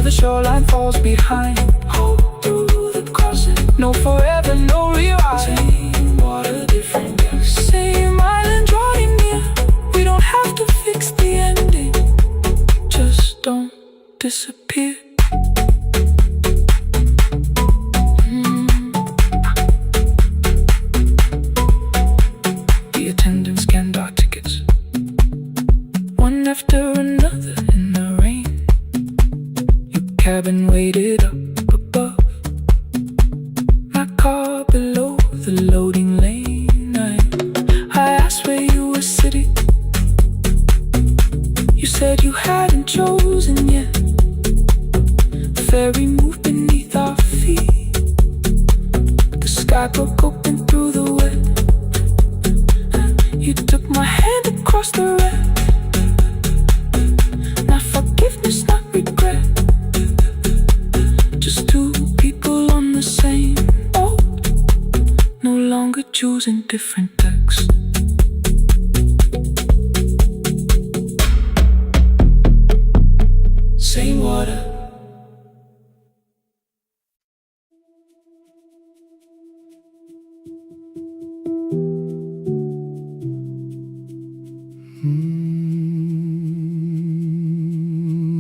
the shoreline falls behind. Hold through the crossing. No forever, no rewrite. Same water, different gas. Same island drawing near. We don't have to fix the ending. Just don't disappear. The attendants scanned our tickets, one after another in the rain. Your cabin waited up above, my car below the loading lane. I asked where you were sitting. You said you hadn't chosen yet. The ferry moved beneath our feet. The sky broke open through the wet. You took my hand across the red. Not forgiveness, not regret. Just two people on the same boat, no longer choosing different texts. Same water.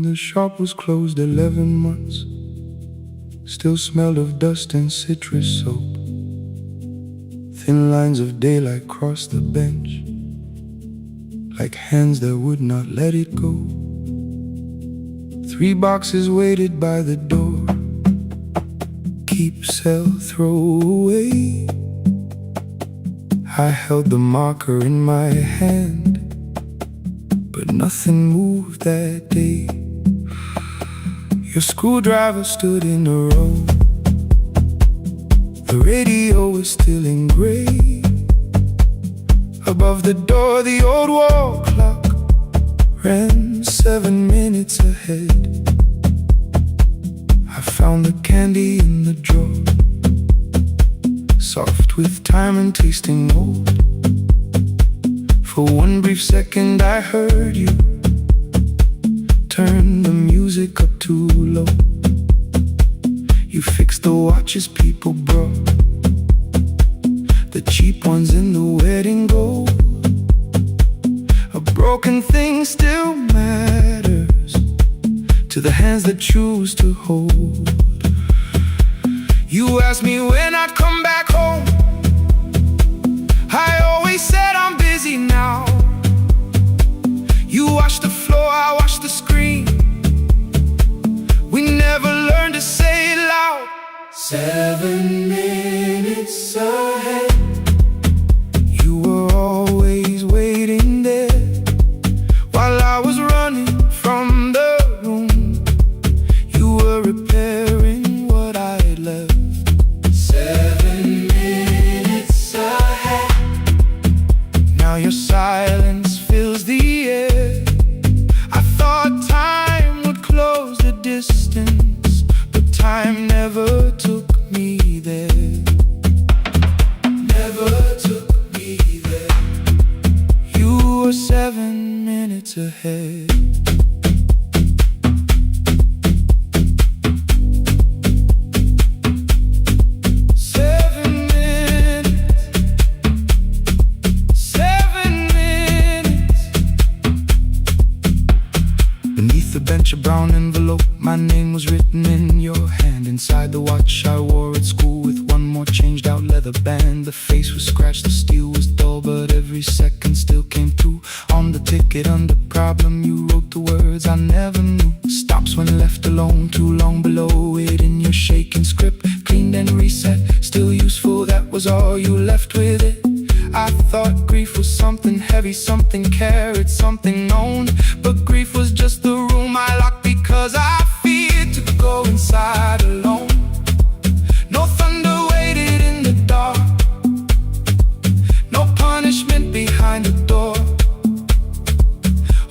The shop was closed 11 months. Still smelled of dust and citrus soap. Thin lines of daylight crossed the bench, like hands that would not let it go. 3 boxes waited by the door. Keep, sell, throw away. I held the marker in my hand, but nothing moved that day. Your screwdriver stood in a row. The radio was still in gray. Above the door, the old wall clock ran 7 minutes ahead. I found the candy in the drawer, soft with time and tasting old. For one brief second I heard you turn the music up too low. You fixed the watches people brought, the cheap ones in the wedding gold. A broken thing still matters to the hands that choose to hold. You asked me when I'd come back home. I always said I'm busy now. You washed the floor, I washed the screen. We never learned to say it loud. 7 minutes ahead. You were always waiting there while I was running from the room. You were repairing what I'd left. 7 minutes ahead. Now your silence fills the air. I thought time would close the distance, but time never took me there. Never took me there. You were 7 minutes ahead. A brown envelope, my name was written in your hand. Inside the watch I wore at school with one more changed out leather band. The face was scratched, the steel was dull, but every second still came through. On the ticket under problem you wrote the words I never knew. Stops when left alone, too long below it in your shaking script. Cleaned and reset, still useful, that was all you left with it. I thought grief was something heavy, something carried, something known. But grief was just the room I locked because I feared to go inside alone. No thunder waited in the dark, no punishment behind the door.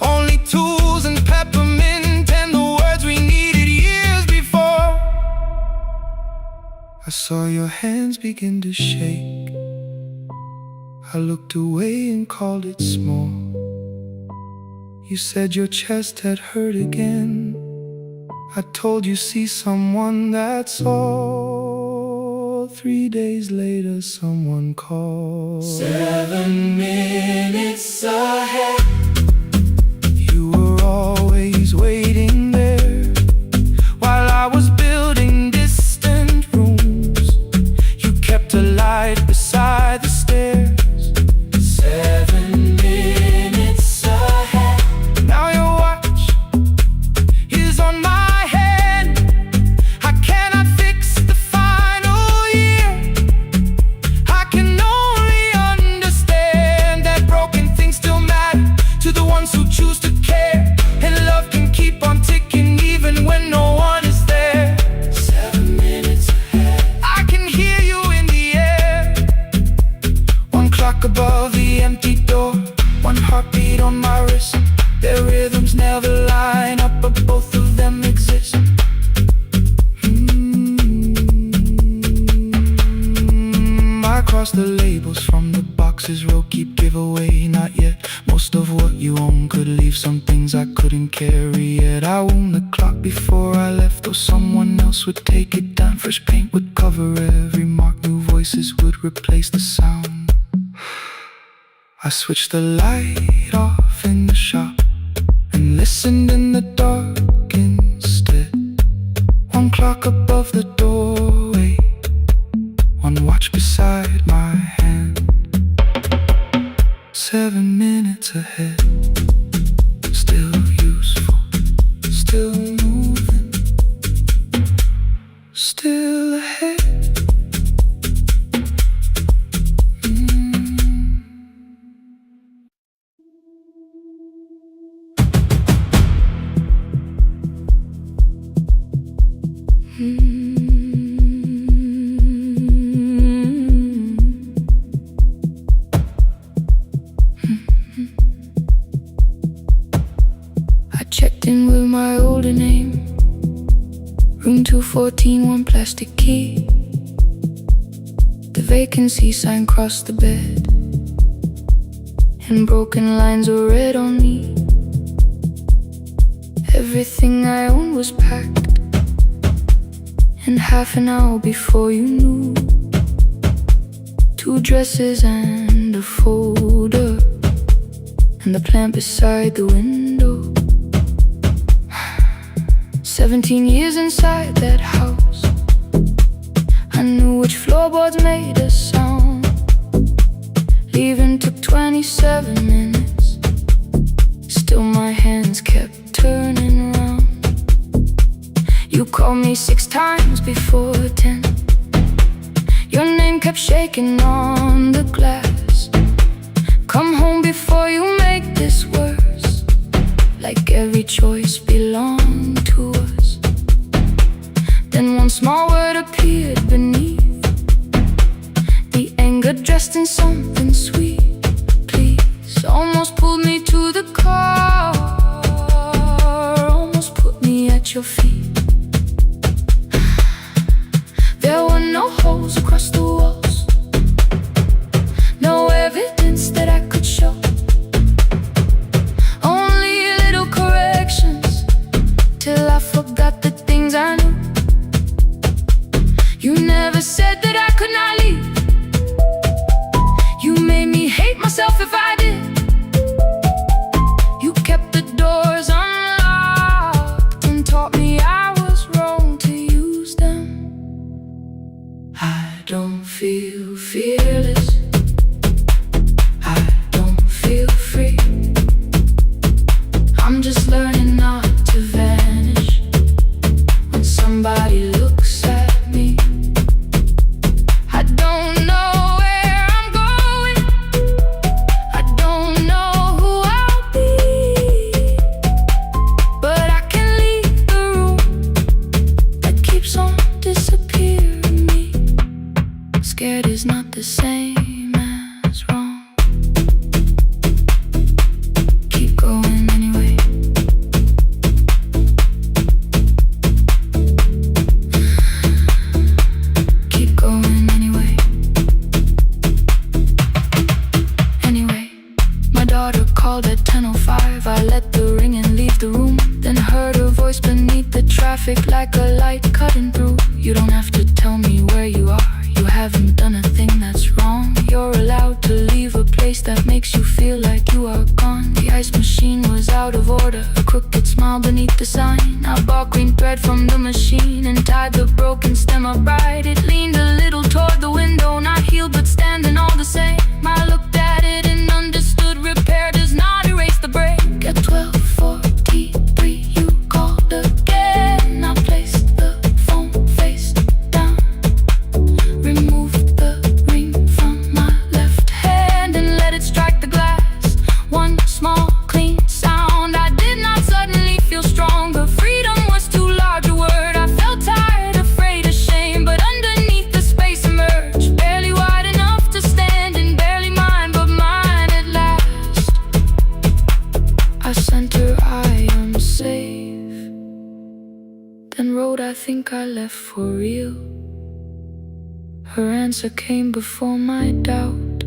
Only tools and peppermint and the words we needed years before. I saw your hands begin to shake. I looked away and called it small. You said your chest had hurt again. I told you see someone, that's all. 3 days later someone called. 7 minutes ahead. You were always waiting there while I was building distant rooms. You kept a light beside the stairs. 7 minutes ahead. Now your watch is on my head. I cannot fix the final year. I can only understand that broken things still matter to the ones who choose to care. And love can keep on ticking even when no one is there. 7 minutes ahead. I can hear you in the air. One clock above the empty door, one heartbeat on my wrist. Their rhythms never line up, but both of them exist. I cross the labels from the boxes, row keep giveaway, not yet. Most of what you own could leave some things I couldn't carry yet. I wound the clock before I left, though someone else would take it down. Fresh paint would cover every mark, new voices would replace the sound. I switched the light off in the shop and listened in the dark instead. One clock above the doorway, one watch beside my hand. 7 minutes ahead, still useful, still moving, still ahead. I checked in with my older name. Room 214, one plastic key. The vacancy sign crossed the bed, and broken lines were read on me. Everything I owned was packed, and half an hour before you knew, 2 dresses and a folder, and the plant beside the window. 17 years inside that house, I knew which floorboards made a sound. Leaving took 27 minutes, still my hands kept turning round. You called me 6 times before 10. Your name kept shaking on the glass. Come home before you make this worse, like every choice belonged to us. Then one small word appeared beneath the anger, dressed in something sweet. Please, almost pulled me to the car, almost put me at your feet. There were no holes across the walls, no evidence that I could show. Only little corrections, till I forgot the things I knew. You never said that I could not leave. You made me hate myself if I did. You kept the doors unlocked and taught me I was wrong to use them. I don't feel fearless, I don't feel free. I'm just learning not to vanish when somebody looks at me. I don't know where I'm going, I don't know who I'll be, but I can leave the room that keeps on disappearing me. Scared is not the same as wrong. Keep going anyway. Keep going anyway. Anyway, my daughter called at 10:05. I let the ring and leave the room, then heard her voice beneath the traffic like a light cutting through. You don't have to tell me where you are. You haven't done a thing that's wrong. You're allowed to leave a place that makes you feel like you are gone. The ice machine was out of order, a crooked smile beneath the sign. I bought green thread from the machine and tied the broken stem upright. It leaned a little toward the window, not healed but standing all the same. I looked at it and understood repair does not erase the break. At 12:43 you called again. I placed the phone face down, removed the ring from my left hand and let it strike the glass. One small clean sound. I did not suddenly feel stronger. Freedom was too large a word. I felt tired, afraid, ashamed, but underneath the space emerged, barely wide enough to stand and barely mine, but mine at last. I sent her, I am safe, then wrote, I think I left for real. Her answer came before my doubt.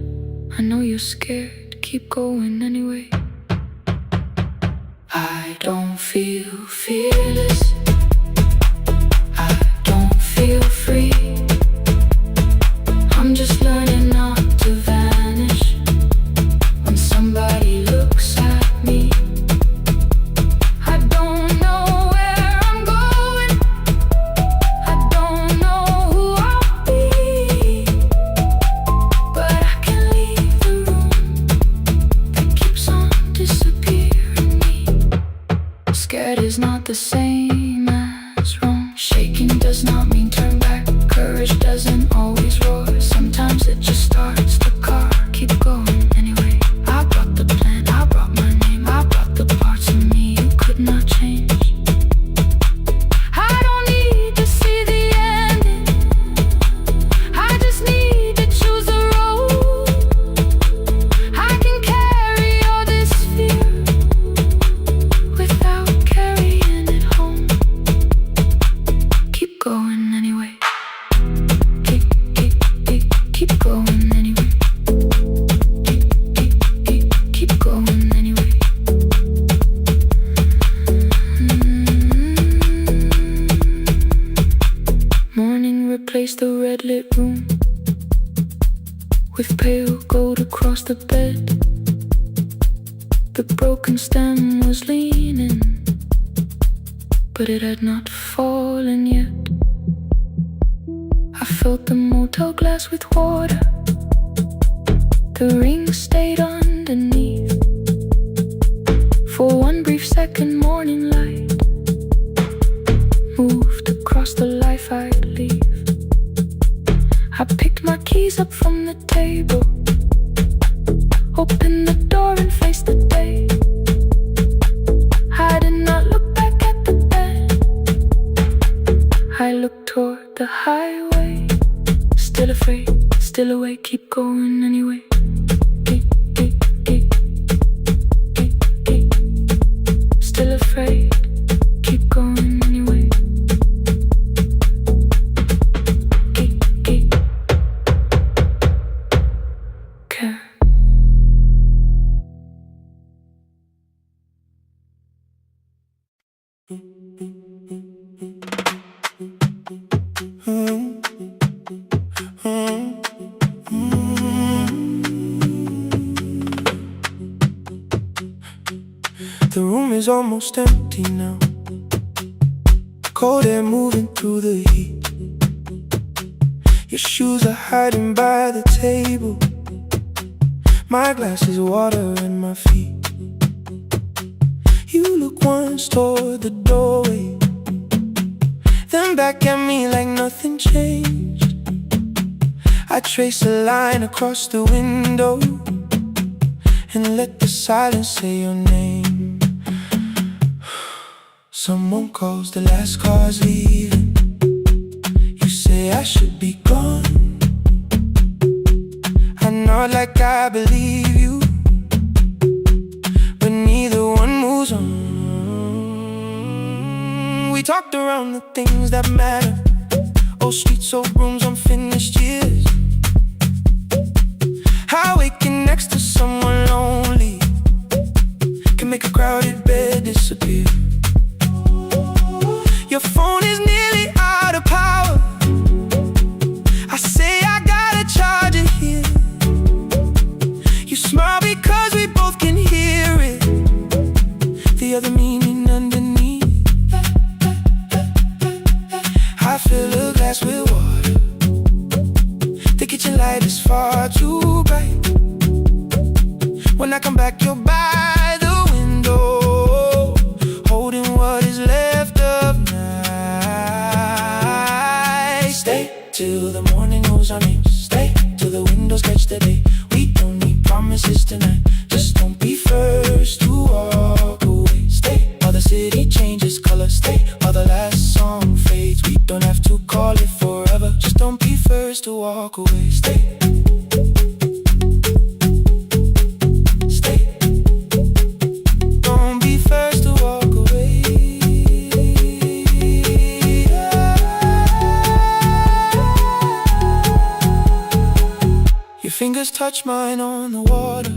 I know you're scared, keep going anyway. I don't feel fearless, I don't feel free. I'm just learning not to vanish when somebody looks at me. I don't know where I'm going, I don't know who I'll be, but I can leave the room that keeps on disappearing me. Scared is not the same as wrong. Shaking does not mean turn back. Courage doesn't always roar. Sometimes it just starts the car. Keep going anyway. I brought the plan, I brought my name, I brought the parts of me you could not change. I don't need to see the ending, I just need to choose a road. I can carry all this fear without carrying it home. Keep going anyway. Keep going anyway. Keep going anyway. Morning replaced the red lit room with pale gold across the bed. The broken stem was leaning, but it had not fallen yet. I filled the motel glass with water. The ring stayed underneath for one brief second. Morning light moved across the life I'd leave. I picked my keys up from the table, opened the door and faced the day. I did not look back at the bed, I looked toward the highway. Still afraid, still awake, keep going anyway. Still afraid, keep going anyway. Care. The room is almost empty now. Cold air moving through the heat. Your shoes are hiding by the table. My glass is water in my feet. You look once toward the doorway, then back at me like nothing changed. I trace a line across the window and let the silence say your name. Someone calls, the last car's leaving. You say I should be gone. I nod like I believe you, but neither one moves on. We talked around the things that matter. Old streets, old rooms, unfinished years. How waking next to someone lonely can make a crowded bed disappear. Your phone is near till the morning knows our names. Stay till the windows catch the day. We don't need promises tonight. Just don't be first to walk away. Stay while the city changes color. Stay while the last song fades. We don't have to call it forever. Just don't be first to walk away. Stay. Fingers touch mine on the water.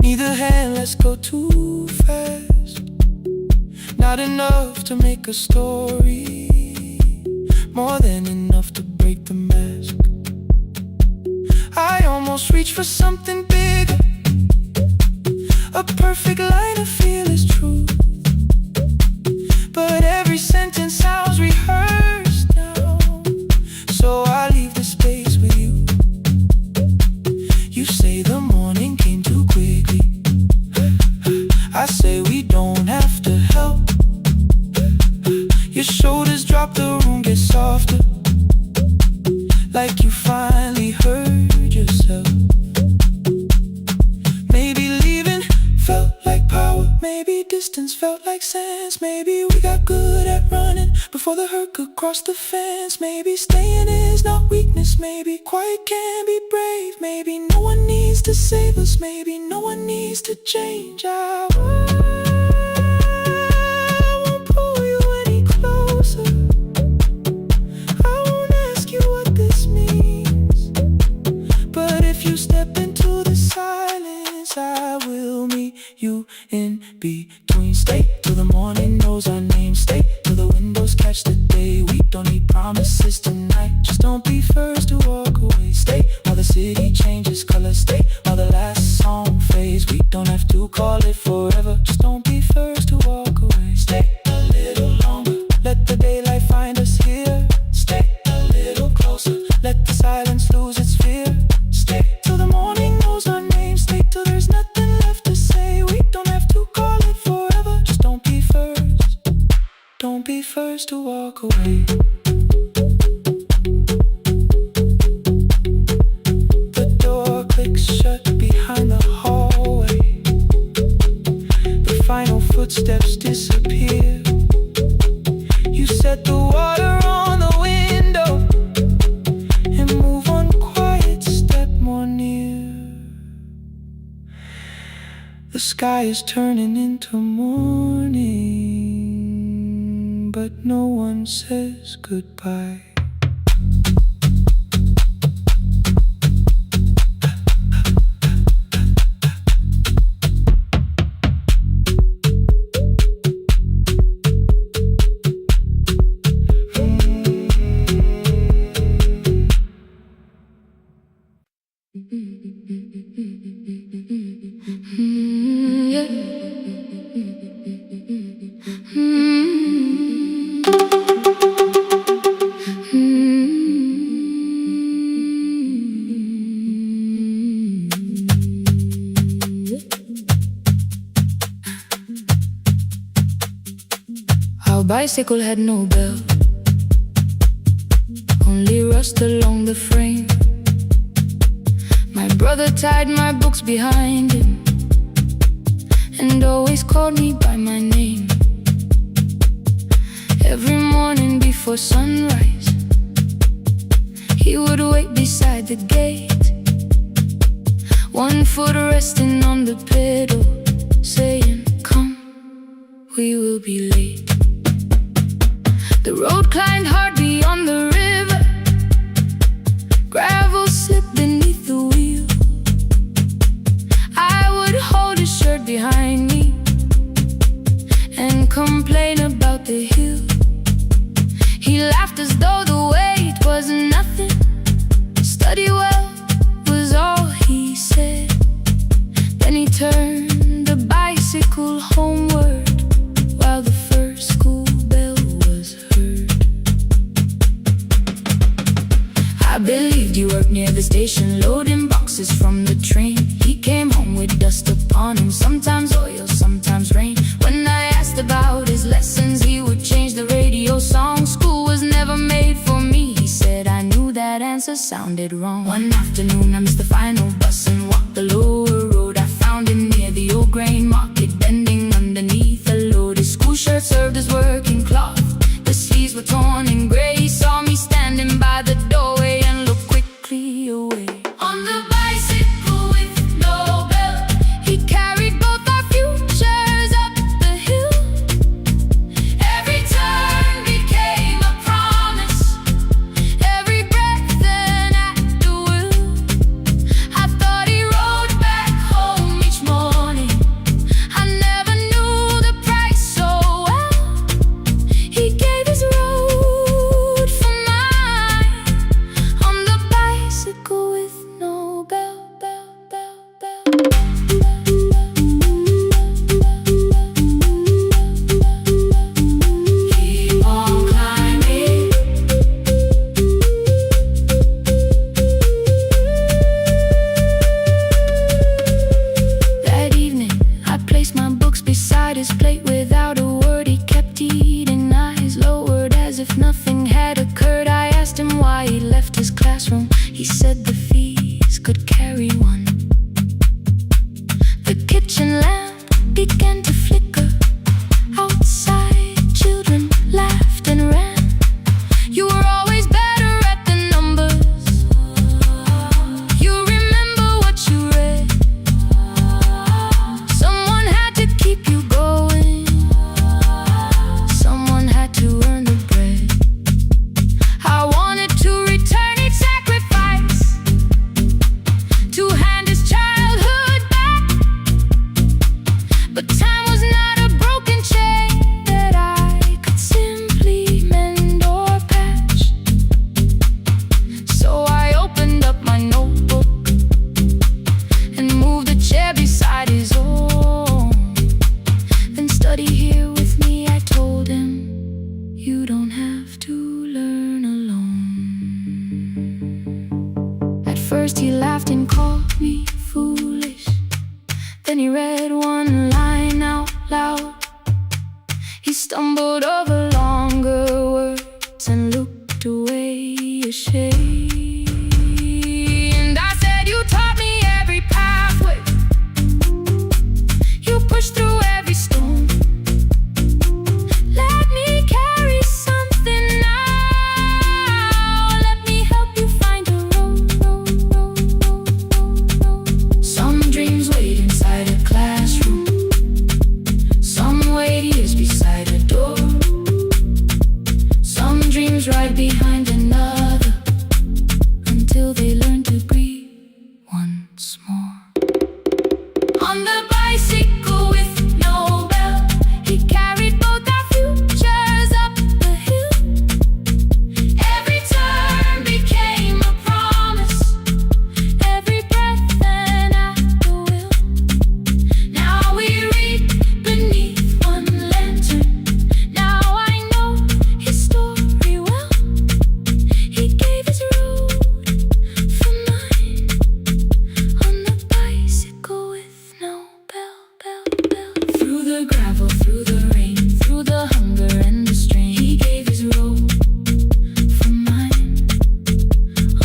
Neither hand, let's go too fast. Not enough to make a story, more than enough to break the mask. I almost reach for something bigger, a perfect line of fearless truth. But every sentence sounds rehearsed now, so I leave the space with you. You say the morning came too quickly. I say we don't have to help. Your shoulders drop, the room gets softer, like you finally heard yourself. Maybe leaving felt like power. Maybe distance felt like sense. Maybe we got good at running before the hurt could cross the fence. Maybe staying is not weakness. Maybe quiet can be brave. Maybe no one needs to save us. Maybe no one needs to change. I won't pull you any closer. I won't ask you what this means. But if you step into the silence, I will meet you in between. Stay till the morning knows our name. Stay till the windows catch the day. We don't need promises tonight. Just don't be first to walk away. Stay while the city changes color. Stay while the last song fades. We don't have to call it forever. Just don't be first to walk away. Stay a little longer. Let the daylight find us here. Stay a little closer. Let the silence lose its fear. Stay till the morning knows our name. Stay till there's nothing left to say. We don't have to call it forever. Just don't be first. Don't be first to walk away. The door clicks shut behind the hallway. The final footsteps disappear. You set the water on the window and move on quiet, step more near. The sky is turning into morning, but no one says goodbye. Our bicycle had no bell, only rust along the frame. My brother tied my books behind him and always called me by my name. Every morning before sunrise, he would wait beside the gate, one foot resting on the pedal, saying, "Come, we will be late." The road climbed hard beyond the river, gravel slipped beneath the wheel. I would hold his shirt behind me and complain about the hill. He laughed as though the weight was nothing. Study well was all he said. Then he turned the bicycle homeward while the first school bell was heard. I believed you worked near the station, loading boxes from the train. He came home with dust upon him, sometimes oil, sometimes rain. When I asked about his lessons, he would change the radio song. School was never made for me. sounded wrong. One afternoon I missed the final bus and walked the lower road. I found him near the old grain market, bending underneath a load. His school shirt served as working cloth, the sleeves were torn and gray. He saw me standing by the doorway and looked quickly away. On the bicycle with no belt, he carried both our futures up the hill. Every turn became a promise, every breath an act of will. I thought he rode back home each morning. I never knew the price so well. He gave his road for mine, on the bicycle with no bell. Keep on climbing. That evening, I placed my books beside his plate without a word. He kept eating, eyes lowered as if nothing had occurred. I asked him why he left his classroom. He said the fees could carry one. The kitchen lamp began to flicker. Outside, children laughed and ran. You were always better at the numbers. You remember what you read. Someone had to keep you going. Someone had to earn the bread. I wanted to return each sacrifice, to hand his childhood back. But time was not a broken chain that I could simply mend or patch. So I opened up my notebook and moved the chair beside his own. Then study here with me, I told him. You don't have to learn alone. At first he laughed and called me foolish. Then he read one line out loud. He stumbled over longer words and looked away ashamed. And I said, you taught me every pathway. You pushed through every stone. Let me carry something now. Let me help you find a road. Some dreams wait inside a classroom. Some wait years beside a door. Some dreams right behind another, until they learn to breathe once more. On the bicycle with no bell, he carried both our futures up the hill. Every turn became a promise, every breath an act of will. Now we read beneath one lantern. Now I know his story well. He gave his road for mine, on the bicycle with no bell. Through the gravel, through the rain, through the hunger and the strain, he gave his road for mine,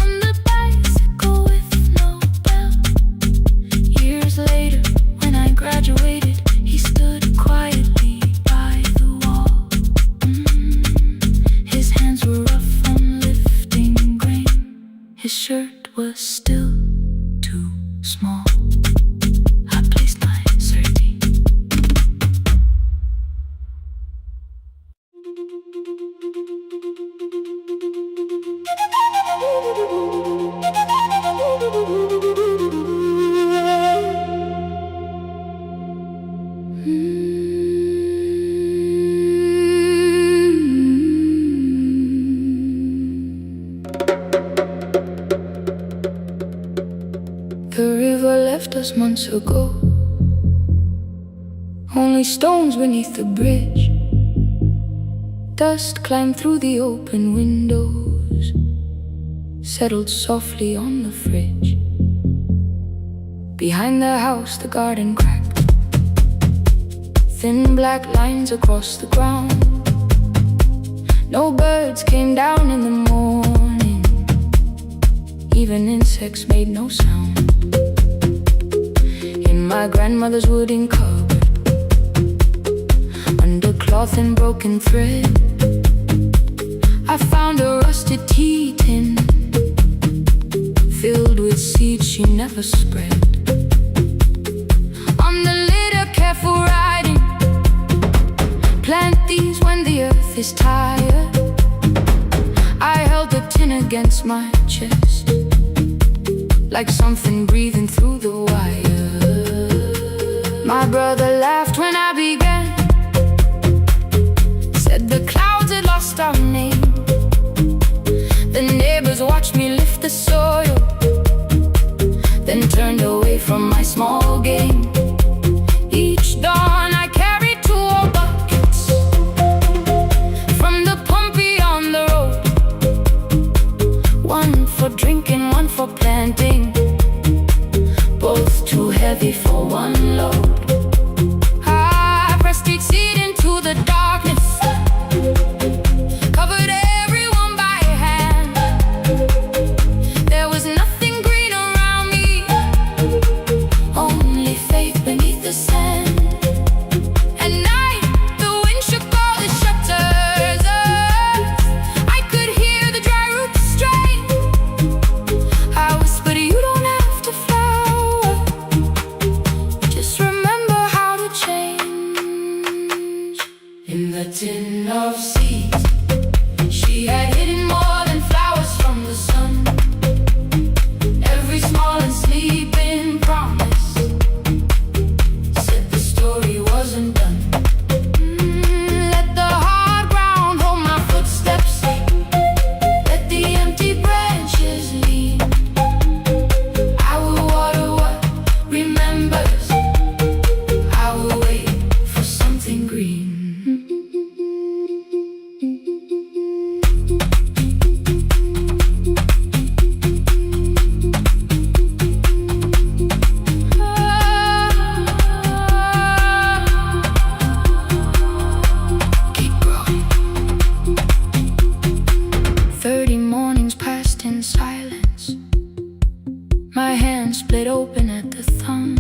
on the bicycle with no bell. Years later, when I graduated, he stood quietly by the wall. His hands were rough from lifting grain. His shirt was still too small. I placed my sardine. The river left us months ago. Only stones beneath the bridge. Dust climbed through the open windows, settled softly on the fridge. Behind the house, the garden cracked, thin black lines across the ground. No birds came down in the morning. even insects made no sound. In my grandmother's wooden cupboard, under cloth and broken thread, I found a rusted tea tin filled with seeds she never spread. On the litter, careful writing, plant these when the earth is tired. I held the tin against my chest, like something breathing through the wire. My brother laughed when I began, said the clouds had lost our name. The neighbors watched me lift the soil, then turned away from my small game. Each dawn I carried 2 old buckets from the pump beyond the road, one for drinking, one for planting, both too heavy for one load. I pressed each seed into the darkness, covered everyone by hand. There was nothing green around me, only faith beneath the sand. At night, the wind shook all the shutters. I could hear the dry roots strain. I whispered, you don't have to flower, just remember how to change. In the tin of seeds, she had hidden more than flowers from the sun. Every small and sleeping promise said the story wasn't done. Let the hard ground hold my footsteps, let the empty branches lean. I will water what remembers, I will wait for something green. Keep growing. 30 mornings passed in silence. My hand split open at the thumb.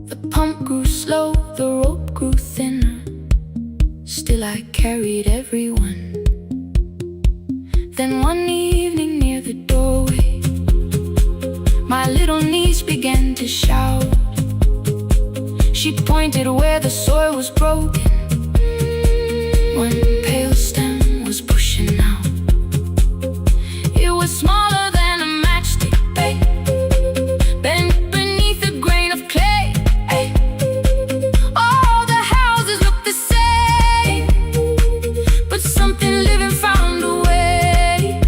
The pump grew slow, the rope grew thinner. Still I carried everyone. Then one evening near the doorway, my little niece began to shout. She pointed where the soil was broken. One pale stem was pushing out. It was smaller than a matchstick, babe, bent beneath a grain of clay. All the houses looked the same, but something living found a way.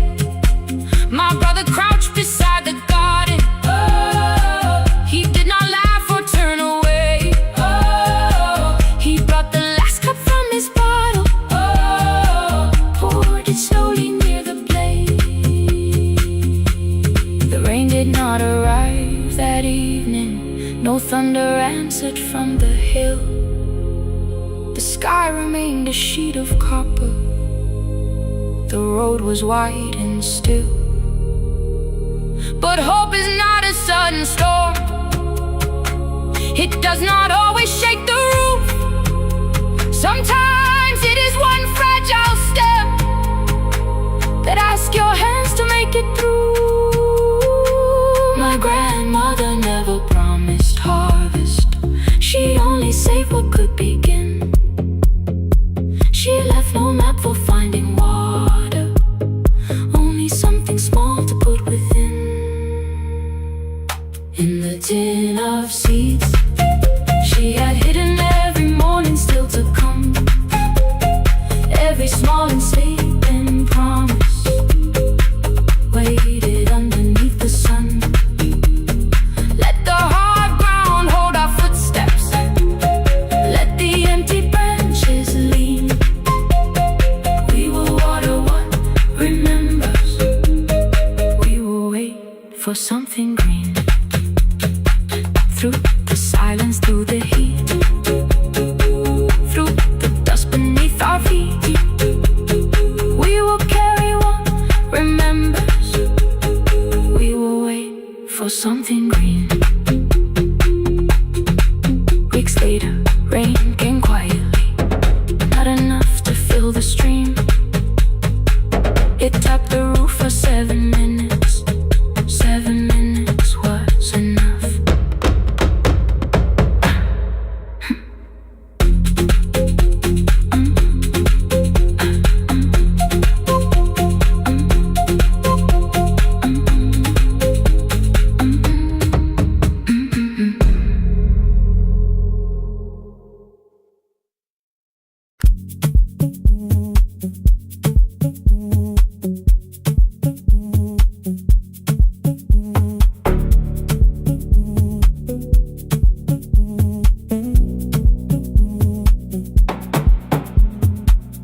My brother crouched beside the garden. He did not laugh or turn away. He brought the last cup from his bottle, poured it slowly near the blaze. The rain did not arrive that evening, no thunder answered from the hill. The sky remained a sheet of copper, the road was wide and still. But hope is not a sudden storm, it does not always shake the roof. Sometimes it is one fragile step that asks your hands to make it through. My grandmother never promised harvest, she only saved what could begin. She left no map for finding water, only something small to put within. In the tin of seeds, she had hidden every morning still to come. Every small and sleeping promise waited underneath the sun. Let the hard ground hold our footsteps, let the empty branches lean. We will water what remembers, we will wait for something green. Through the silence, through the heat, through the dust beneath our feet, we will carry what remembers, for something green. Weeks later, rain came quietly, not enough to fill the stream. It tapped the roof for 7 minutes. 7 minutes was enough.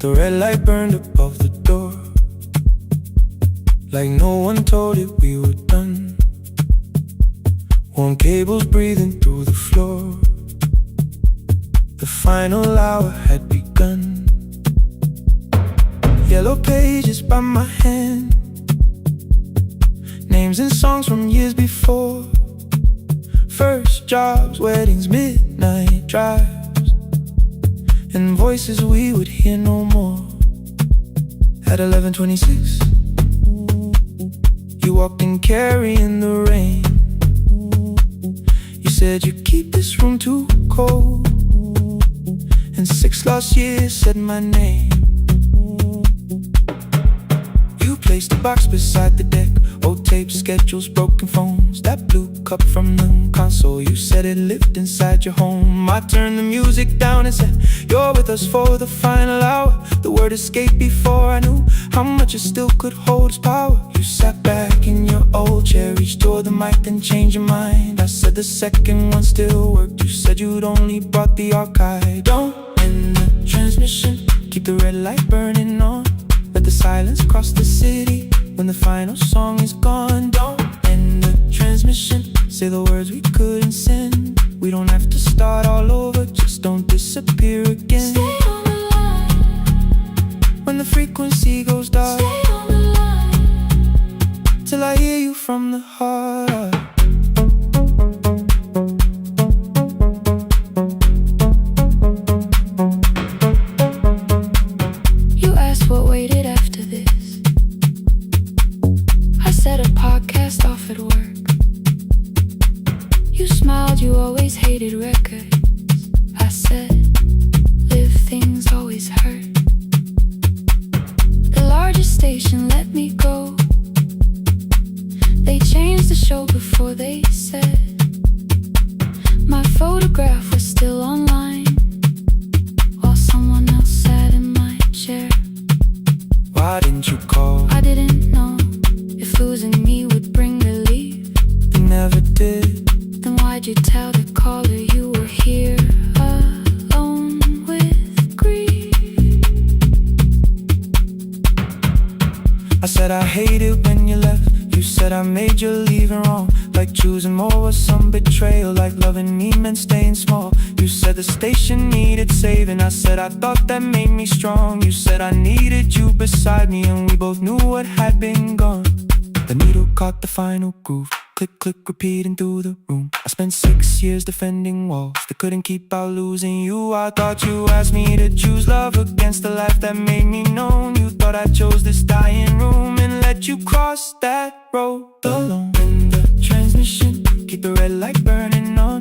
The red light burned above the door, like no one told it we were done. Warm cables breathing through the floor. The final hour had begun. Yellow pages by my hand, names and songs from years before. First jobs, weddings, midnight drives, and voices we would hear no more. At 11:26, you walked in carrying the rain. You said you keep this room too cold, and 6 lost years said my name. You placed a box beside the deck, old tapes, schedules, broken phones, that blue cup from the console. You said it lived inside your home. I turned the music down and said, you're with us for the final hour. The word escaped before I knew how much it still could hold its power. You sat back in your old chair, reached toward the mic, then changed your mind. I said the second one still worked. You said you'd only brought the archive. Don't end the transmission, keep the red light burning on. Let the silence cross the city when the final song is gone. Don't end the transmission, say the words we couldn't send. We don't have to start all over, just don't disappear again. Stay on the line. When the frequency goes dark, Stay on the line. till I hear you from the heart. You asked what waited after this. I said a podcast off at work. You smiled, you always hated records. I said, live things always hurt. The largest station let me go. They changed the show before they said my photograph was still online, while someone else sat in my chair. Why didn't you call? I didn't know if losing me would bring relief. You never did. Then why'd you tell the caller you were here alone with grief? I said I hate it when you left. You said I made you leaving wrong, like choosing more was some betrayal, like loving me meant staying small. You said the station needed saving. I said I thought that made me strong. You said I needed you beside me, and we both knew what had been gone. The needle caught the final groove, click, click, repeating through the room. I spent 6 years defending walls that couldn't keep out losing you. I thought you asked me to choose love against the life that made me known. You thought I chose this dying room and let you cross that road alone. In the transmission, keep the red light burning on.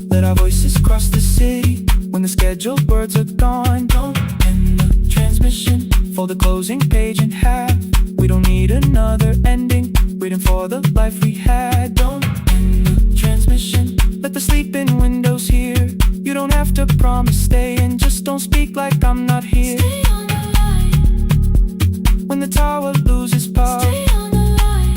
Let our voices cross the city when the scheduled words are gone. Don't end the transmission, fold the closing page in half. We don't need another ending, waiting for the life we had. Don't end the transmission, let the sleeping windows hear. You don't have to promise staying, just don't speak like I'm not here. Stay on the line. When the tower loses power, Stay on the line.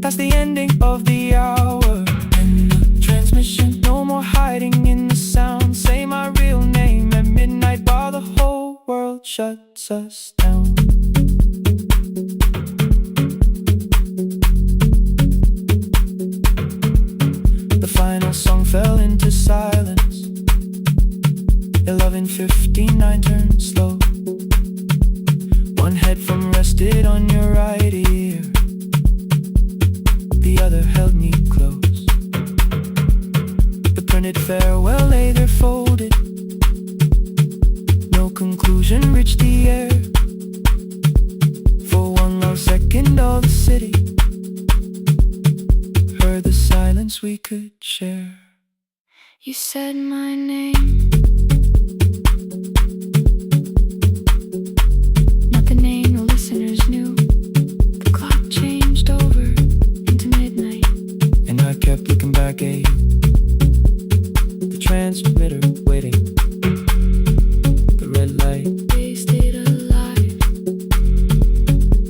that's the ending of the hour. End the transmission, no more hiding in the sound. Say my real name at midnight while the whole world shuts us down. The final song fell into silence. 11:59 turned slow. One headphone rested on your right ear, the other held me said my name. Not the name the listeners knew. The clock changed over into midnight, and I kept looking back at you. The transmitter waiting. The red light. they stayed alive.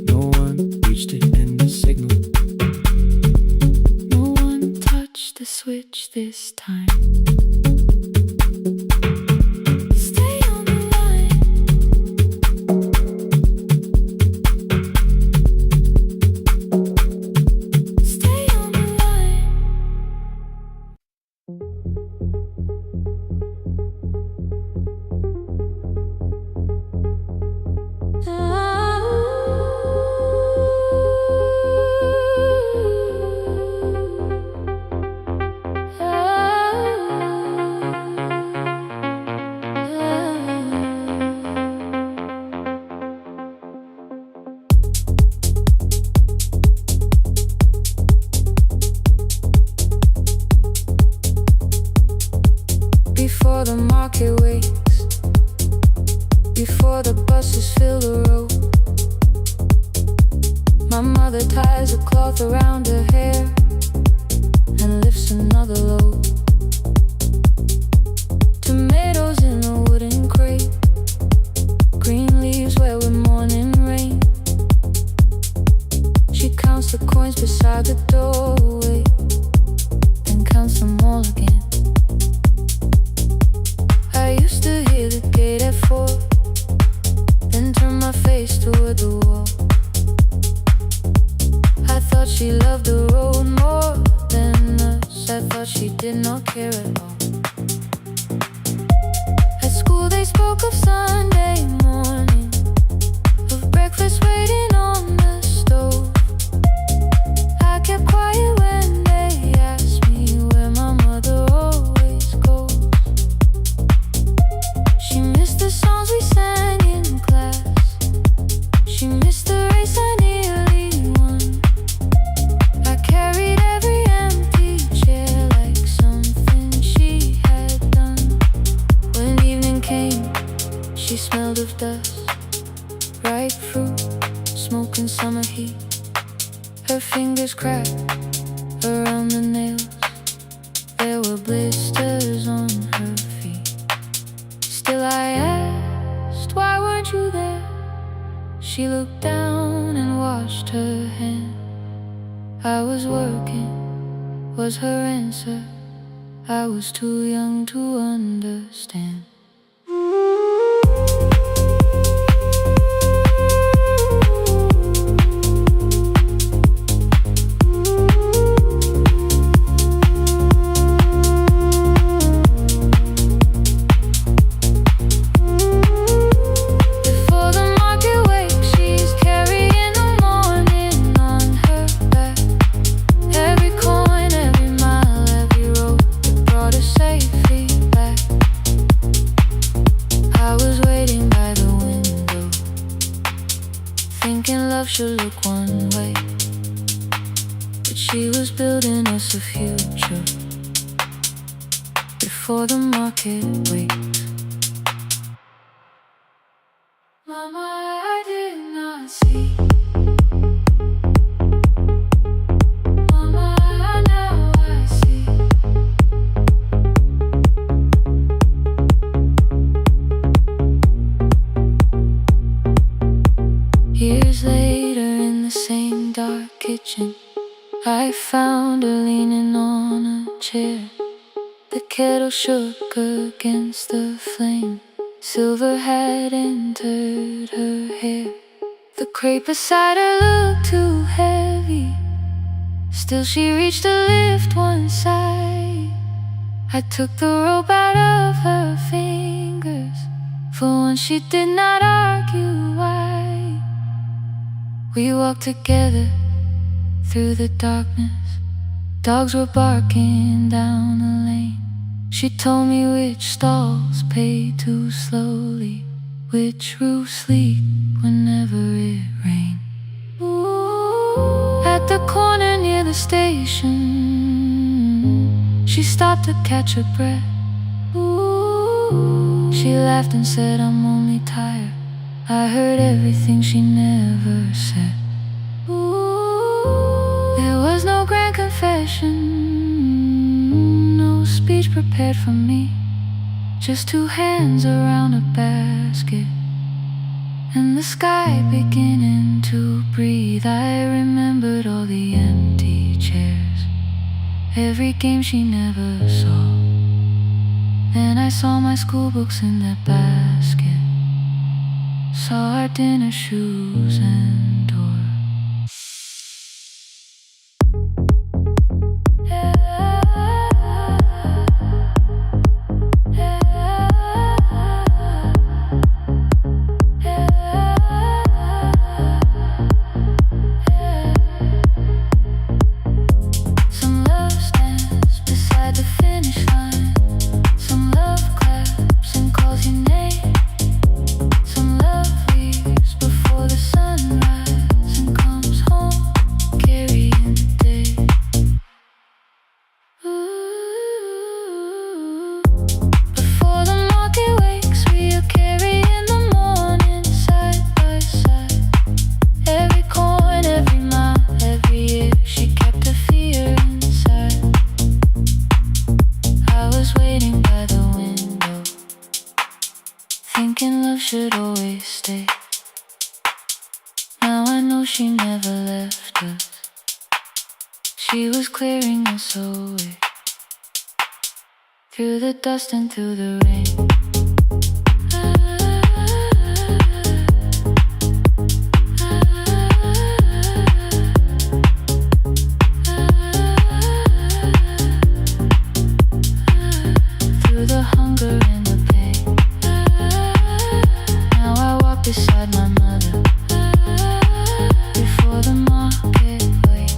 No one reached it in the signal. No one touched the switch this time. Stay on the line. Stay on the line. Before the market wakes, before the buses fill the road, my mother ties a cloth around her hair and lifts another load. Tomatoes in a wooden crate, green leaves wet with morning rain. She counts the coins beside the doorway, then counts them all again. I used to hear the gate at 4, then turn my face toward the wall. I thought she loved the road more than us. I thought she did not care at all. At school they spoke of Sunday morning, of breakfast waiting on the stove. I kept quiet when they asked me where my mother always goes. She missed the songs we sang in class. She missed the race I nearly won. I carried every empty chair like something she had done. When evening came, she smelled of dust, ripe fruit, smoke and summer heat. Her fingers cracked around the nails. There were blisters on her feet. Still I asked, why weren't you there? She looked down and washed her hand. I was working, was her answer. I was too young to understand. Before the market wakes, she's carrying the morning on her back. Every coin, every mile, every road that brought her safely back. I was waiting by the window, thinking love should look one way, but she was building us a future. Before the market wakes. Mama, I did not see. Mama, now I see. Years later in the same dark kitchen, I found her leaning on a chair. The kettle shook against the flame. Silver had entered her hair. The crepe beside her looked too heavy. Still she reached to lift one side. I took the rope out of her fingers. For once she did not argue why. We walked together through the darkness. Dogs were barking down the lane. She told me which stalls pay too slowly, which roofs leak whenever it rained. At the corner near the station, she stopped to catch her breath. she laughed and said, I'm only tired. I heard everything she never said. Ooh, there was no grand confession, no speech prepared for me. Just two hands around a basket and the sky beginning to breathe. I remembered all the empty chairs, every game she never saw. Then I saw my school books in that basket, saw our dinner shoes and door. Thinking love should always stay. Now I know she never left us. She was clearing us away, through the dust and through the rain. Through the hunger and the pain. Now I walk beside my mother, before the market wait.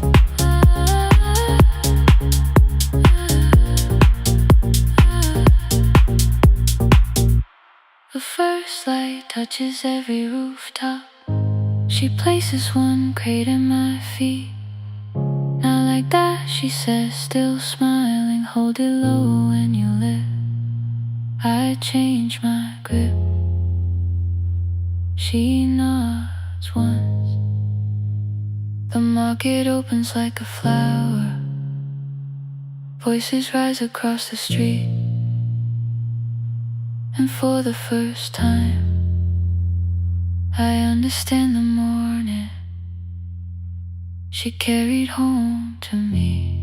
The first light touches every rooftop. She places one crate at my feet. Now like that, she says, still smiling, hold it low when you live. I change my grip. She nods once. The market opens like a flower. Voices rise across the street. And for the first time, I understand the morning she carried home to me.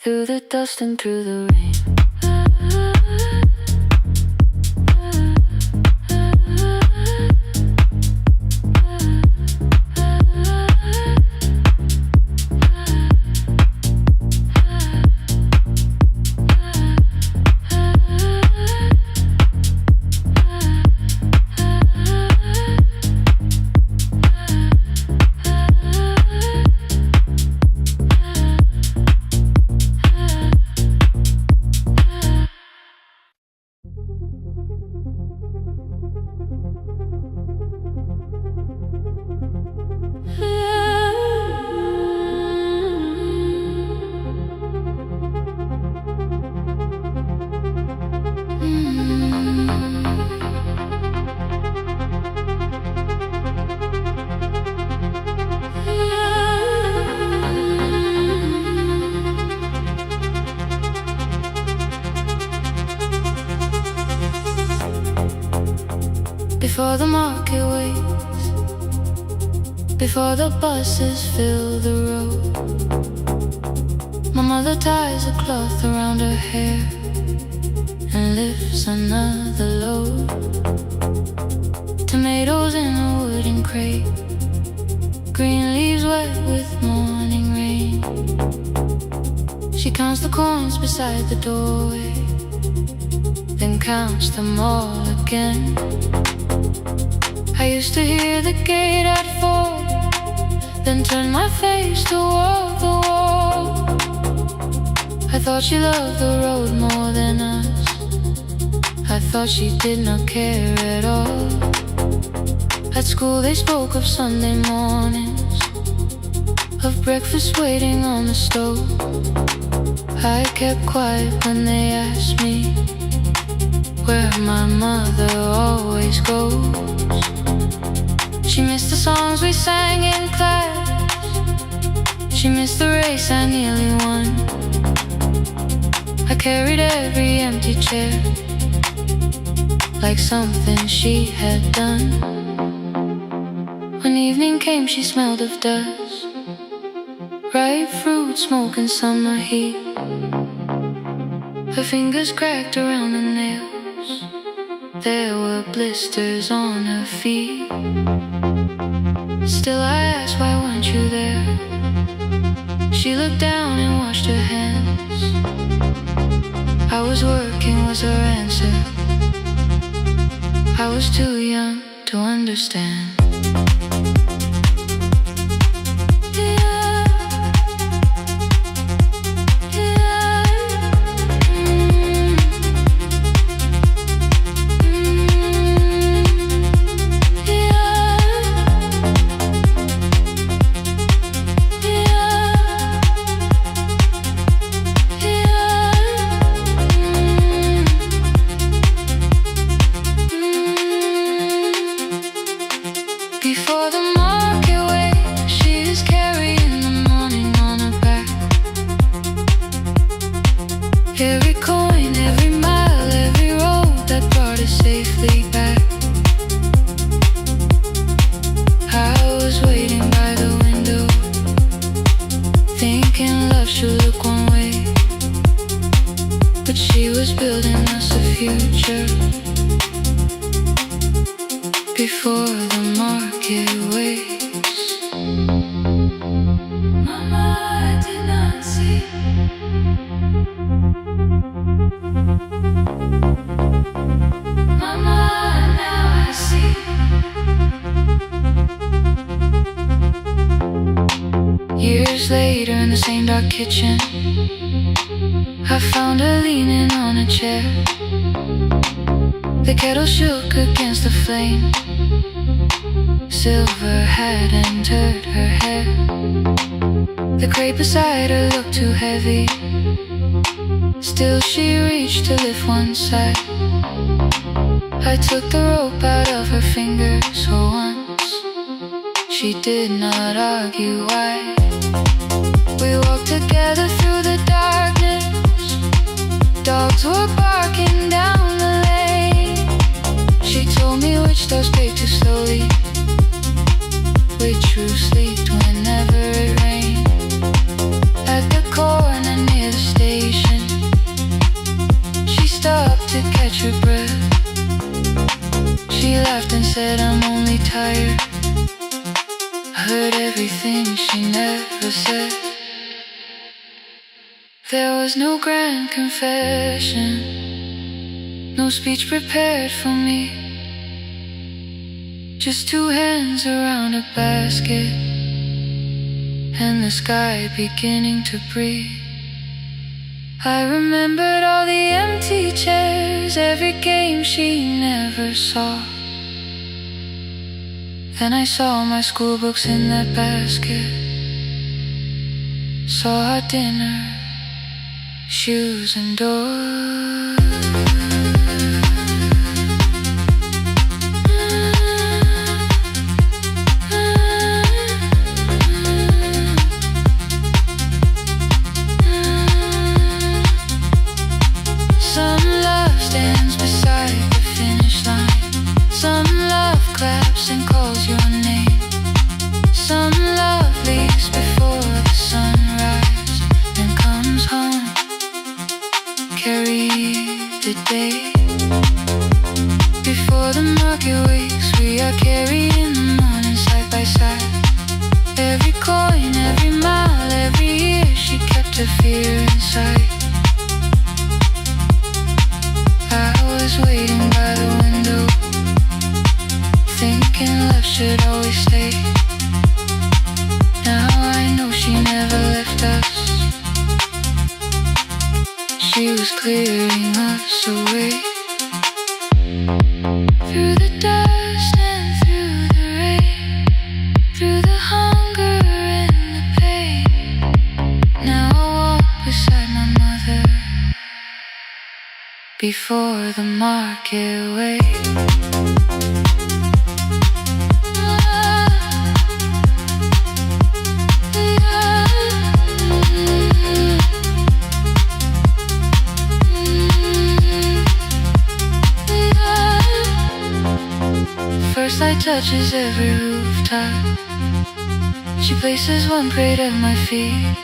Through the dust and through the rain. Before the market waits, before the buses fill the road, my mother ties a cloth around her hair and lifts another load. Tomatoes in a wooden crate, green leaves wet with morning rain. She counts the coins beside the doorway, then counts them all again. I used to hear the gate at 4, then turn my face toward the wall. I thought she loved the road more than us. I thought she did not care at all. At school they spoke of Sunday mornings, of breakfast waiting on the stove. I kept quiet when they asked me where my mother always goes. She missed the songs we sang in class, she missed the race I nearly won. I carried every empty chair like something she had done. When evening came she smelled of dust, ripe fruit, smoke and summer heat. Her fingers cracked around the nails, there were blisters on her feet. Still I asked, why weren't you there? She looked down and washed her hands. I was working was her answer. I was too young to understand. Before the market wakes, she is carrying the morning on her back. Every coin, every mile, every road that brought us safely back. I was waiting by the window, thinking love should look one way, but she was building us a future. Before the market wakes, Mama, I did not see. Mama, now I see. Years later in the same dark kitchen, I found her leaning on a chair. The kettle shook against the flame, silver had entered her hair. The crate beside her looked too heavy, still she reached to lift one side. I took the rope out of her fingers for once, she did not argue why. We walked together through the darkness, dogs were barking down the lane. She told me which stars paved too slowly, which roof slept whenever it rained. At the corner near the station, she stopped to catch her breath. She laughed and said, I'm only tired. I heard everything she never said. There was no grand confession, no speech prepared for me, just two hands around a basket and the sky beginning to breathe. I remembered all the empty chairs, every game she never saw. Then I saw my school books in that basket, saw our dinner, shoes and doors. Some love stands beside the finish line, some love claps and calls your name, some love leaves before the sunrise and comes home, carry the day. Before the market wakes, we are carried in the morning side by side. Every coin, every mile, every year, she kept her fear inside. I was waiting by the window, thinking love should always stay. Now I know she never left us, she was clearing us away. Through the dust and through the before the market way. First light touches every rooftop. She places one plate at my feet.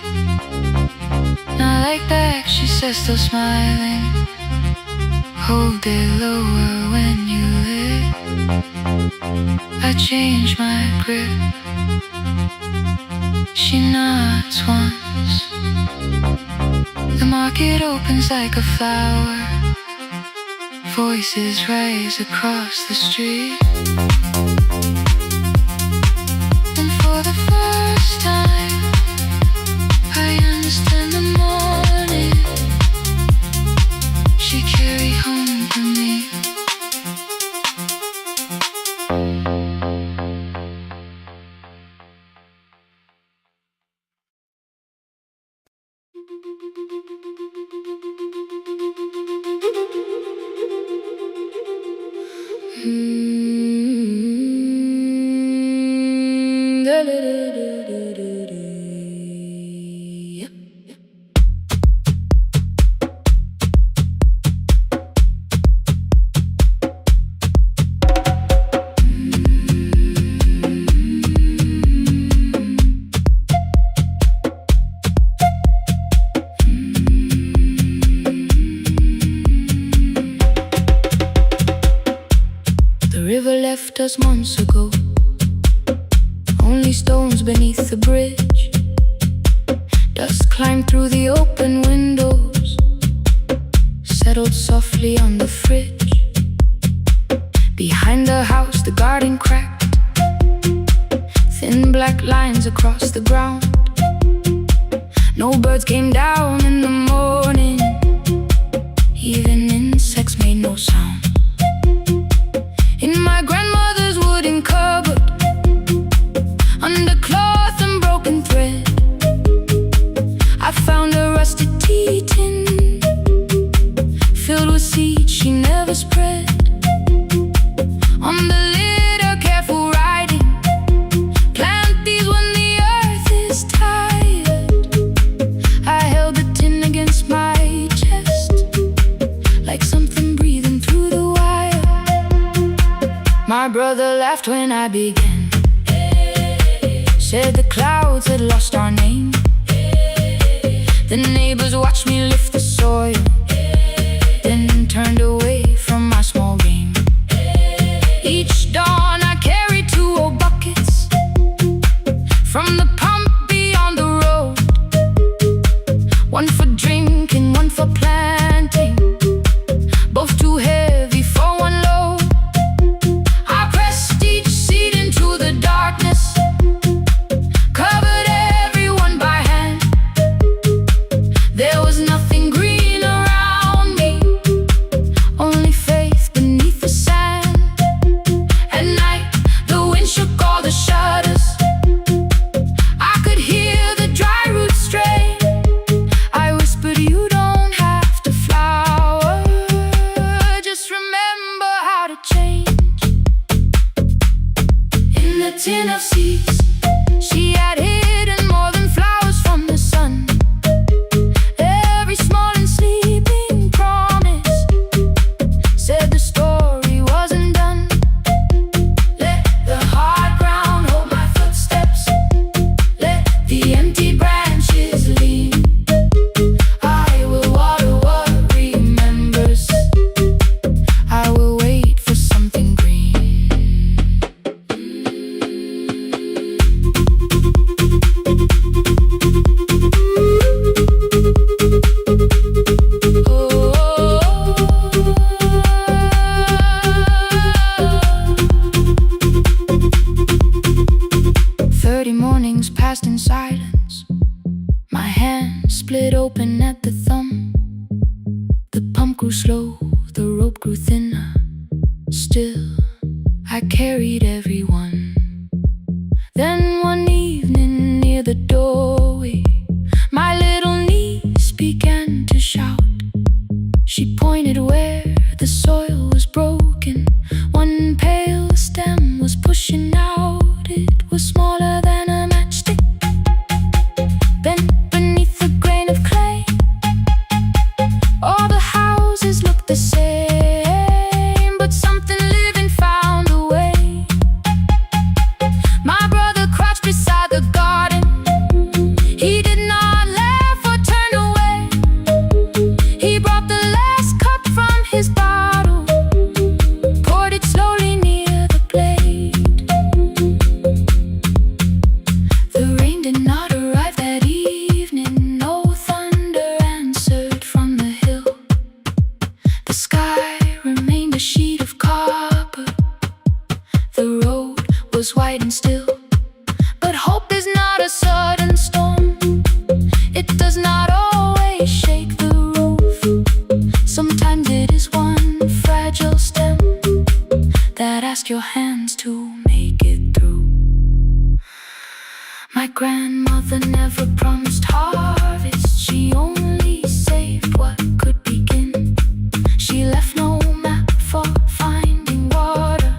Not like back, she says, still smiling. Hold it lower when you lit. I change my grip. She nods once. The market opens like a flower. Voices rise across the street. And for the first time, I understand the morning she carried home for me. The river left us months ago. Only stones beneath the bridge. Dust climbed through the open windows, settled softly on the fridge. Behind the house, the garden cracked. Thin black lines across the ground. No birds came down in the morning. Even insects made no sound. In my grandmother's wooden cupboard, under cloth and broken thread, I found a rusted tea tin filled with seeds she never spread. On the lid, a careful writing: plant these when the earth is tired. I held the tin against my chest, like something breathing through the wire. My brother laughed when I began, said the clouds had lost our name. The neighbors watched me lift the soil, then turned away from my small game. Each dawn I carried 2 old buckets from the pump beyond the road. One for drinking, one for planting, both too heavy for one load. I pressed each seed into the darkness, covered everyone by hand. There was nothing green around me, only faith beneath the sand. At night, the wind shook all the shutters. I could hear the dry roots stray. I whispered, you don't have to flower, just remember how to change. In the tin of seeds, she had hidden more than flowers from the sun. Every small and sleeping promise said the story wasn't done. Let the hard ground hold my footsteps, let the empty branches lean. I will water what remembers, I will wait for something green. Oh. 30 mornings passed in silence. My hand split open at the thumb. The pump grew slow, the rope grew thinner. Still, I carried everyone. Then one evening near the doorway, my little niece began to shout. She pointed pointed where the soil was broken. One pale stem was pushing out. It was smaller than a matchstick, bent beneath a grain of clay. All the houses looked the same, but something living found a way. My brother crouched beside the garden. He did not laugh or turn away. He brought the last cup from his bottle, poured it slowly near the blade. The rain did not arrive that evening. No thunder answered from the hill. The sky remained a sheet of copper. The road was white and still. But hope is not a sudden storm. It does not always shake the roof. Sometimes it is one fragile stem that asks your hands to make it through. My grandmother never promised harvest. She only saved what could begin. She left no map for finding water,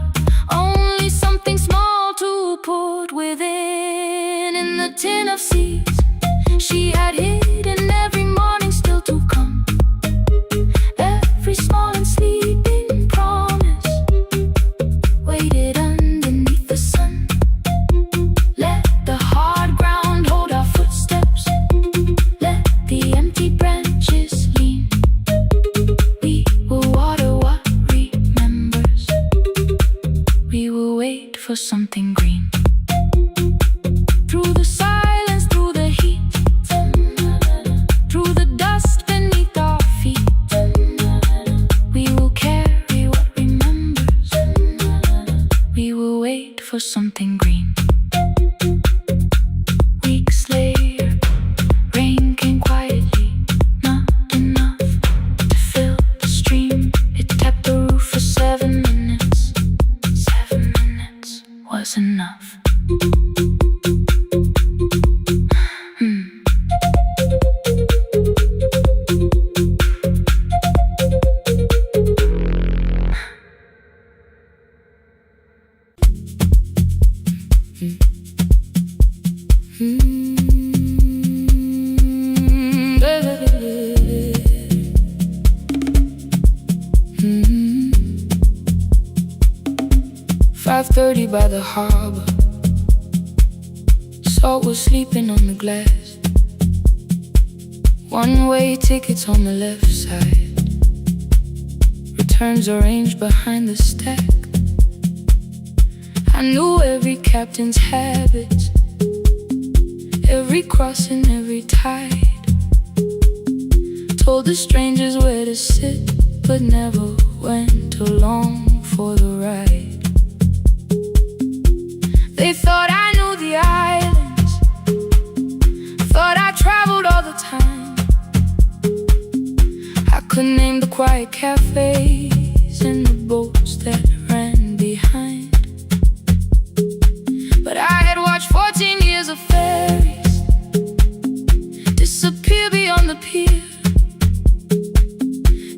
only something small to put within. In the tin of seeds she had hidden every morning still to come. Every small and sleeping promise waited underneath the sun. Let the hard ground hold our footsteps. Let the empty branches lean. We will water what remembers. We will wait for something green. Through the silence, through the heat, through the dust beneath our feet, we will carry what remembers. We will wait for something green. Weeks later, rain came quietly, not enough to fill the stream. It tapped the roof for 7 minutes. 7 minutes was enough. 5:30 by the harbor. Salt was sleeping on the glass. One-way tickets on the left side. Returns arranged behind the stack. I knew every captain's habits, every crossing, every tide. Told the strangers where to sit, but never went along for the ride. They thought I knew the islands, thought I traveled all the time. I could name the quiet cafes and the boats that ran behind. But I had watched 14 years of ferries disappear beyond the pier,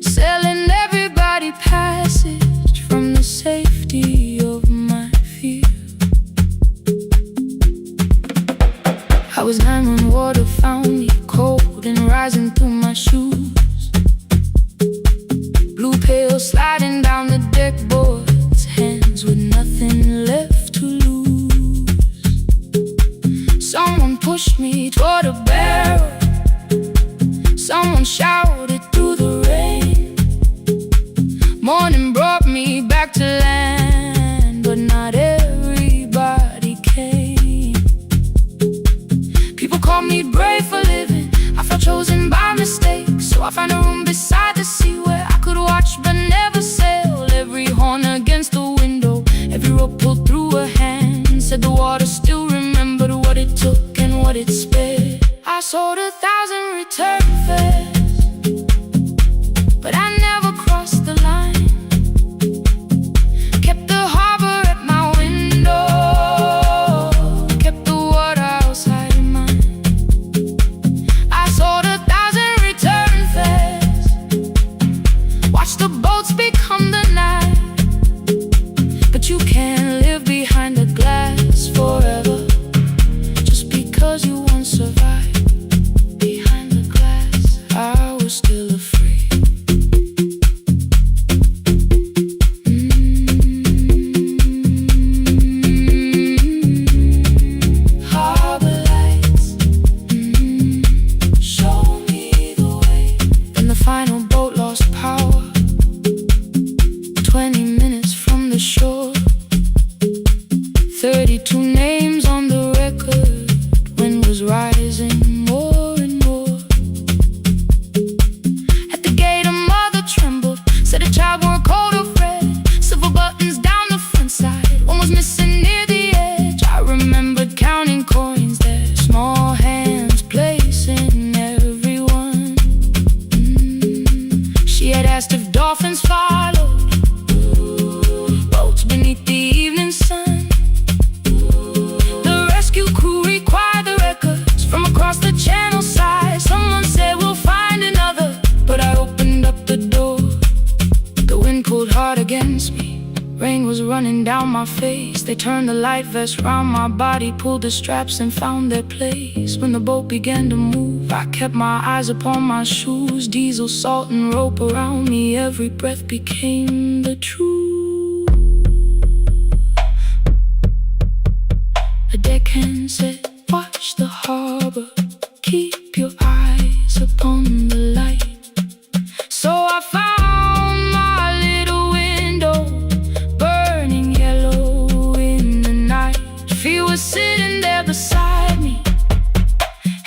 selling everybody passage from the safety of my fear. I was 9 when water found me, cold and rising through my shoes. Blue pail sliding down the deck boards, hands with nothing left to lose. Someone pushed me toward a barrel. Someone shouted through the rain. Morning brought me back to land, but not everybody came. People call me brave for living. I felt chosen by mistake, so I found a room beside the sea where I could watch but never sail. Every horn against the window, every rope pulled through a hand. Said the water still remembered what it took and what it spared. I sold 1,000 return fares, but I never crossed the line. Kept the harbor at my window, kept the water outside of mine. I sold 1,000 return fares, watched 'cause you once survived. Behind the glass, I was still afraid. Harbor lights, show me the way. Then the final boat lost power, 20 minutes from the shore. 32 names on the record. Wind was rising more and more. At the gate a mother trembled, said a child wore a coat of red, silver buttons down the front side. One was missing near the edge. I remembered counting coins there, small hands placing everyone. She had asked if dolphins followed, boats beneath the evening sun. The rescue crew required the records from across the channel side. Someone said we'll find another, but I opened up the door. The wind pulled hard against me, rain was running down my face. They turned the light vest round my body, pulled the straps and found their place. When the boat began to move, I kept my eyes upon my shoes. Diesel, salt and rope around me, every breath became the truth. A deckhand said, watch the harbor, keep your eyes upon the light. So I found my little window, burning yellow in the night. Fear was sitting there beside me,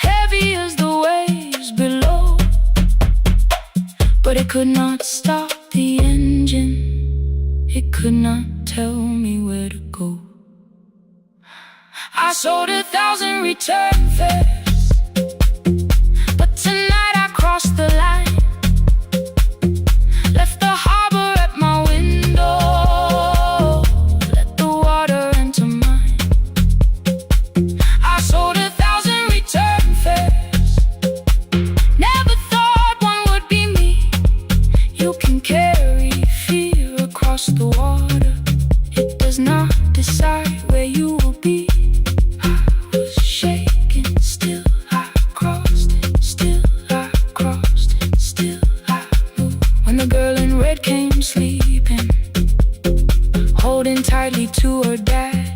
heavy as the waves below. But it could not stop the engine, it could not tell me where to go. I sold 1,000 return fares, but tonight I crossed the line. Left the harbor at my window, let the water enter mine. I sold 1,000 return fares, never thought one would be me. You can carry fear across the water, it does not decide where you will be. Shaking, still I crossed it, still I crossed it, still I moved. When the girl in red came sleeping, holding tightly to her dad,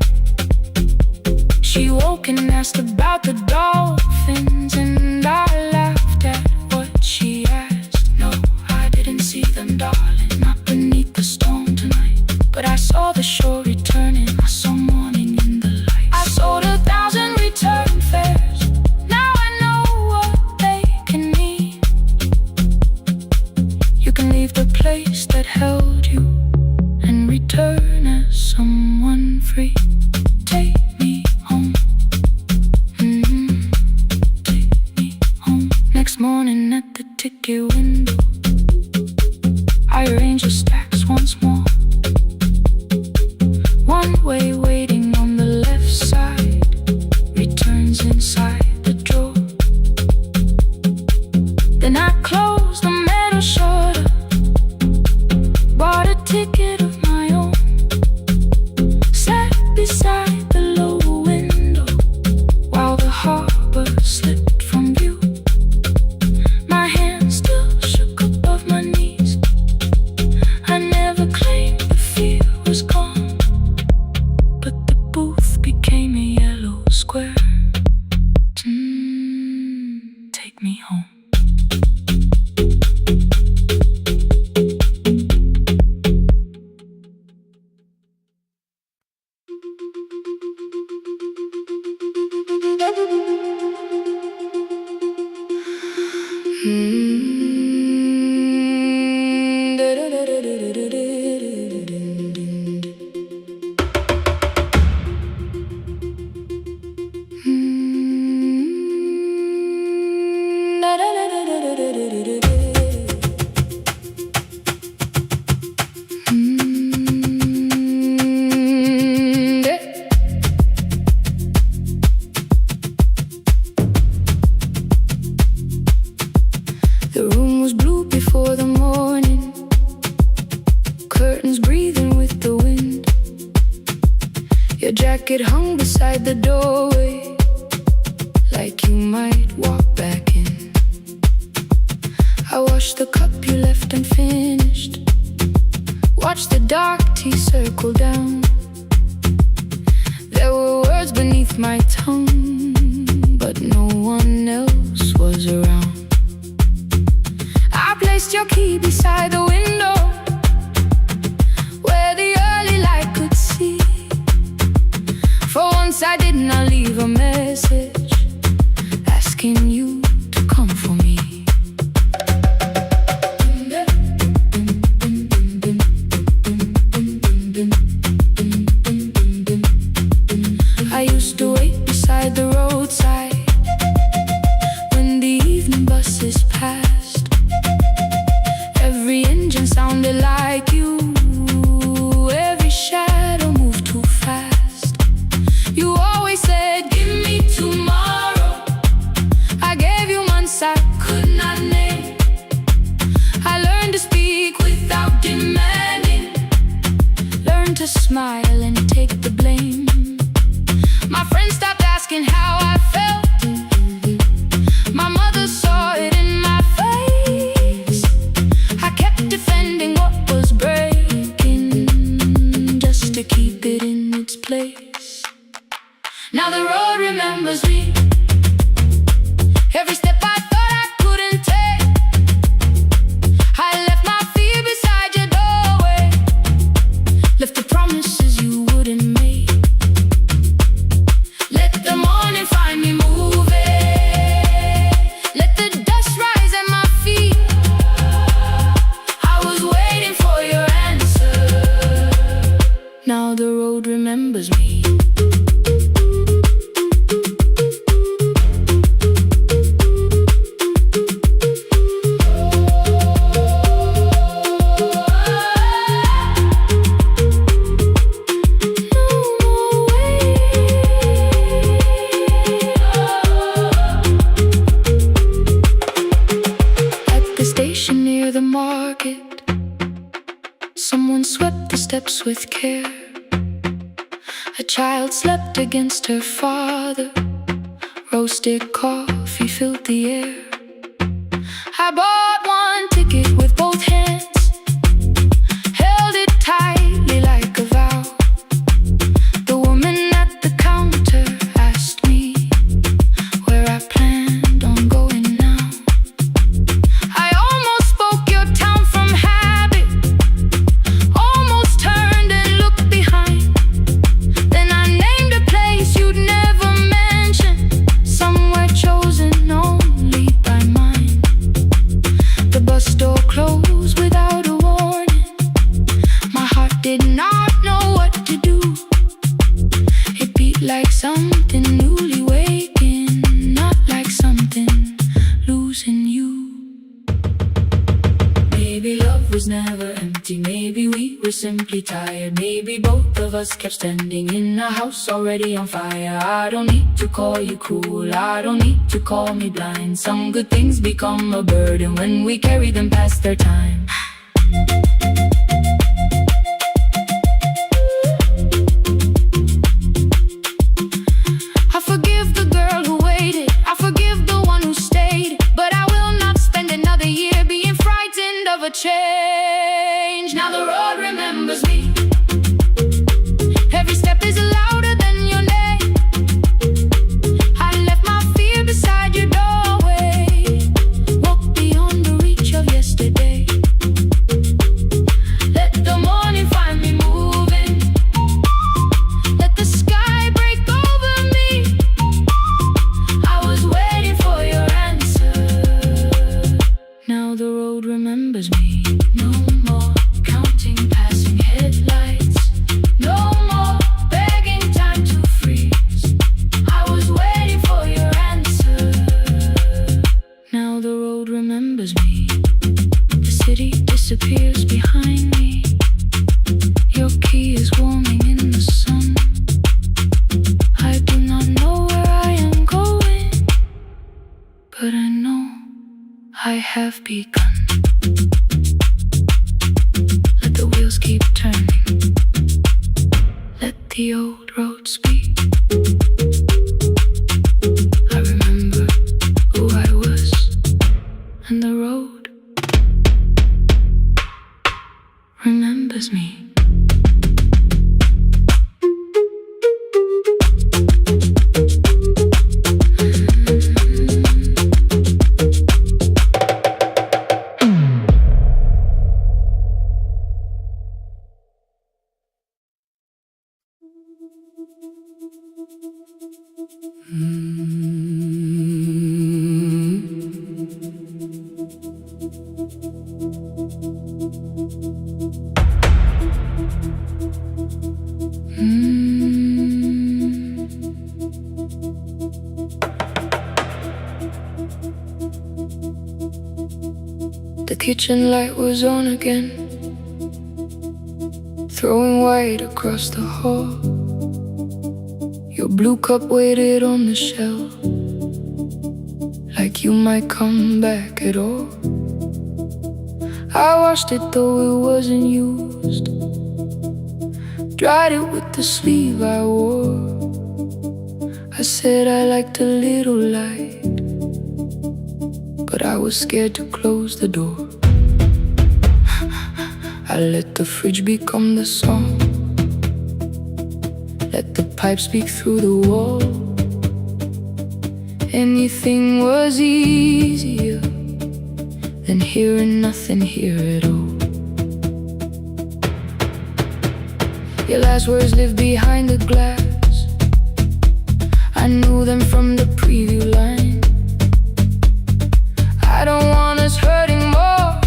she woke and asked about the dolphins, and I laughed at what she asked. No, I didn't see them, darling, not beneath the storm tonight. But I saw the shore returning, I saw morning in the light. I sold 1,000 return fares, now I know what they can mean. You can leave the place that held you and return as someone free. Take me home, take me home. Next morning at the ticket window, I arranged the stacks once more. One way waiting on the left side, returns inside the drawer. Then I closed the metal shutter, bought a ticket of my own, sat beside the low window while the harbor slipped from view. My hands still shook above my knees, I never claimed the fear was gone, but the booth became a yellow square. Take me home. Your jacket hung beside the doorway, like you might walk back in. I washed the cup you left unfinished, watched the dark tea circle down. There were words beneath my tongue, but no one else was around. I placed your key beside the window, where the early light could see. For once I did not leave a message asking you to come for me. I used to wait beside the roadside when the evening buses passed. Every engine sounded like you, every shadow moved too fast. You always said, give me tomorrow. I gave you months I could not name. I learned to speak without demanding, learned to smile and take the blame. My friends stopped asking how I felt. My mother saw it in my face. I kept defending what was breaking, just to keep it in its place. Now the road remembers me. Every step I thought I couldn't take, I left my fear beside your doorway, left the promises you wouldn't make. Let the morning find me moving, let the dust rise at my feet. I was waiting for your answer. Now the road remembers me. Near the market, someone swept the steps with care. A child slept against her father, roasted coffee filled the air. I bought one ticket with both hands, held it tightly like a vow. The woman at the counter asked me where I planned on going now. I almost spoke your town from habit, almost turned and looked behind. Then I named a place you'd never mention, somewhere chosen only by mine. The bus door closed without a warning. My heart did not know what to do. It beat like something newly waking, not like something losing you. Maybe love was never empty, maybe we were simply tired. Maybe both of us kept standing in a house already on fire. I don't need to call you cruel, I don't need to call me blind. Some good things become a burden when we carry them past their time. I forgive the girl who waited, I forgive the one who stayed, but I will not spend another year being frightened of a change. Now the road remembers me. Every step is louder than your name. I left my fear beside your doorway, walked beyond the reach of yesterday. Let the morning find me moving, let the sky break over me. I was waiting for your answer. Now the road remembers me. No more counting passing headlights, no more begging time to freeze. I was waiting for your answer. Now the road remembers me. The city disappears behind me. Your key is warming in the sun. I do not know where I am going, but I know I have begun. Let the wheels keep turning, let the old road speak. I remember The kitchen light was on again, throwing white across the hall. Your blue cup waited on the shelf, like you might come back at all. I washed it though it wasn't used, dried it with the sleeve I wore. I said I liked a little light, but I was scared to close the door. I let the fridge become the song, let the pipe speak through the wall. Anything was easier than hearing nothing here at all. Your last words live behind the glass, I knew them from the preview line. I don't want us hurting more,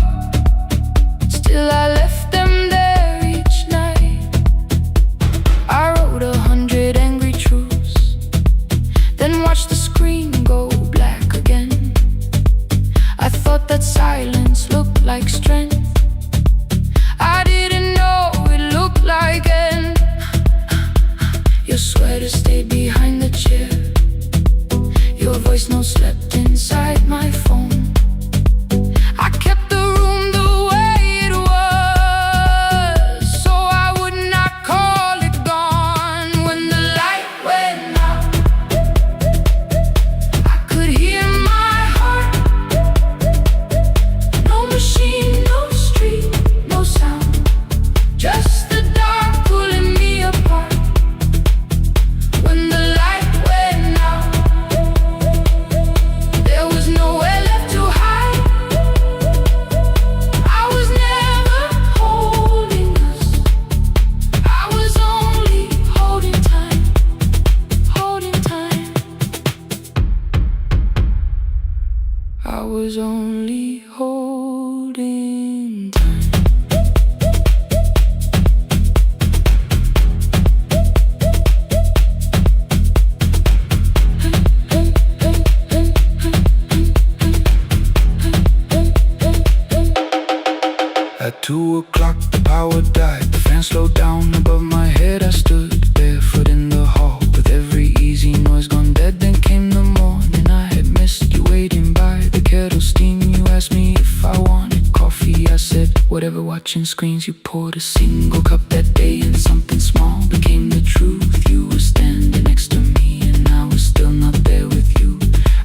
still I left them there each night. I wrote 100 angry truths, then watched the screen go black again. I thought that silence looked like strength, I didn't know it looked like end. Your sweater stayed behind the chair, your voice no slept inside my phone. I kept the room the way it was, so I would not call it gone. When the light went out, I could hear my heart. No machine, no street, no sound, just the dark pulling me apart. When the light went out, there was nowhere left to hide. I was never holding us, I was only holding time, holding time. I was only holding time. At 2 o'clock the power died, the fan slowed down above my head. I stood barefoot in the hall with every easy noise gone dead. Then came the morning, I had missed you waiting by the kettle steam. You asked me if I wanted coffee, I said whatever, watching screens. You poured a single cup that day and something small became the truth. You were standing next to me and I was still not there with you.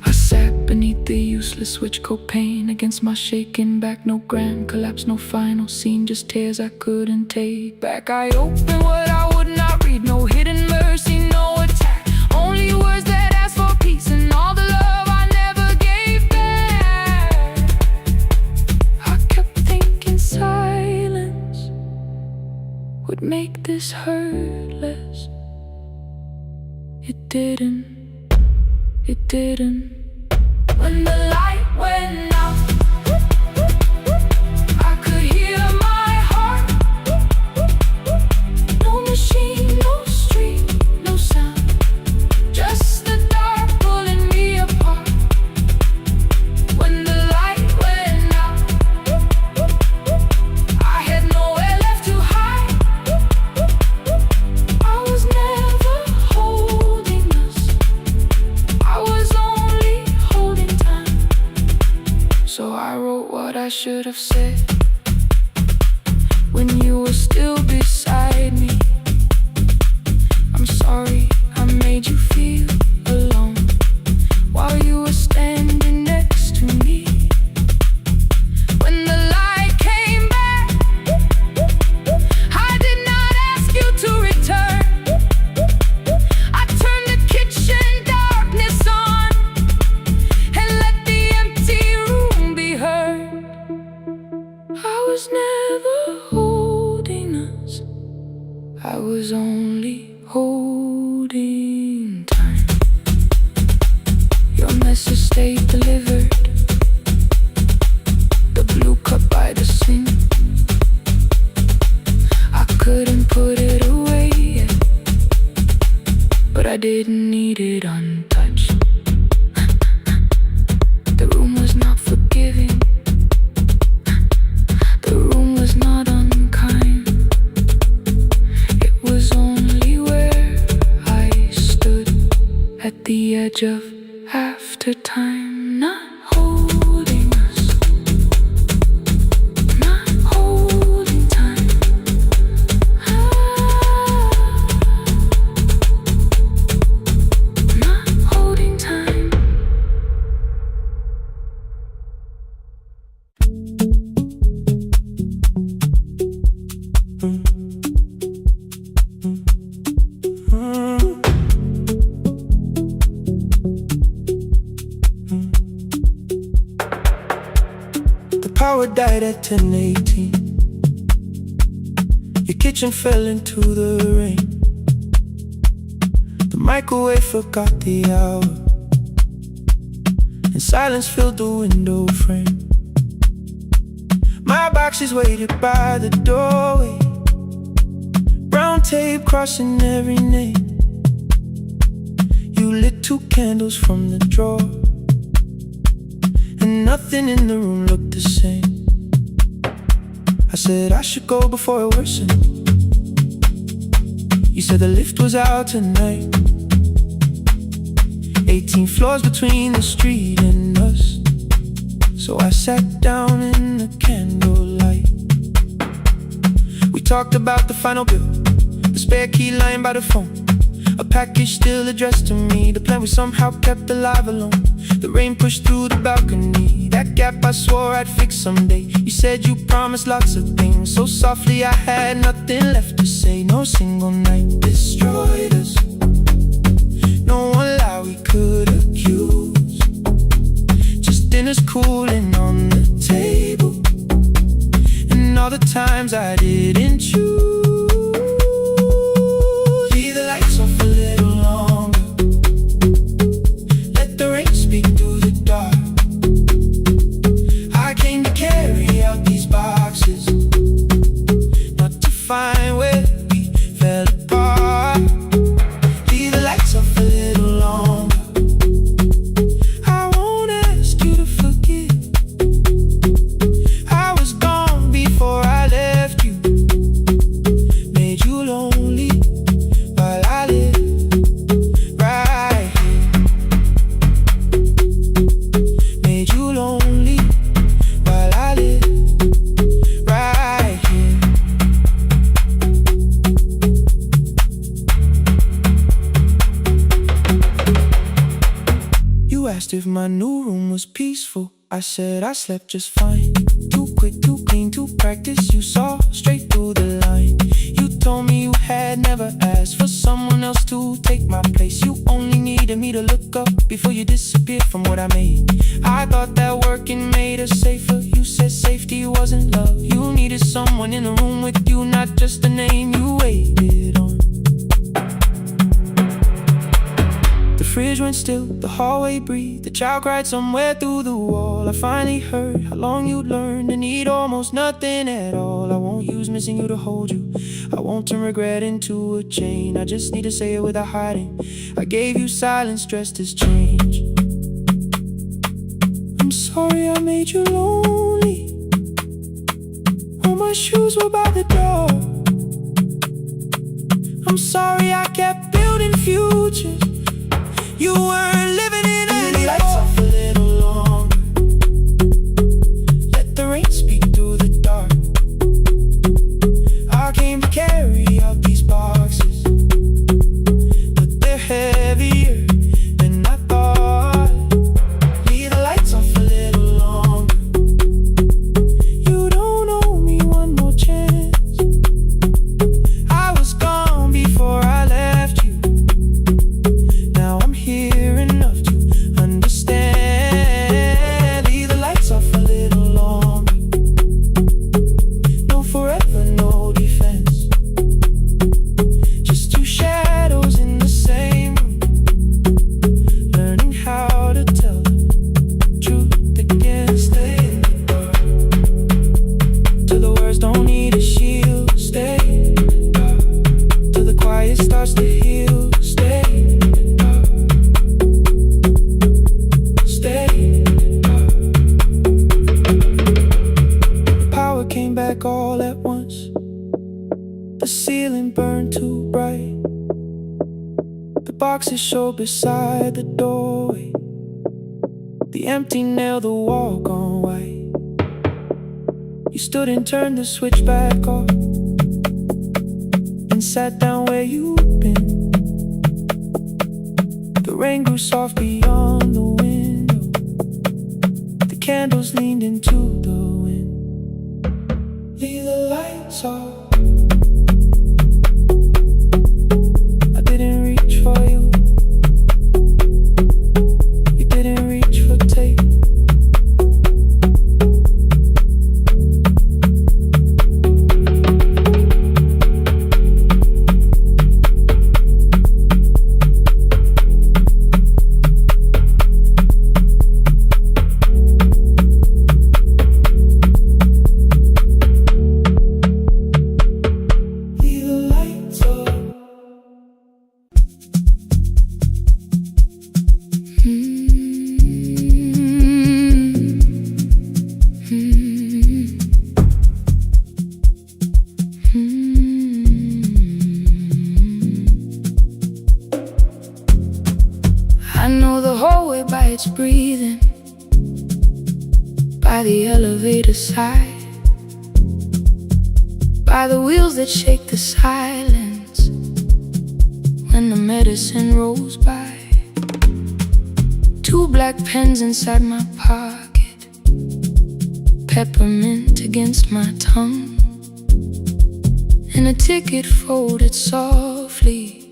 I sat beneath the useless switch, copain against my shaking back. No grand collapse, no final scene, just tears I couldn't take back. I opened what I would not read, no hidden mercy, no attack, only words that ask for peace and all the love I never gave back. I kept thinking silence would make this hurt less. It didn't, it didn't. When the light went out, I could hear my heart. No machine, no street, no sound, just the dark pulling me apart. When the light went out, I had nowhere left to hide. I was never holding us, I was only holding time. So I wrote what I should have said when you were still beside me. I'm sorry I made you feel alone while you were standing next to me. When the light came back, I did not ask you to return. I turned the kitchen darkness on and let the empty room be heard. I was never holding us, I was only holding time. Your message stayed delivered, the blue cup by the sink. I couldn't put it away yet, but I didn't need it untouched. The room was not forgiving, edge of after time, not holding us, not holding time. Not holding time. Power died at 10:18. Your kitchen fell into the rain. The microwave forgot the hour, and silence filled the window frame. My boxes waited by the doorway, brown tape crossing every name. You lit 2 candles from the drawer, and nothing in the room looked the same. I said I should go before it worsened. You said the lift was out tonight. 18 floors between the street and us. So I sat down in the candlelight. We talked about the final bill, the spare key lying by the phone, a package still addressed to me, the plan we somehow kept alive alone. The rain pushed through the balcony, that gap I swore I'd fix someday. You said you promised lots of things, so softly I had nothing left to say. No single night destroyed us, no one lie we could accuse. Just dinners cooling on the table, and all the times I didn't choose. Leave the lights off a little longer, let the rain speak through the dark. I came to carry out these boxes, not to find where we fell apart. Leave the lights off a little longer, I won't ask you to forgive. I was gone before I left you, made you lonely while I live right here. Made you lonely while I live right here. You asked if my new room was peaceful. I said I slept just fine. Too quick, too clean, too practiced. You saw straight through the line. You told me you had never asked for someone else to take my place. You only needed me to look up before you disappeared from what I made. I thought that working made us safer. You said safety wasn't love. You needed someone in the room with you, not just a name you waited on. The fridge went still, the hallway breathed, the child cried somewhere through the wall. I finally heard how long you'd learned to need almost nothing at all. I won't use missing you to hold you, I won't turn regret into a chain. I just need to say it without hiding. I gave you silence dressed as change. I'm sorry I made you lonely, all my shoes were by the door. I'm sorry I kept building futures you weren't living in anymore. Leave the lights off a little longer, let the rain speak through the dark. I came to carry out these boxes, but they're heavier than I thought. Leave the lights off a little longer, you don't owe me one more chance. I was gone before I left you, now I'm here enough boxes show beside the doorway. The empty nail, the wall gone white. You stood and turned the switch back off and sat down where you'd been. The rain grew soft beyond the window. The candles leaned into the wind. Leave the lights off. I didn't reach for you. You didn't reach for tape. I know the hallway by its breathing, by the elevator side, by the wheels that shake the silence when the medicine rolls by. 2 black pens inside my pocket, peppermint against my tongue, and a ticket folded softly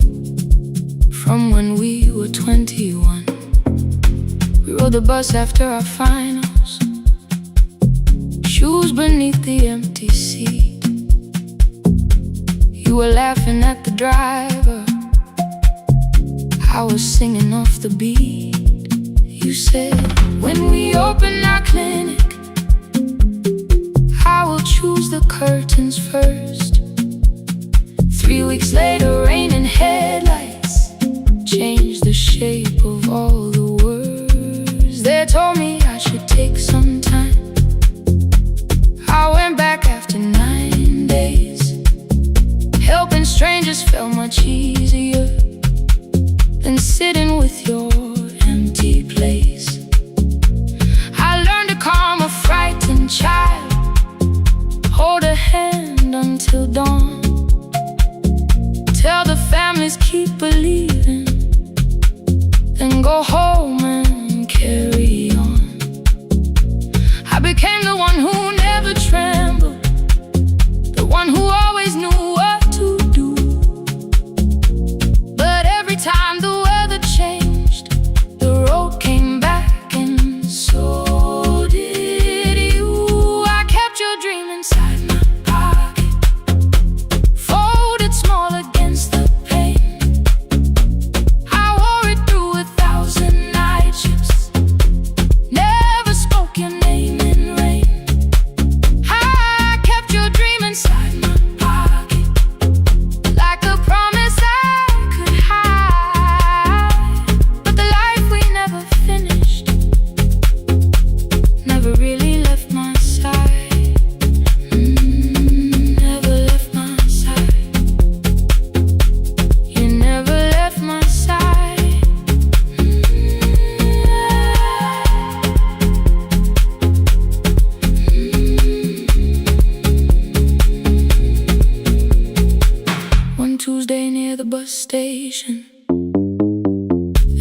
from when we were 21. We rode the bus after our finals, shoes beneath the empty seat. You were laughing at the driver, I was singing off the beat. You said, when we open our clinic, I will choose the curtains first. 3 weeks later, rain and headlights changed the shape of all the words. They told me I should take some time. I went back after 9 days. Helping strangers felt much easier than sitting with your empty place. I learned to calm a frightened child, hold a hand until dawn, tell the families keep believing, then go home and carry on. I became the one who never trembled, the one who always knew what to do. But every time the weather changed, the road came back, and so did you. I kept your dream inside my pocket, folded small against the pain. I wore it through 1,000 night shifts, never spoke your name in rain. I kept your dream inside my pocket, like a promise I could hide. But the life we never finished never really left my side. Never left my side. You never left my side. One Tuesday near the bus station,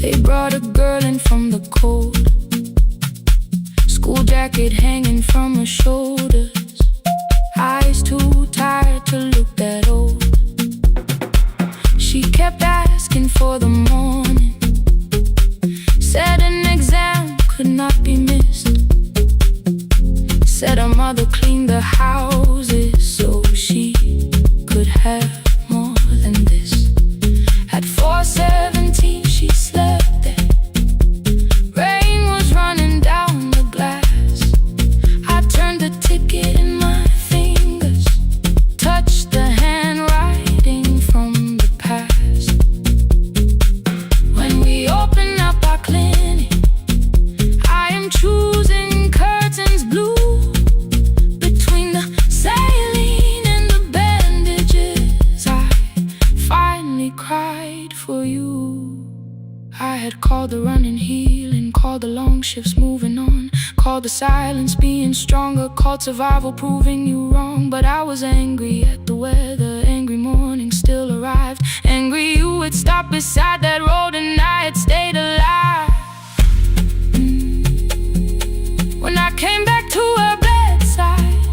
they brought a girl in from the cold, school jacket hanging from her shoulders, eyes too tired to look that old. She kept asking for the morning, said an exam could not be missed, said her mother cleaned the houses so she could have more than this. At 4:17 she slept there, rain was running down the glass. I turned the ticket in my fingers, touched the handwriting from the past. When we open up our clinic, I am choosing curtains blue between the long shifts moving on. Called the silence being stronger, called survival proving you wrong. But I was angry at the weather, angry morning still arrived. Angry you would stop beside that road and I had stayed alive. When I came back to her bedside,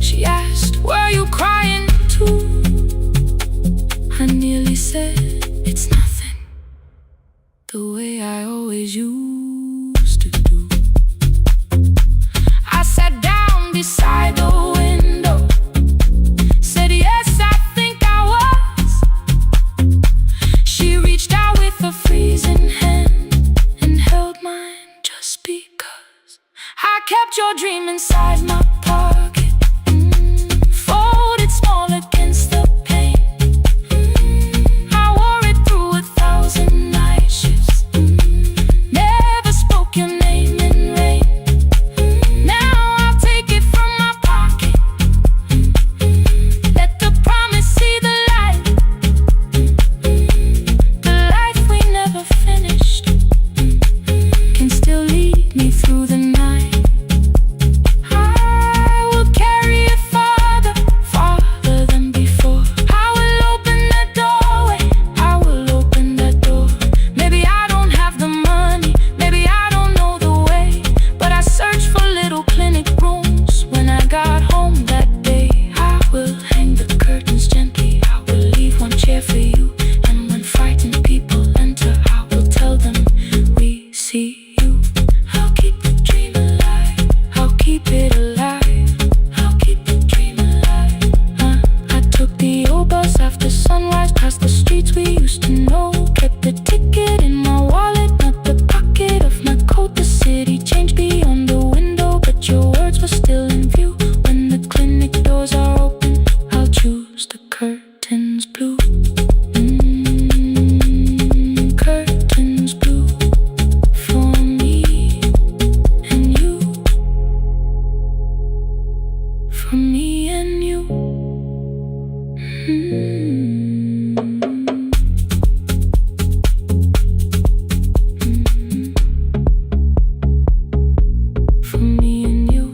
she asked, were you crying too? I nearly said, it's nothing, the way I always used to do. I sat down beside the window, said yes, I think I was. She reached out with a freezing hand and held mine just because I kept your dream inside my pocket, folded small against the pain. I wore it through 1,000 night shifts, never spoke your name in rain. Now I'll take it from my pocket, let the promise see the light. The life we never finished can still lead me through the night. I will carry it farther, farther than before. I will open that doorway, I will open that door. Maybe I don't have the money, maybe I don't know the way, but I searched for little clinic rooms when I got home that day. I will hang the curtains gently, I will leave one chair for you. And when frightened people enter, I will tell them we see you. I'll keep the dream alive, I'll keep it alive, I'll keep the dream alive. I took the old bus after sunrise, past the streets we used to know. Kept the ticket in my wallet, not the pocket of my coat. The city changed beyond the window, but your words were still in view. When the clinic doors are open, I'll choose the curtains blue. Curtains blue for me and you, for me and you. For me and you.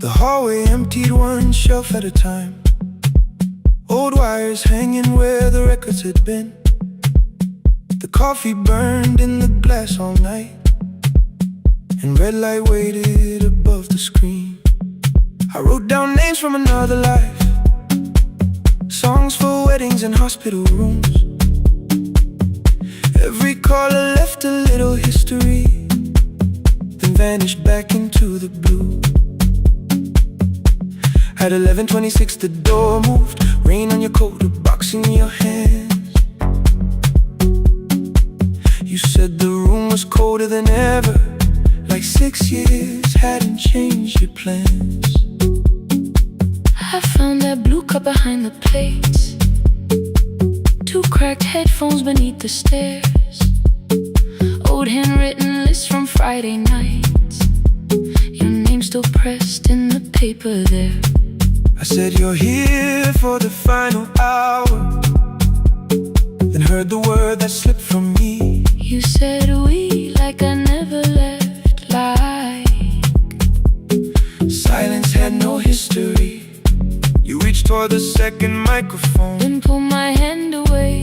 The hallway emptied one shelf at a time. Old wires hanging where the records had been. The coffee burned in the glass all night, and red light waited above the screen. I wrote down names from another life, songs for weddings and hospital rooms. Every caller left a little history, then vanished back into the blue. At 11:26 the door moved, rain on your coat, a box in your hands. You said the room was colder than ever, like 6 years hadn't changed your plans. I found that blue cup behind the plates, 2 cracked headphones beneath the stairs, old handwritten lists from Friday nights, your name still pressed in the paper there. I said you're here for the final hour, then heard the word that slipped from me. You said we like I never left, like Silence had no history. You reached toward the second microphone, then pulled my hand away.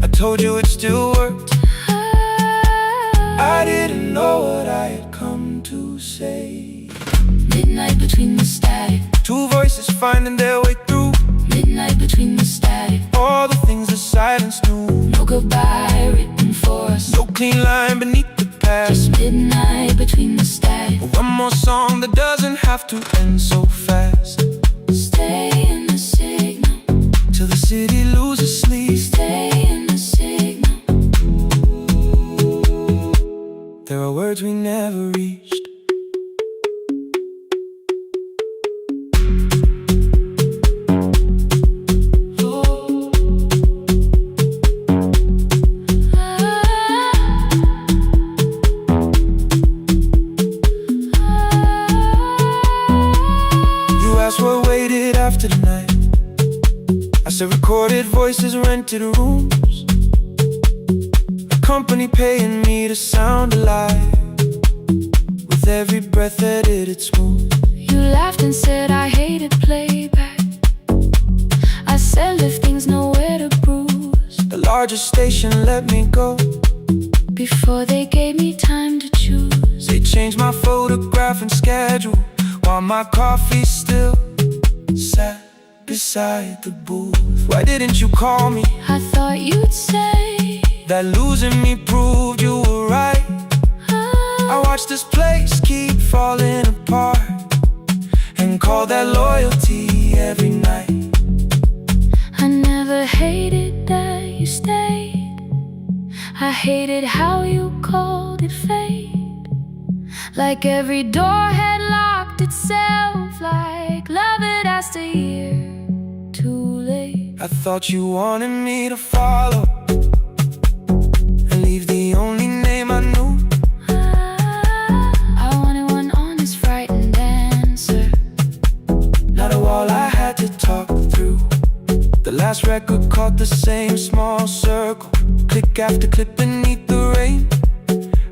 I told you it still worked. I didn't know what I had come to say. Midnight between the static, 2 voices finding their way through. midnight between the static. All the things the silence knew. No goodbye written for us, No clean line beneath the past. just midnight between the static. One more song that doesn't have to end so fast. Stay in the signal, Till the city loses sleep. stay in the signal. There are words we never reached. rented rooms, company paying me to sound alive, with every breath edited smooth. You laughed and said I hated playback. I said if things nowhere to bruise. The largest station let me go before they gave me time to choose. They changed my photograph and schedule, while my coffee still sat beside the booth. Why didn't you call me? I thought you'd say that losing me proved you were right. I watched this place keep falling apart, and call that loyalty every night. I never hated that you stayed. I hated how you called it fate. Like every door had locked itself, like love had asked a year too late. I thought you wanted me to follow and leave the only name I knew. I wanted one honest, frightened answer, not a wall I had to talk through. The last record caught the same small circle, click after click beneath the rain.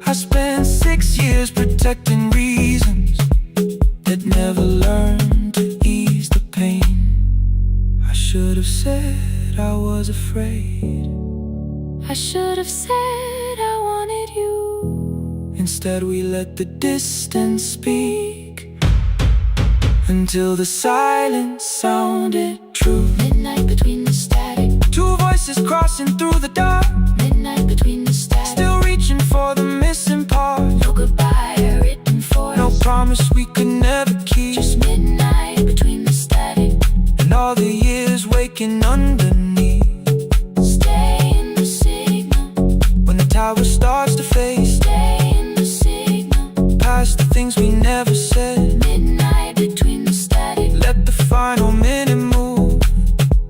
I spent 6 years protecting reasons that never learned to ease the pain. I should have said I was afraid. I should have said I wanted you. Instead we let the distance speak, until the silence sounded true. Midnight between the static, two voices crossing through the dark. midnight between the static, Still reaching for the missing part. no goodbye written for us, no promise we could never keep. just midnight between the static, and all the years waking underneath. stay in the signal, When the tower starts to fade, stay in the signal, past the things we never said. midnight between the static, Let the final minute move.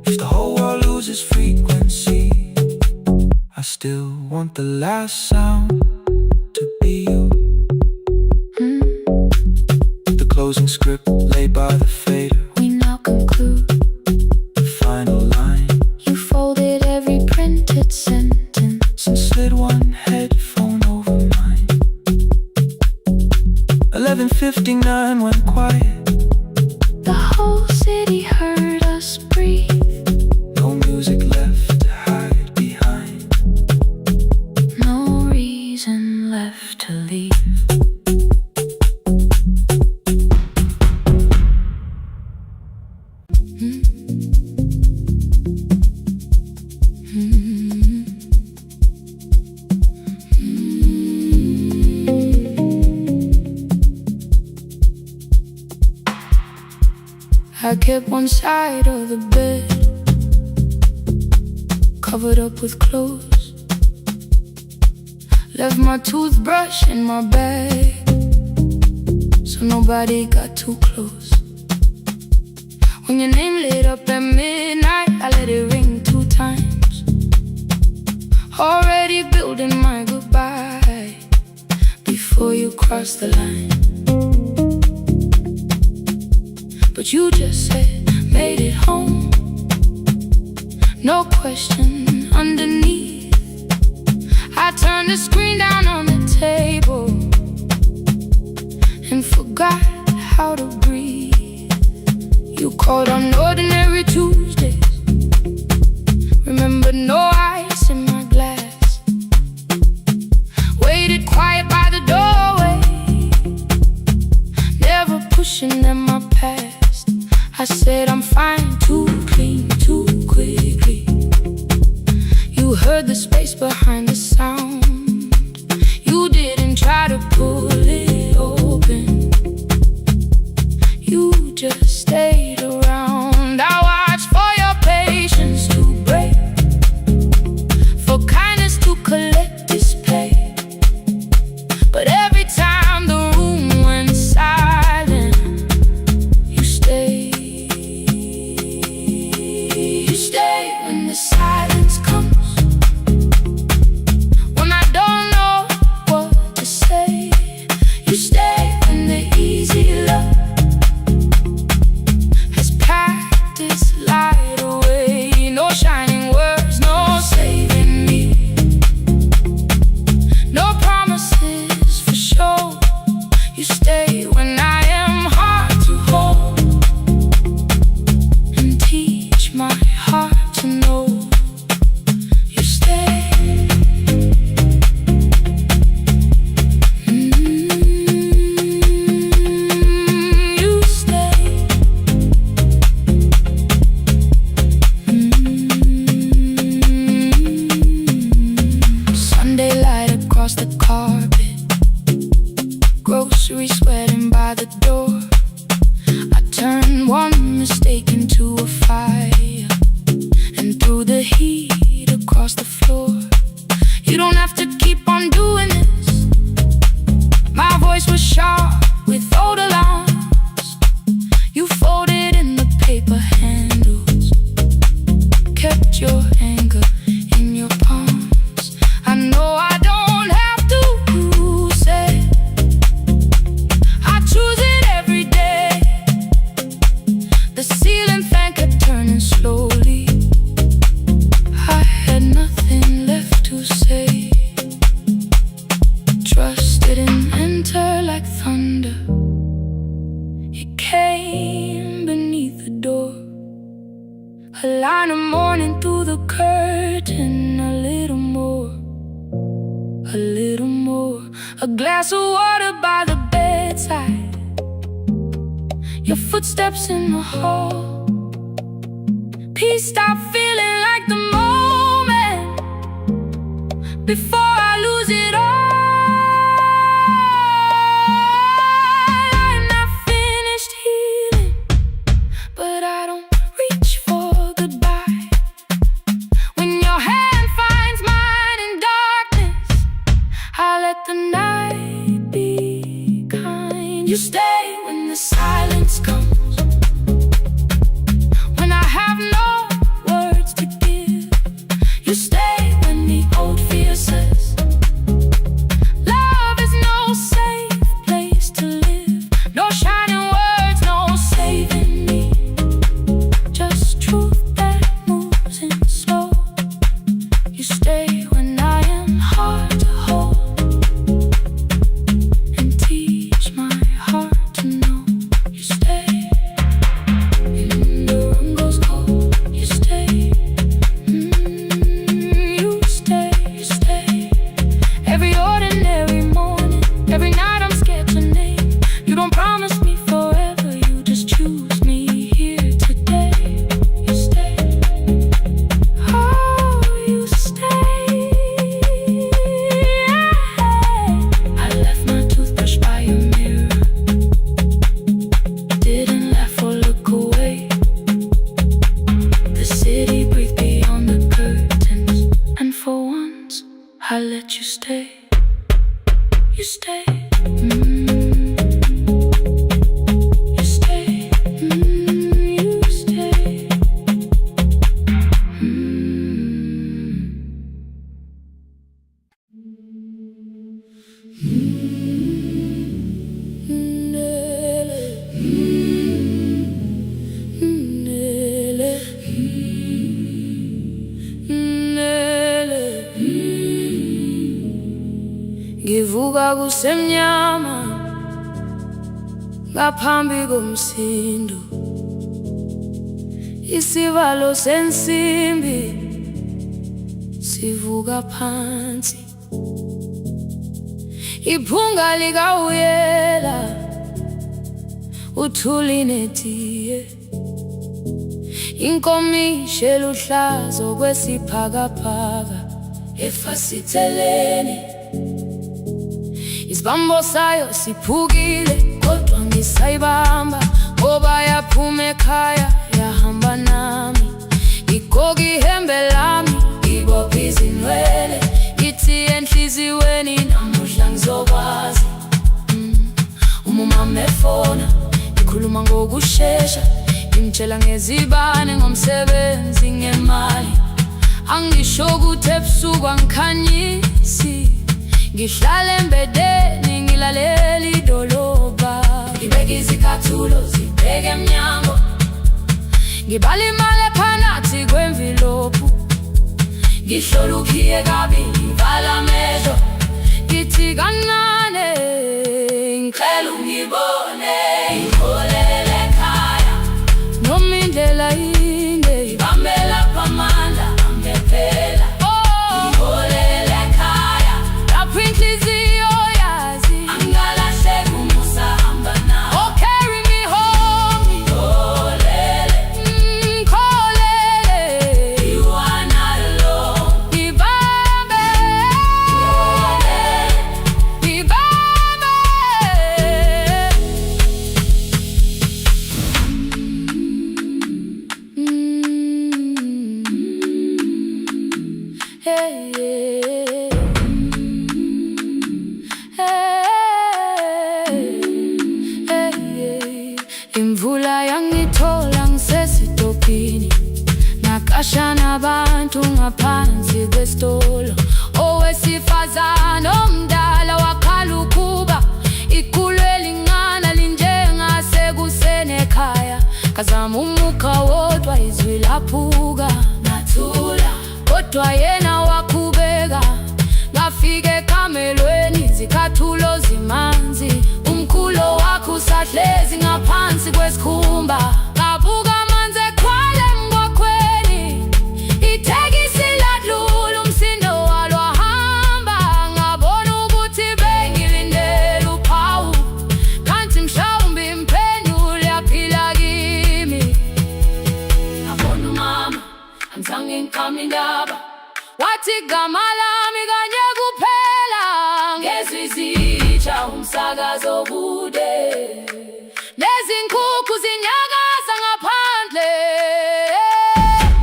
If the whole world loses frequency, I still want the last sound to be you. The closing script laid by the fader, we now conclude. the final line. You folded every printed sentence And slid one headphone over mine. 11:59 went quiet. The whole city heard us breathe. No music left to hide behind. No reason left to leave. I kept one side of the bed covered up with clothes. Left my toothbrush in my bag, so nobody got too close. When your name lit up at midnight, I let it ring 2 times. Already building my goodbye before you crossed the line. But you just said, made it home. No question underneath. I turned the screen down on the table and forgot how to breathe. You called on ordinary Tuesdays. Remember, no ice in my glass. Waited quiet by the doorway, never pushing them my past. I said I'm fine, too clean, too quickly. You heard the space behind the sound. You didn't try to pull it open. You just stayed around. I watched for your patience to break, for kindness to collect display. But every time the room went silent, you stayed. You stay when the silence comes, across the floor. You don't have to keep on doing this. My voice was sharp with old alarms. You folded in the paper handles, kept your anger in your palms. I know I don't have to say I choose it every day. The ceiling fan kept turning slowly. I had nothing left to say. Trust didn't enter like thunder. It came beneath the door. A line of morning through the curtain. A little more, a little more. A glass of water by the bedside. Your footsteps in the hall. Peace stopped feeling like the moment before I lose it all. I'm not finished healing, but I don't reach for goodbye. When your hand finds mine in darkness, I let the night be kind. You stay when the silence comes. When I have no words to give, you stay when the old fear says love is no safe place to live. No shining words, no saving me. Just truth that moves in slow. You stay when I am hard to hold, and teach my heart to know. You stay when the room goes cold. You stay, you stay, you stay. Every ordinary morning, every night I'm scared to name. You don't promise me forever, you just choose me here today. You stay, oh, you stay. I left my toothbrush by your mirror. Didn't laugh or look away. The city breathed beyond the curtains, and for once I let you stay. You stay. You stay. You stay. Ngivuka kusemnyama ngaphambi komsindo. Isivalo sensimbi sivuka phansi. Iphunga likawuyela uthuli netiye. Inkomishi eluhlaza okwesiphakapaka efasiteleni. Isibambo sayo siphukile kodwa ngisayibamba, ngoba yaphuma ekhaya yahamba nami. Igoga ihembe lami, ibopha izinwele. Ithi enhliziyweni namuhla ngizokwazi. Umama efona ikhuluma ngokushesha, imtshela ngezibane ngomsebenzi ngemali. Angisho ukuthi ebusuku angikhanyisi, ngihlala embedeni ngilalela idolobha. Ngibeka izicathulo zibheke emnyango, ngibala imali ephakathi kwemvilophu. Ngihlola ukhiye kabili, ngivala amehlo. Ngithi kancane ngicela ungibone, ngiholele ekhaya. Noma indlela inde ngibambela phamandla angephela. Ngiholele ekhaya lapho inhliziyo yazi angalahleki uma usahamba nawe. Oh, carry me home. Ngiholele, ngiholele. You are not alone. Ngibambe, ngiholele. Ngibambe. Hey, hey, hey, hey. Imvula yangithola ngisesitopini, nakasha nabantu ngaphansi kwesitolo. Owesifazane omdala wakhala ukuba ikhulu elingana linjengasekuseni ekhaya. Kazama umuka wodwa izwi laphuka, ngathula kodwa yena wakhubeka. Ngafika ekamelweni zikhathulo zimanzi, umkhulo wakhe usahlezi ngaphansi kwesikhumba. Ngabuka amanzi ekhwale mgwaqweni, itekisi ladlula umsindo walo wahamba. Ngabona ukuthi bengilindele uphawu, kanti mhlawumbe impendulo yaphila kimi. Ngabona umama angizange ngiqame indaba, wathi igama lami kanye kuphela. Ngezwi izitsha umsakazo kude, nezinkukhu zinyakaza ngaphandle.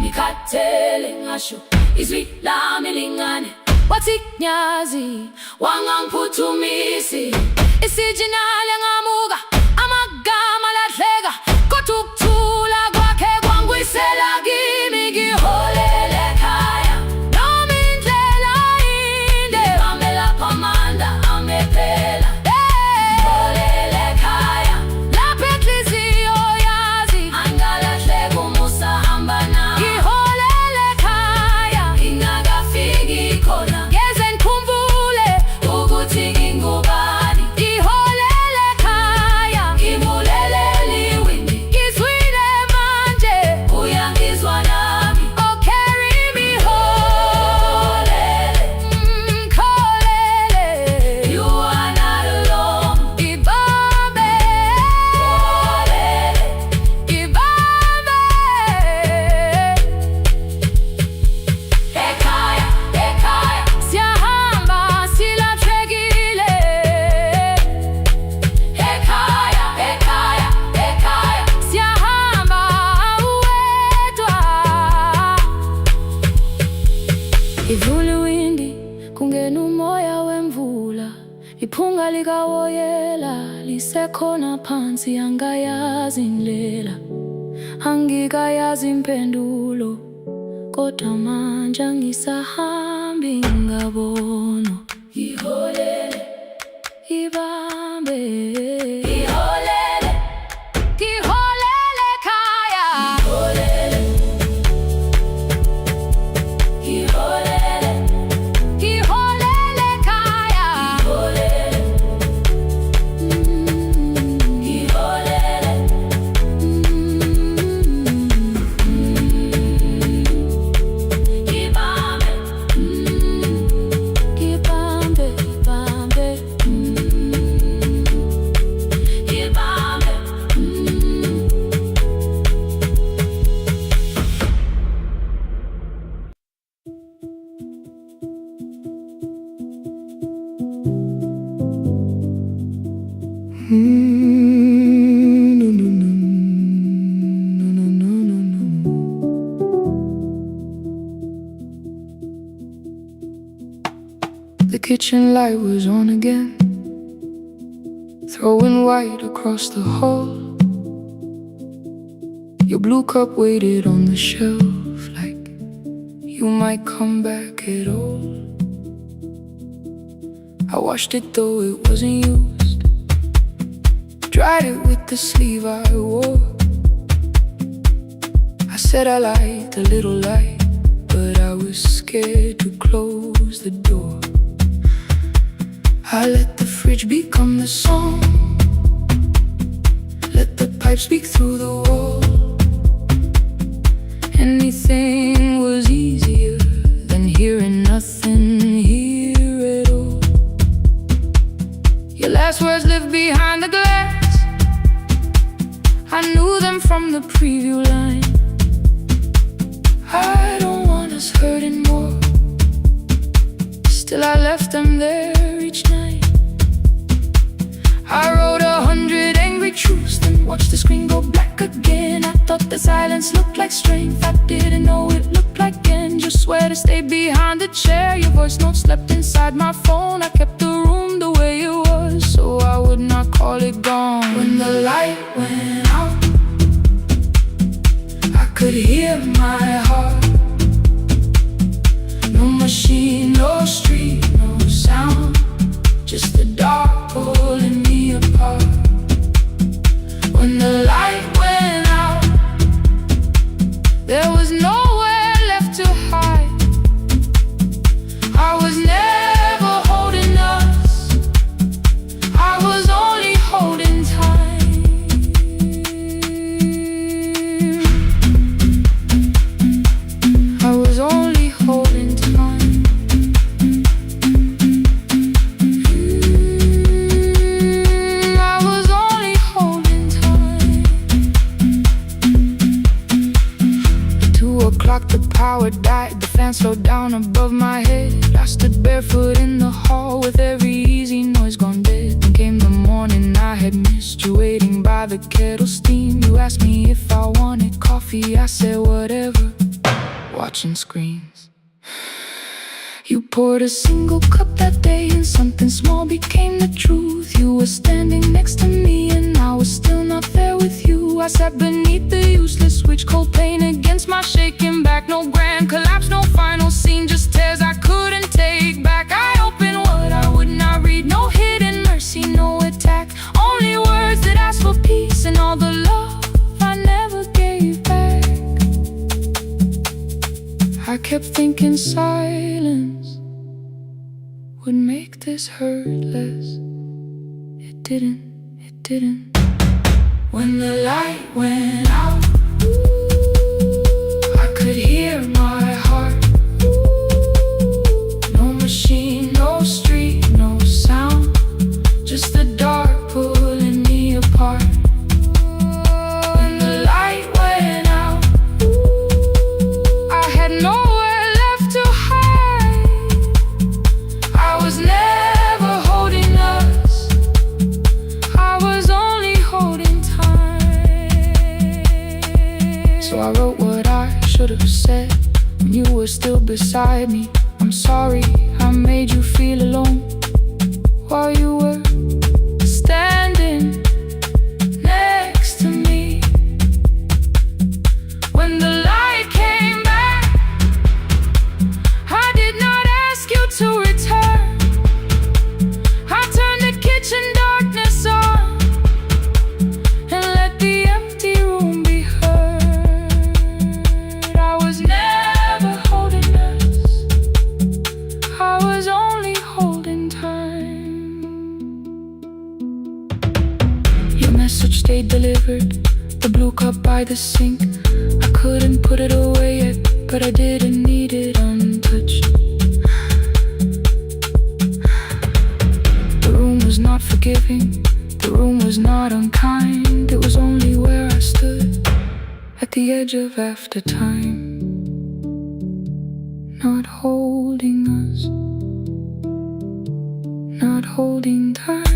Ngikhathele ngasho izwi lami lingane, wathi nyazi wangangiphuthumisi. Isijinali ngamuka, amagama lahleka, kodwa ukuthula kwakhe kwangwisela kimi. Ngiholele ekhaya noma indlela inde, ngihambela phamanda amephela. Ngiholele ekhaya lapho inhliziyo yazi angalahleka umusa hamba nami. Ngiholele ekhaya ingakafiki khona, ngeze ngikhumbule ukuthi ngingubani. Ngiholele ekhaya ngibulelele iwindi, ngizwile manje uyangizwa nami. Oh carry me holele, kholele, you are not alone. Ibambe holele, ibambe. Ekhaya, ekhaya siyahamba silahlekile. Ekhaya, ekhaya, ekhaya siyahamba uwedwa. Ivula iwindi kungena umoya wemvula, iphunga likawoyela lisekhona phansi. Angayazi indlela, angikayazi impendulo, kodwa manje angisahambi ngabona. Ngiholele, ibambe, ngiholele, ngiholele ekhaya. Ngiholele, ngiholele, ngiholele ekhaya. Ngiholele, ngiholele, ibambe, ibambe, ibambe, ibambe. The kitchen light was on again, throwing white across the hall. Your blue cup waited on the shelf, like you might come back at all. I washed it though it wasn't used, dried it with the sleeve I wore. I said I liked a little light, but I was scared to close the door. I let the fridge become the song, let the pipe speak through the wall. Anything was easier than hearing nothing here at all. Your last words lived behind the glass, I knew them from the preview line. I don't want us hurting more, still I left them there each night. I wrote 100 angry every truce, then watch the screen go black again. I thought the silence looked like strength, I didn't know it looked like end. Just swear to stay behind the chair. Your voice note slept inside my phone. I kept the room the way it was, so I would not call it gone. When the light went out, I could hear my heart. No machine, no street, no sound, just the dark pulling me apart. When the light went out, there was nowhere left to hide. I was never holding us, I was only holding time. I was only holding time. I was only holding time. At 2 o'clock the power died, the fan slowed down above my head. I stood barefoot in the hall with every easy noise gone dead. Then came the morning I had missed you, waiting by the kettle steam. You asked me if I wanted coffee, I said whatever, watching screens. You poured a single cup that day, and something small became the truth. You were standing next to me, and I was still not there with you. I sat beneath the useless switch, cold pain against my shaking back. No grand collapse, no final scene, just tears I couldn't take back. I opened what I would not read, no hidden mercy, no attack. Only words that asked for peace and all the love I never gave back. I kept thinking silence would make this hurt less. It didn't, it didn't. When the light went out, I could hear my heart. No machine, no street, no sound, just the dark pulling me apart. When the light went out, I had nowhere left to hide. I was never holding us, I was only holding time. So I wrote what I should have said when you were still beside me. I'm sorry I made you feel alone while you were standing next to me. When the light came back, I did not ask you to return. I turned the kitchen darkness on and let the empty room be heard. I was never holding us, I was only holding time. Your message stayed delivered, the blue cup by the sink. I couldn't put it away yet, but I didn't need it untouched. The room was not forgiving, the room was not unkind. It was only where I stood at the edge of after time, not holding us, not holding time.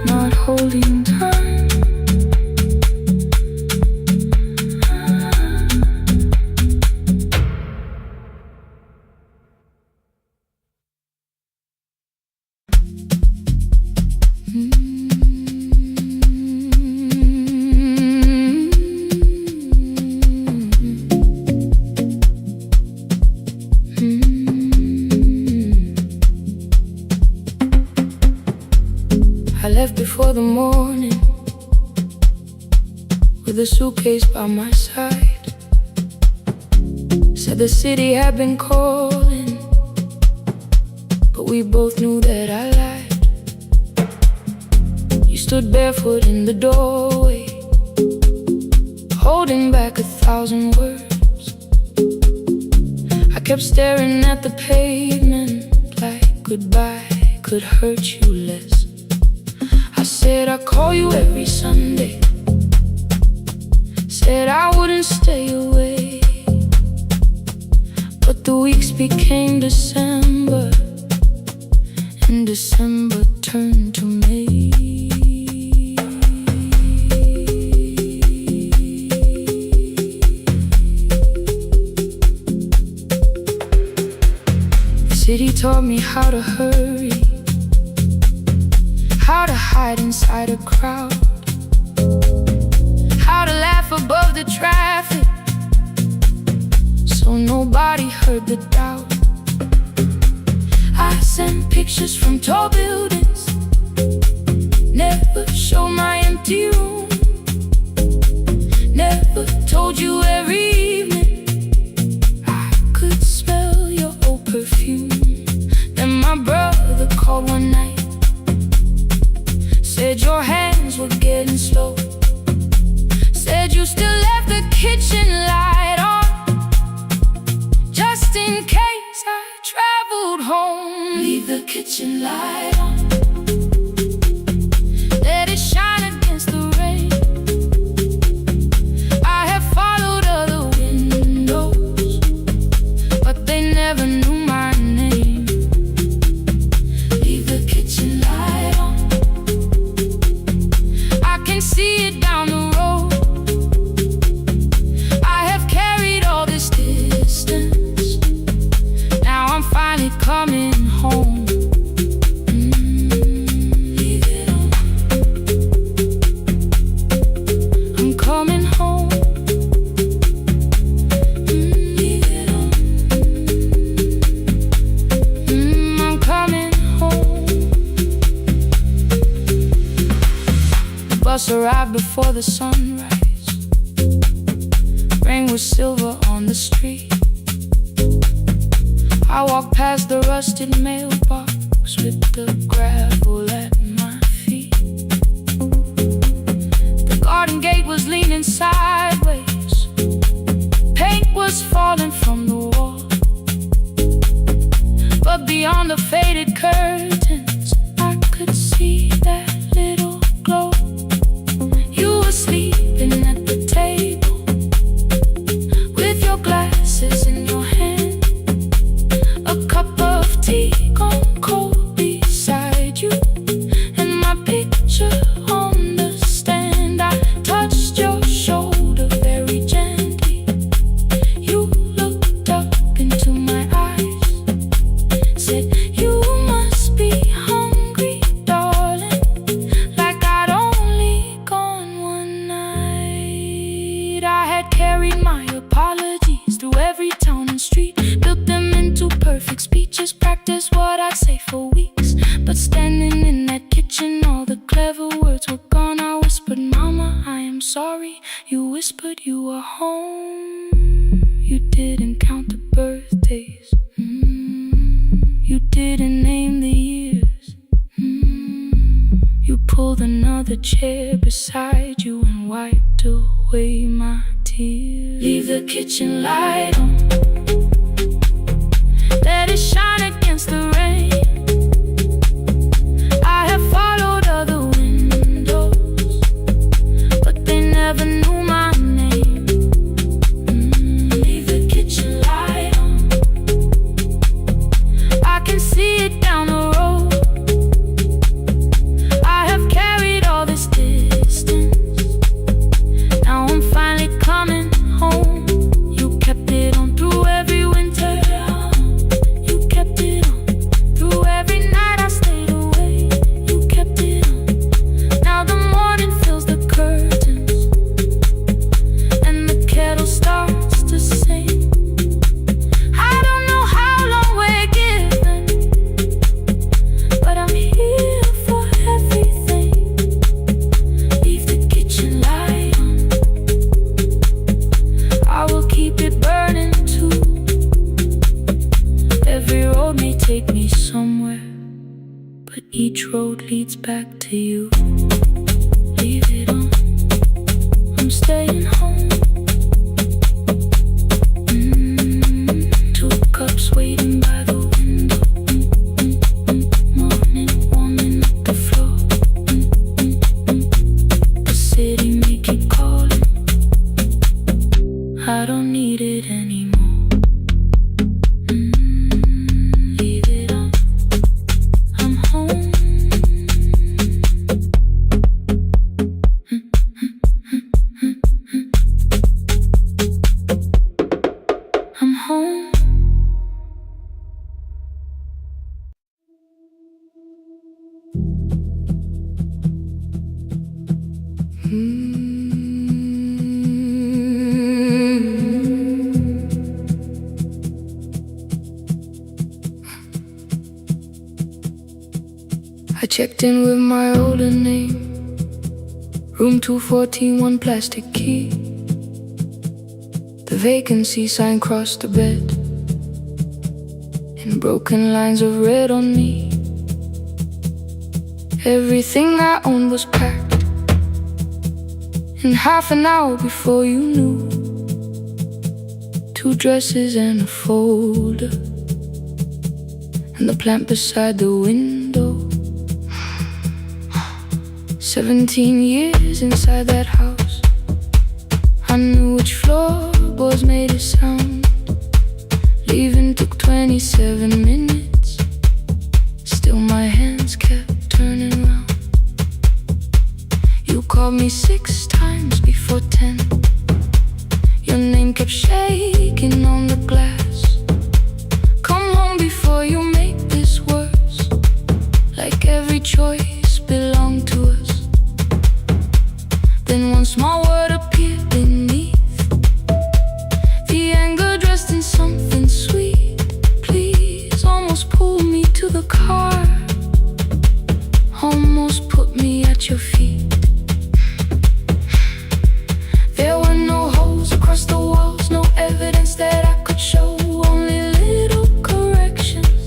Not holding time. I left before the morning with a suitcase by my side. Said the city had been calling, but we both knew that I lied. You stood barefoot in the doorway, holding back 1,000 words. I kept staring at the pavement like goodbye could hurt you less. I said I'd call you every Sunday, said I wouldn't stay away. But the weeks became December in December turned to May. The city taught me how to hurry, how to hide inside a crowd, how to laugh above the traffic so nobody heard the doubt. I sent pictures from tall buildings, never showed my empty room, never told you every evening I could smell your old perfume. Then my brother called one night, said your hands were getting slow, said you still left the kitchen light on, just in case I traveled home. Leave the kitchen light on, let it shine against the rain. I have followed other windows, but they never knew my name. Leave the kitchen light on, I can see it down the road. I have carried all this distance, now I'm finally coming home. Leave it on, I'm coming home. Leave it on, I'm coming home. The bus arrived before the sunrise, rain was silver on the street. I walked past the rusted mailbox with the gravel at my feet. The garden gate was leaning sideways, paint was falling from the wall, but beyond the faded curtains I could see that little glow. You were sleeping at the table with your glasses in your hand, a cup of tea gone cold beside you, and my picture on the stand. I touched your shoulder very gently. You looked up into my eyes, said you must be hungry, darling, like I'd only gone one night. I had carried my apologies through every town and street, built them into perfect speeches, practiced what I'd say for weeks. But standing in that kitchen, all the clever words were gone. I whispered, Mama, I am sorry. You whispered you were home. You didn't count the birthdays, you didn't name the years. You pulled another chair beside you and wiped away my tears. Leave the kitchen light on, let it shine against the rain. I have followed other windows, but they never knew my name. Leave the kitchen light on, I can see it down the road. I have carried all this distance, now I'm finally coming home. You kept it on through every winter, you kept it on through every night I stayed away. You kept it on, now the morning fills the curtains and the kettle starts to sing. I don't know how long we're given, but I'm here for everything. Leave the kitchen light on, I will keep it burning too. Every road may take me somewhere, but each road leads back to you. Leave it on, I'm staying home. Two cups waiting by the window, morning warming up the floor. The city may keep calling, I don't need it anymore. Leave it on, I'm checked in with my older name. Room 214, one plastic key. The vacancy sign crossed the bed, and broken lines of red on me. Everything I owned was packed in half an hour before you knew. 2 dresses and a folder, and the plant beside the window. 17 years inside that house, I knew which floorboards made a sound. Leaving took 27 minutes, still my hands kept turning round. You called me 6 times before 10. Your name kept shaking on the glass. Come home before you make this worse, like every choice belonged to us. Then one small word appeared beneath, the anger dressed in something sweet. Please, almost pulled me to the car, almost put me at your feet. There were no holes across the walls, no evidence that I could show, only little corrections,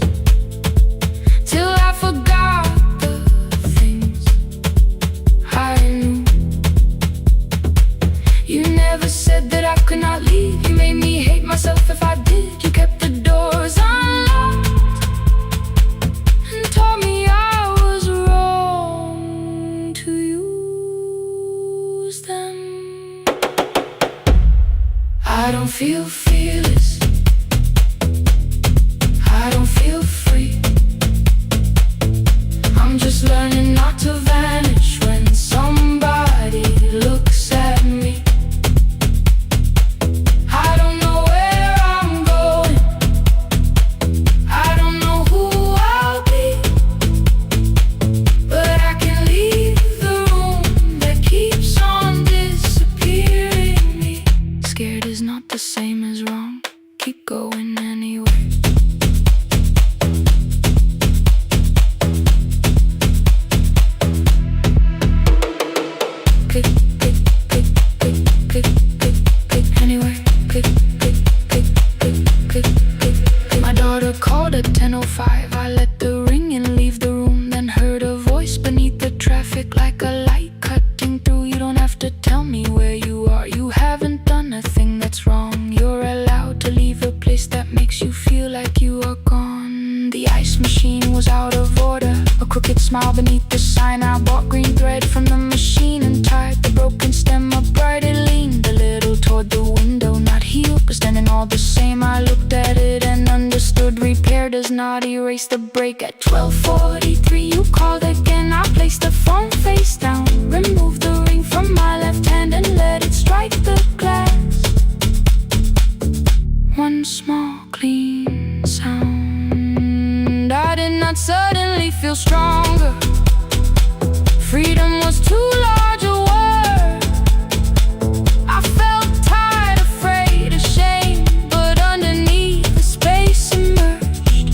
till I forgot the things I knew. You never said that I could not leave. You made me hate myself if I did. You kept the doors unlocked and told me I was wrong to use them. I don't feel fearless, I don't feel free. I'm just learning not to vanish when somebody looks at me. I don't know where I'm going, I don't know who I'll be, but I can leave the room that keeps on disappearing me. Scared is not the same as wrong, keep going anyway. Pick, pick, pick, pick, pick, pick, pick, anyway. Pick, pick, pick, pick, pick, pick, pick. My daughter called at 10:05. I let the ring and leave the room, then heard a voice beneath the traffic like a light cutting through. You don't have to tell me where you are, you haven't done a thing that's wrong. You're allowed to leave a place that makes you feel like you are gone. The ice machine was out of order, a crooked smile beneath the sign. I bought green thread from the machine and tied the broken stem upright. It leaned a little toward the window, not healed but standing all the same. I looked at it and understood, repair does not erase the break. At 12:43 you called again. I placed the phone face down, removed the ring from my left hand and let it strike the glass. One small clean sound. I did not suddenly feel stronger. Freedom was too large a word. I felt tired, afraid, ashamed, but underneath the space emerged,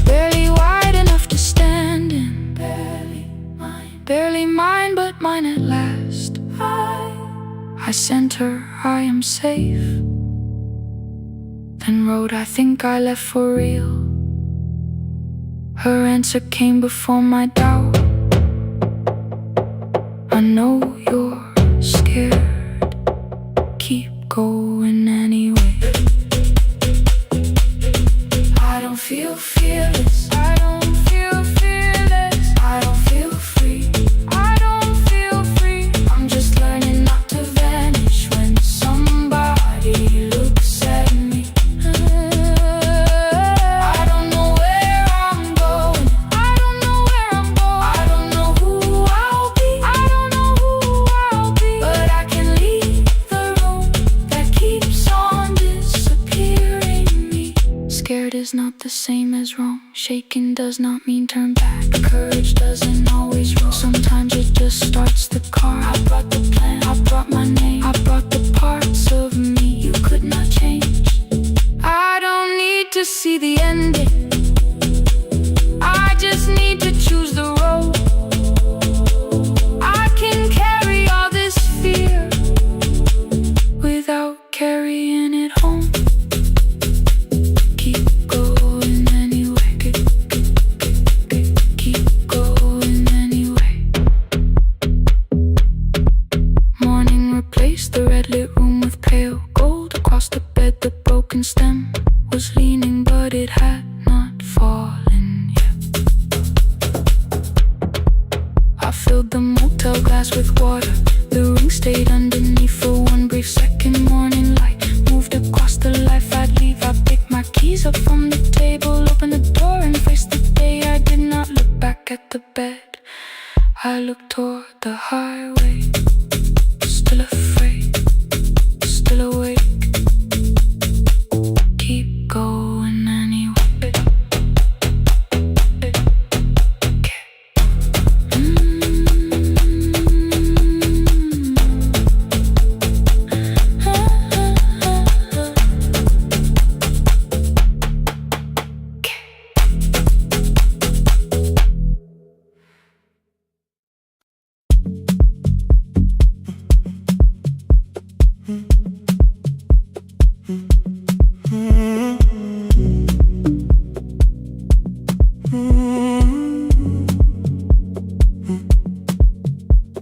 barely wide enough to stand in. Barely mine, but mine at last. I sent her, I am safe, then wrote, I think I left for real. Her answer came before my doubt. I know you're scared, keep going anyway. I don't feel fearless, I don't feel fearless, I don't feel free, I don't feel free. I'm just learning not to vanish when somebody looks at me. I don't know where I'm going, I don't know where I'm going, I don't know who I'll be, I don't know who I'll be, but I can leave the room that keeps on disappearing me. Scared is not the same as wrong, shaken does not mean turn back. Courage doesn't always roll, sometimes it just starts the car. I brought the plan, I brought my name, I brought the parts of me you could not change. I don't need to see the ending, I just need red lit room with pale gold. Across the bed the broken stem was leaning, but it had not fallen yet. I filled the motel glass with water. The ring stayed underneath for one brief second. Morning light moved across the life I'd leave. I picked my keys up from the table, opened the door and faced the day. I did not look back at the bed, I looked toward the highway. Still afraid, still awake. Keep going anyway.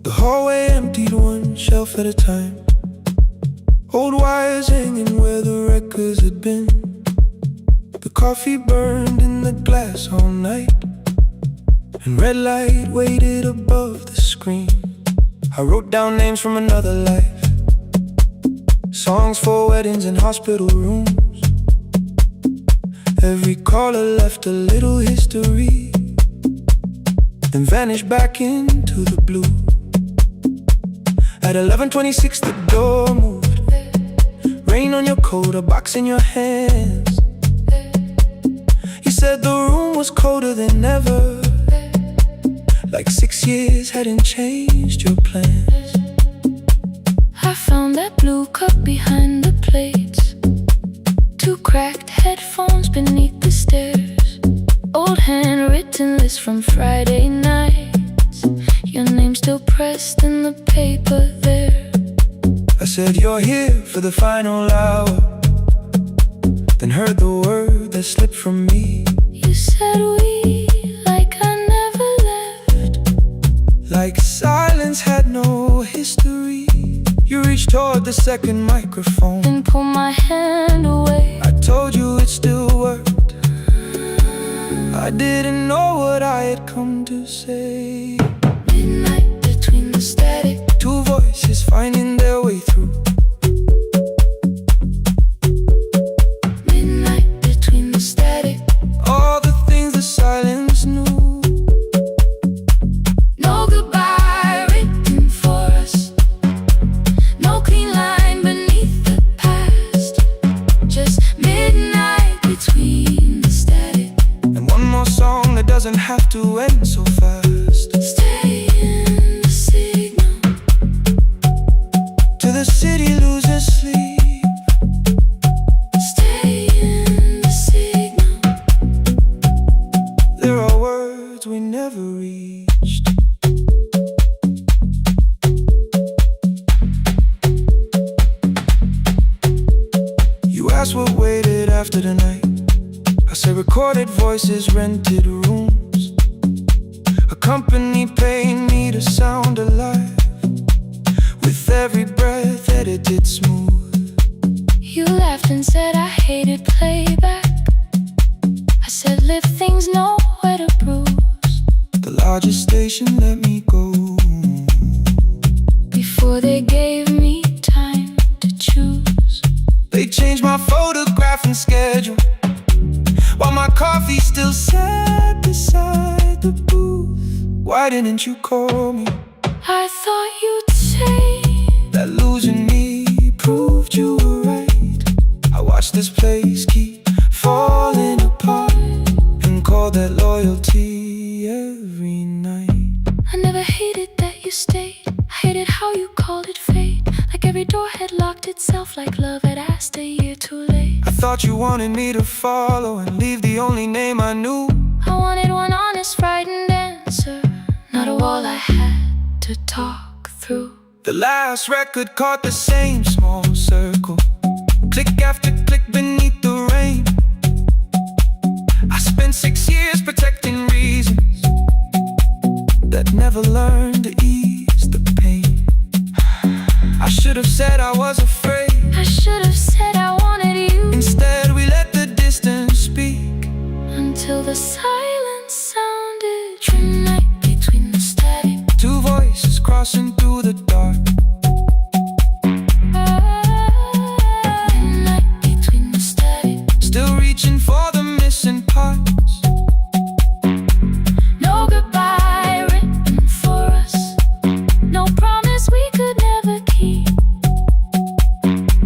The hallway emptied one shelf at a time. Old wires hanging where the records had been. The coffee burned in the glass all night, and red light waited above the screen. I wrote down names from another life, songs for weddings and hospital rooms. Every caller left a little history, then vanished back into the blue. At 11:26 the door moved. Rain on your coat, a box in your hands. You said the room was colder than ever, like 6 years hadn't changed your plans. I found that blue cup behind the plates, 2 cracked headphones beneath the stairs, old handwritten list from Friday nights, your name still pressed in the paper there. I said you're here for the final hour, then heard the word that slipped from me. You said we, like I never left, like silence had no history. You reached toward the second microphone, then pulled my hand away. I told you it still worked. I didn't know what I had come to say. Midnight between the static, 2 voices finding their way through. midnight between the static. All the things the silence knew. No goodbye written for us, no clean line beneath the past, just midnight between the static. And one more song that doesn't have to end so fast. Stay in the signal, Till the city loses sleep. stay in the signal. There are words we never reached. You asked what waited after the night. I said recorded voices, rented rooms, a company paying me to sound alive, with every breath edited smooth. You laughed and said I hated playback. I said live things nowhere to bruise. The largest station let me go. Before they gave me time to choose, They changed my photograph and schedule, while my coffee still sat beside the booth. Why didn't you call me? I thought you'd say That losing me proved you were right. I watched this place keep falling apart, and called that loyalty every night. I never hated that you stayed. I hated how you called it fate, like every door had locked itself, like love had asked a year too late. I thought you wanted me to follow and leave the only name I knew. I wanted one honest, frightened answer, not a wall I had to talk through. The last record caught the same small circle, click after click beneath the rain. I spent 6 years protecting reasons that never learned to ease the pain. I should have said said I was afraid. I should have said I wanted you. Instead we let the distance speak, Until the silence sounded midnight between the static. two voices crossing through the dark. Midnight between the static. Still reaching for the missing parts. No goodbye written for us. No promise we could never keep.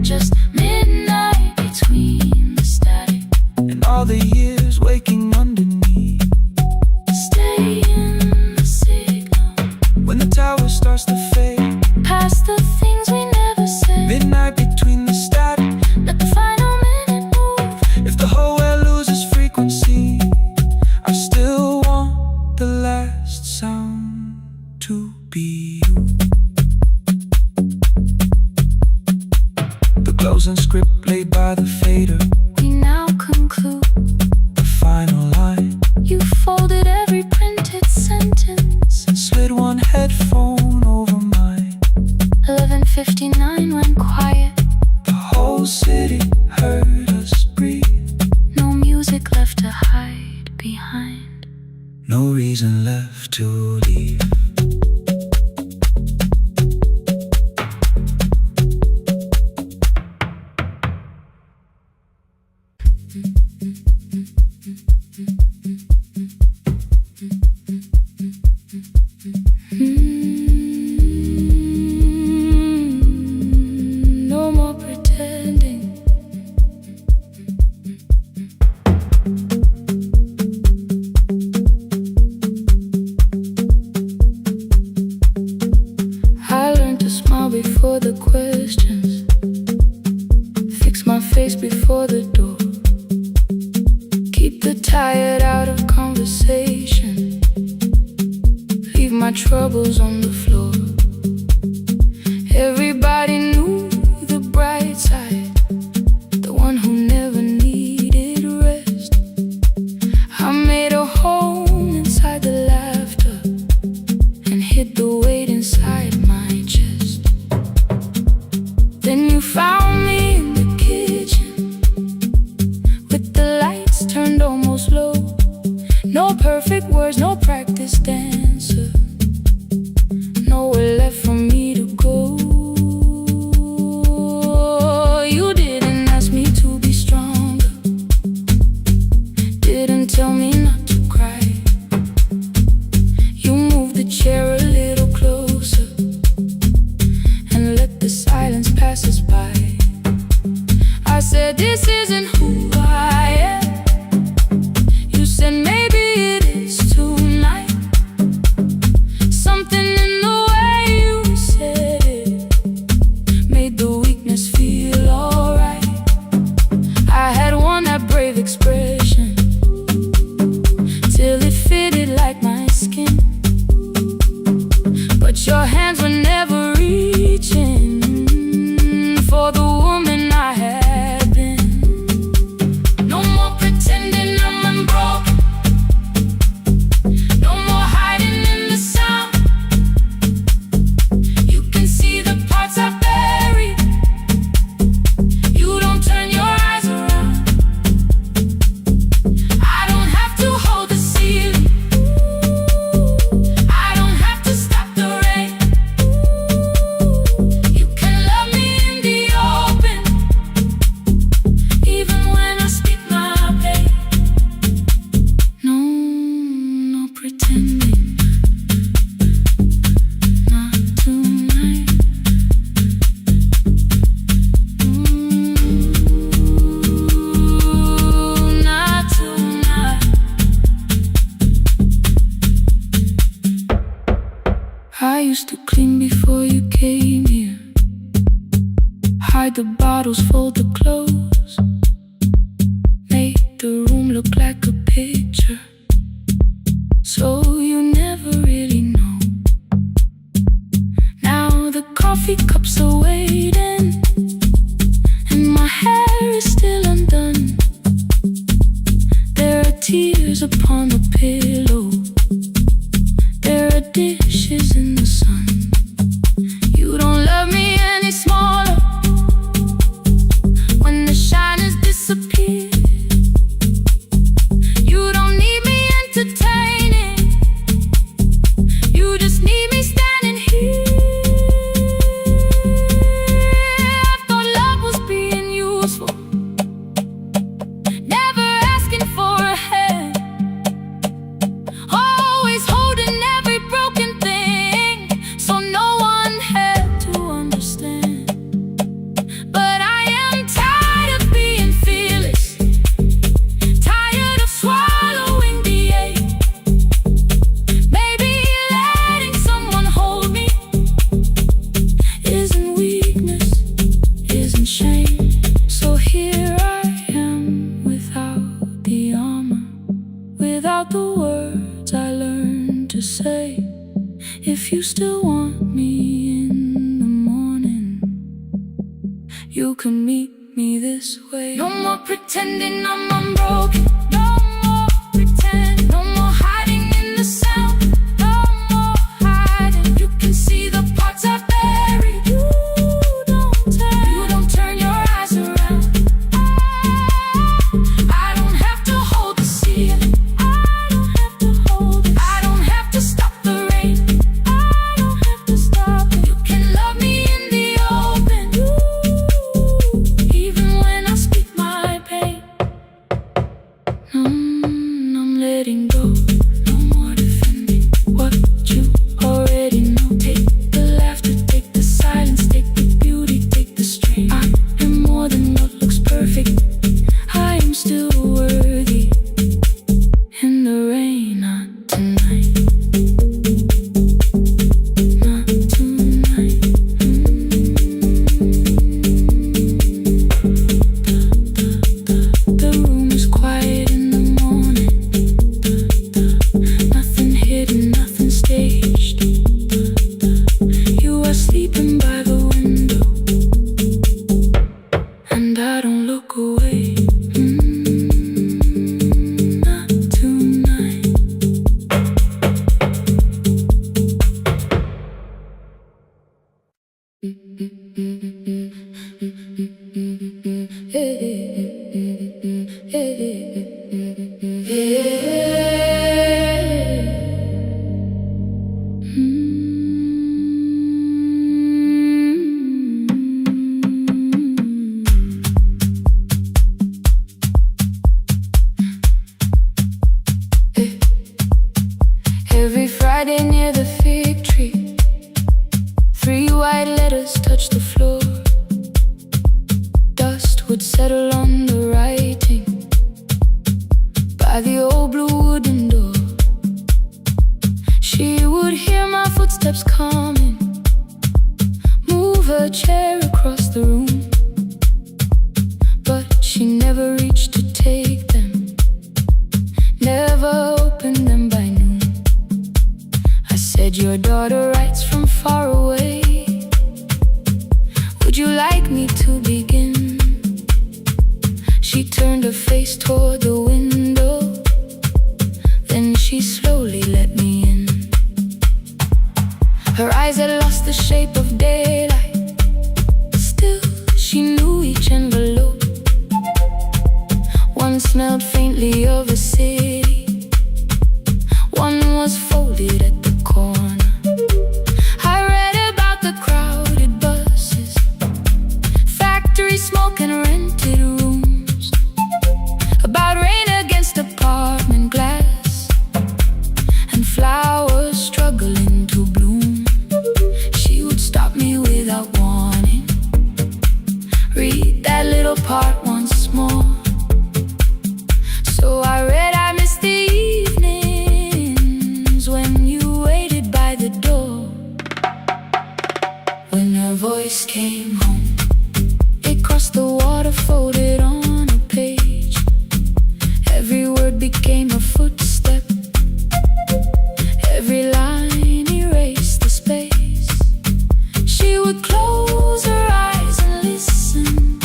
Just midnight between the static. And all the years waking underneath. Stay in the signal. When the tower starts to fade, Past the things we never said. midnight between the static. Let the final minute move. If the whole world loses frequency, I still want the last sound to be you. The closing script laid by the fader, We now conclude. the final line. You folded every printed sentence. Slid one headphone over mine. 11:59 went quiet. The whole city heard us breathe. No music left to hide behind. No reason left to leave. No more pretending. I learned to smile before the questions. Fix my face before the door. Keep the tired out of conversation. Leave my troubles on the floor. Everybody knew the bright side, the one who never needed rest. I made a home inside the laughter and hid the weight inside my chest. Then you found me in the kitchen with the lights turned almost low. No perfect words, no practice dancer. Nowhere left for me to go. You didn't ask me to be stronger. Didn't tell me not to cry. You moved the chair a little closer and let the silence pass us by. I said, this isn't who I am. You said, maybe it is tonight. Something in the way you said it made the weakness feel alright. I had worn that brave expression till it fitted like my skin. But your hands were never reaching for the woman I had been. No more pretending I'm unbroken. No more hiding in the sound. You can see the parts I buried. You don't turn your eyes around. I don't have to hold the ceiling. I don't have to stop the rain. You can love me in the open, even when I speak my pain. No, no pretending. Not tonight. Not tonight. I used to clean before you came here. Hide the bottles, fold the clothes. Make the room look like a picture, so you never really know. Now the coffee cups are waiting, and my hair is still undone. There are tears upon the pillow. There are dishes in the sun. You don't love me any smaller. you still want me in the morning, you can meet me this way. No more pretending I'm unbroken. No more pretend. No more hiding in the sound. No more hiding. You can see the parts I buried. You don't turn your eyes around. I don't have to hold the sea. I don't have to hold it. I don't have to stop the rain. I don't have to stop it. You can love me in the open, even when I speak my pain. I'm letting go. No more defending what you already know. Take the laughter, take the silence, take the beauty, take the strain. I am more than what looks perfect. I am still worthy. In the rain, not tonight. Not tonight. The room is quiet in the morning. Nothing hidden, nothing staged. You are sleeping by the window, and I don't look away. Not tonight. Every Friday near the fig tree, 3 white letters touch the floor. Dust would settle on the writing by the old blue wooden door. She would hear my footsteps coming, move her chair across the room, but she never reached to take them, never opened them by noon. I said, your daughter writes from far away. Would you like me to begin? She turned her face toward the window, then she slowly let me in. Her eyes had lost the shape of daylight. Still, she knew each envelope. One smelled faintly of a city, one was folded at the corner. I read about the crowded buses, factory smoke and rented rooms, about rain against apartment glass and flowers struggling to bloom. She would stop me without warning, read that little part once more. So I read, I missed the evenings when you waited by the door. When her voice came home, it crossed the water, folded on a page. Every word became a footstep, every line erased the space. She would close her eyes and listen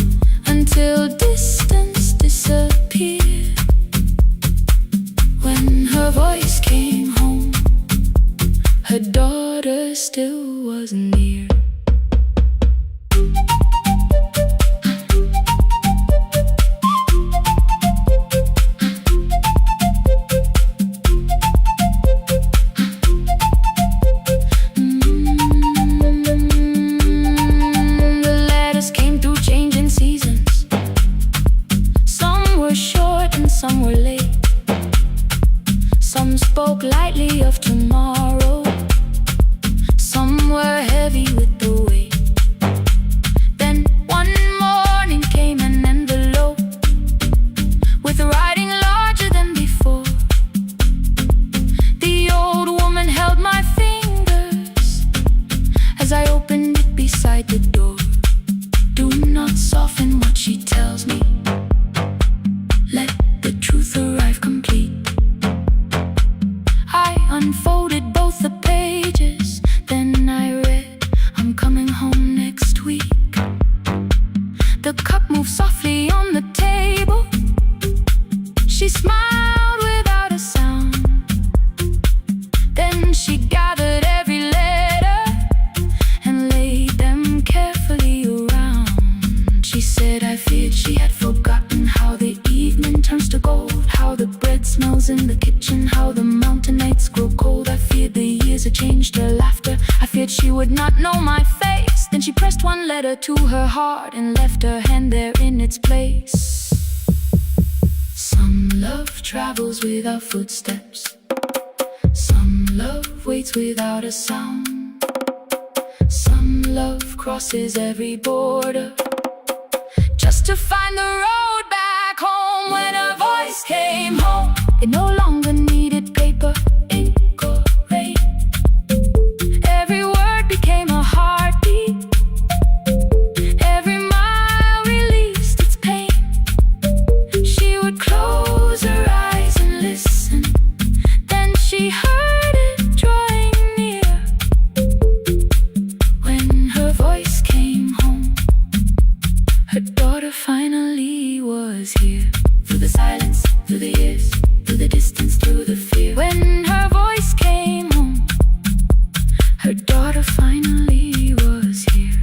until distance disappeared. When her voice came home, her daughter still wasn't near. The cup moved softly on the table. She smiled without a sound. Then she gathered every letter and laid them carefully around. She said, I feared she had forgotten how the evening turns to gold, how the bread smells in the kitchen, how the mountain nights grow cold. I feared the years had changed her laughter. I feared she would not know my face. Then she pressed one letter to her heart and left her hand there in its place. Some love travels without footsteps. Some love waits without a sound. Some love crosses every border just to find the road back home. When her voice came home, it no longer needed paper, ink or rain. Every word became a heartbeat. Every mile released its pain. She would close her eyes and listen. Then she heard it drawing near. When her voice came home, her daughter finally was here. Through the silence, through the years, through the distance, through the fear. When her voice came home, her daughter finally was here.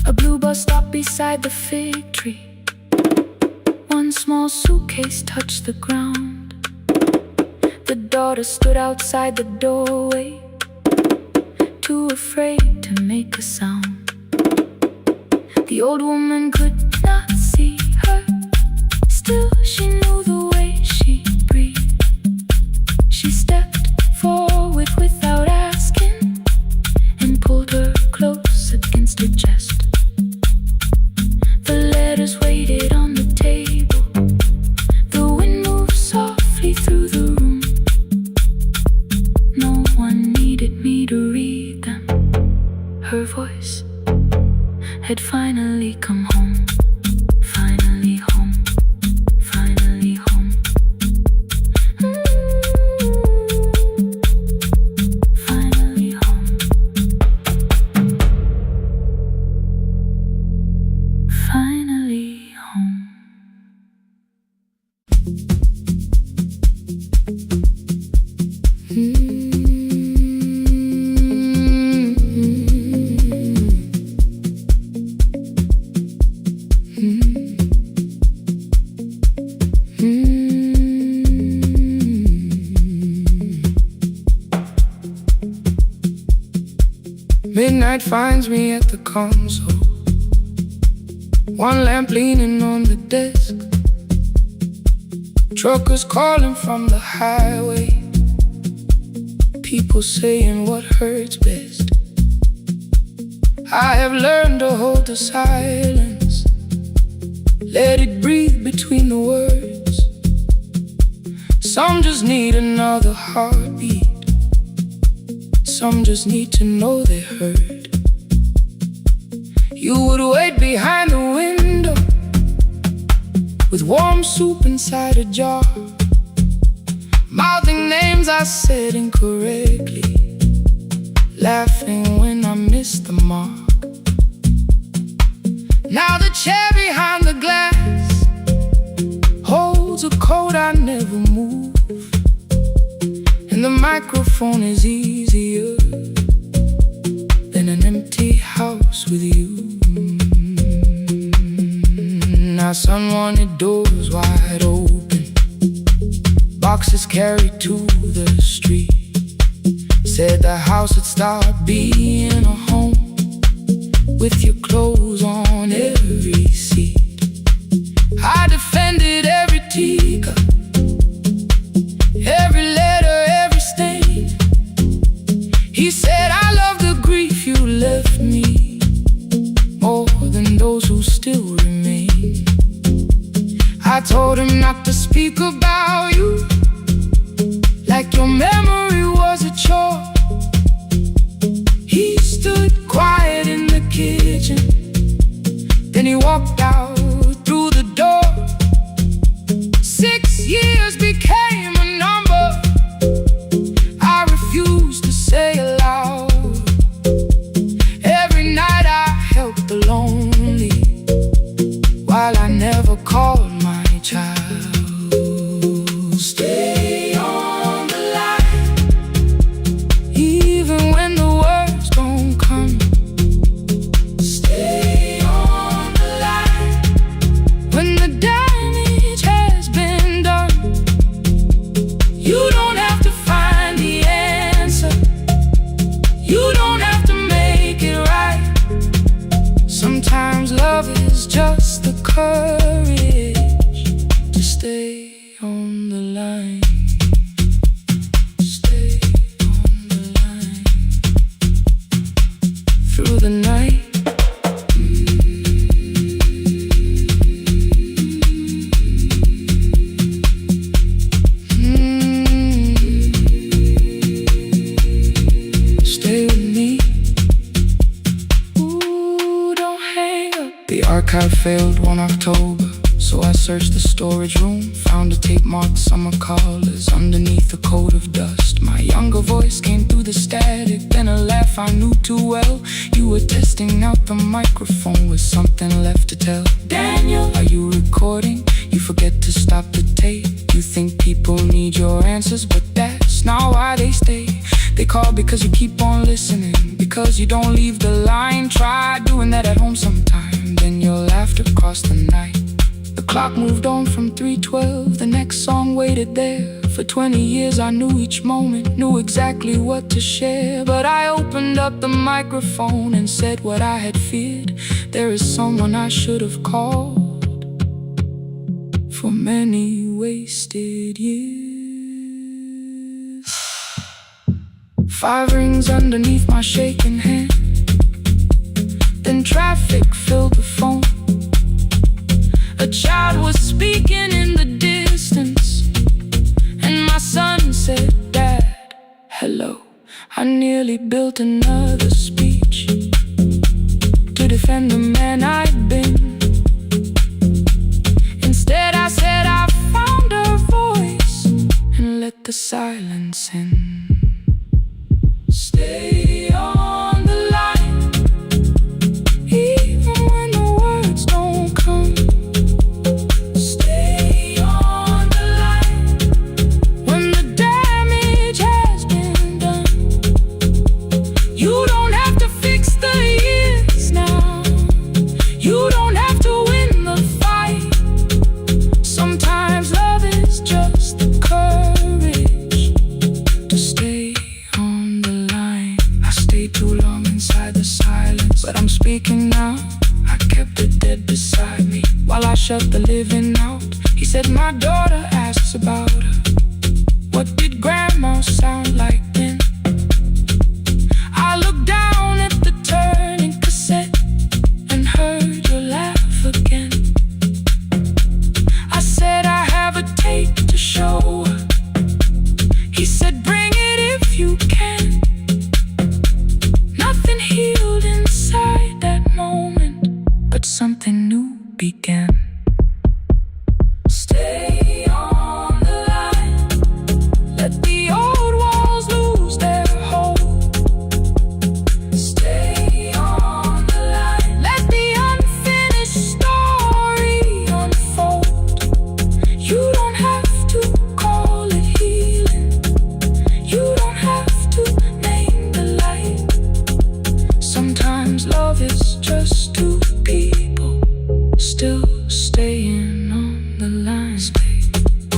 A blue bus stopped beside the fig tree. One small suitcase touched the ground. The daughter stood outside the doorway, too afraid to make a sound. The old woman could not see her. Still she knew the way she breathed. She stepped forward without asking and pulled her close against her chest. The letters waited on the table. The wind moved softly through the room. No one needed me to read them. Her voice had finally come home. Finally home. Finally home. Finally home. Finally home. Midnight finds me at the console. One lamp leaning on the desk. Truckers calling from the highway. People saying what hurts best. I have learned to hold the silence. Let it breathe between the words. Some just need another heartbeat. Some just need to know they heard. You would wait behind the window with warm soup inside a jar, mouthing names I said incorrectly, laughing when I missed the mark. Now the chair behind the glass holds a coat I never move, and the microphone is easier than an empty house with you. Now someone wanted doors wide open, boxes carried to the street. Said the house would start being a home with your clothes on every seat. I defended every teacup, every letter, every stain. He said I love the grief you left me more than those who still remain. I told him not to speak about you like your memory was a chore. He stood quiet in the kitchen, then he walked out through the door. 6 years became a number I refused to say aloud. Every night I helped the lonely, while I never called my child. Stay on the line, even when the words don't come. Stay on the line, when the damage has been done. You don't have to find the answer, you don't have to make it right. Sometimes love is just the courage to stay on the line. Stay on the line through the night. Stay with me. Ooh, don't hang up. The archive failed one October, so I searched the storage room, found a tape marked summer callers underneath a coat of dust. My younger voice came through the static, then a laugh I knew too well. You were testing out the microphone with something left to tell. Daniel, are you recording? You forget to stop the tape. You think people need your answers, but that's not why they stay. They call because you keep on listening, because you don't leave the line. Try doing that at home sometime, then your laughter crossed the night. The clock moved on from 3:12, the next song waited there. For 20 years I knew each moment, knew exactly what to share. But I opened up the microphone and said what I had feared. There is someone I should have called for many wasted years. 5 rings underneath my shaking hand, then traffic filled the phone. A child was speaking in the distance, and my son said, "Dad, hello." I nearly built another speech to defend the man I'd been. Instead I said I found a voice and let the silence in. Stay on the line, even when the words don't come. Stay on the line, when the damage has been done. You don't have to fix the years now, you don't have to win the fight. Sometimes love is just the courage to stay on the line. I stayed too long inside the silence, but I'm speaking now. I kept it dead beside me while I shut the living out. He said, "My daughter asks about her. What did grandma sound like then?" I looked down at the turning cassette and heard your laugh again. I said, "I have a tape to show her." He said, "Bring it if you can." Nothing healed inside that moment, but something new began. Stay on the line, let the old walls lose their hold. Stay on the line, let the unfinished story unfold. You don't have to call it healing, you don't have to name the light. Sometimes love is just two people still staying on the line. Stay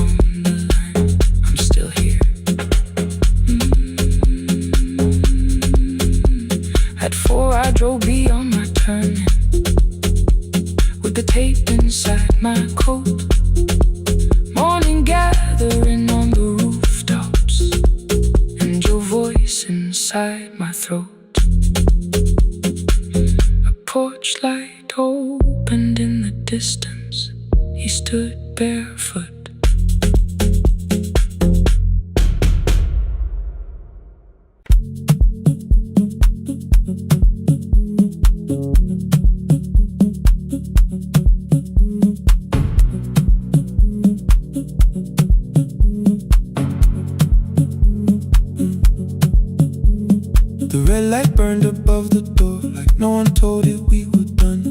on the line, I'm still here. At 4 I drove beyond my turning, with the tape inside my coat. Morning gathering on the rooftops, and your voice inside my throat. A porch light opened in the distance, he stood barefoot. The red light burned above the door, like no one told it we were done.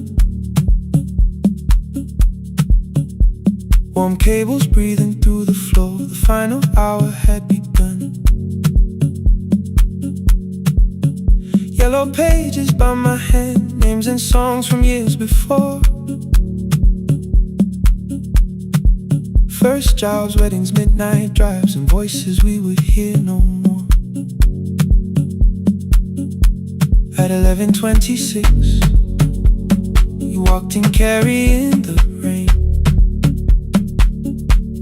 Warm cables breathing through the floor. The final hour had begun. Yellow pages by my hand, names and songs from years before. First jobs, weddings, midnight drives, and voices we would hear no more. At 11:26, you walked in carrying the rain.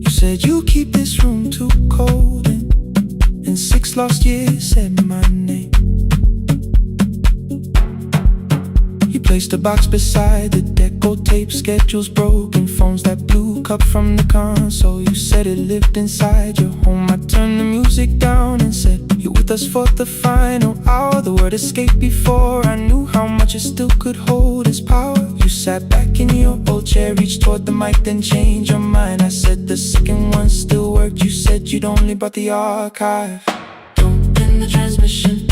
You said you keep this room too cold, and 6 lost years said my name. You placed a box beside the deco tape, schedules broken, phones that blew, cup from the console. You said it lived inside your home. I turned the music down and said, you're with us for the final hour. The word escaped before I knew how much it still could hold its power. You sat back in your old chair, reached toward the mic, then changed your mind. I said the second one still worked. You said you'd only brought the archive. Don't end the transmission,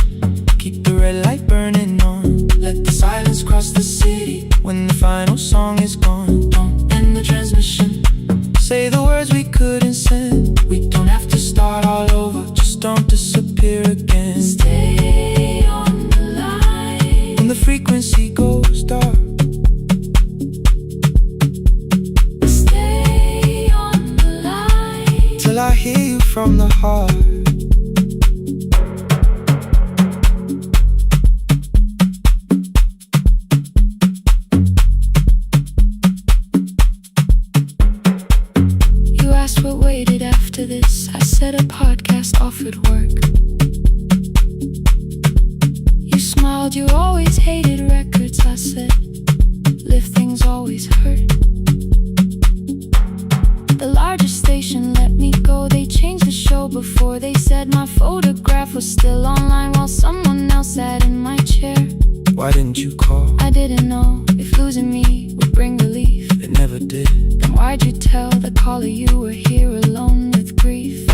keep the red light burning on. Let the silence cross the city when the final song is gone. Don't end the transmission, say the words we couldn't send. We don't have to start all over, just don't disappear again. Stay on the line when the frequency goes dark. Stay on the line till I hear you from the heart. What waited after this? I said a podcast offered work. You smiled, you always hated records. I said, live things always hurt. The largest station let me go. They changed the show before they said my photograph was still online while someone else sat in my chair. Why didn't you call? I didn't know if losing me would bring relief. It never did. Then why'd you tell the caller you were here alone with grief?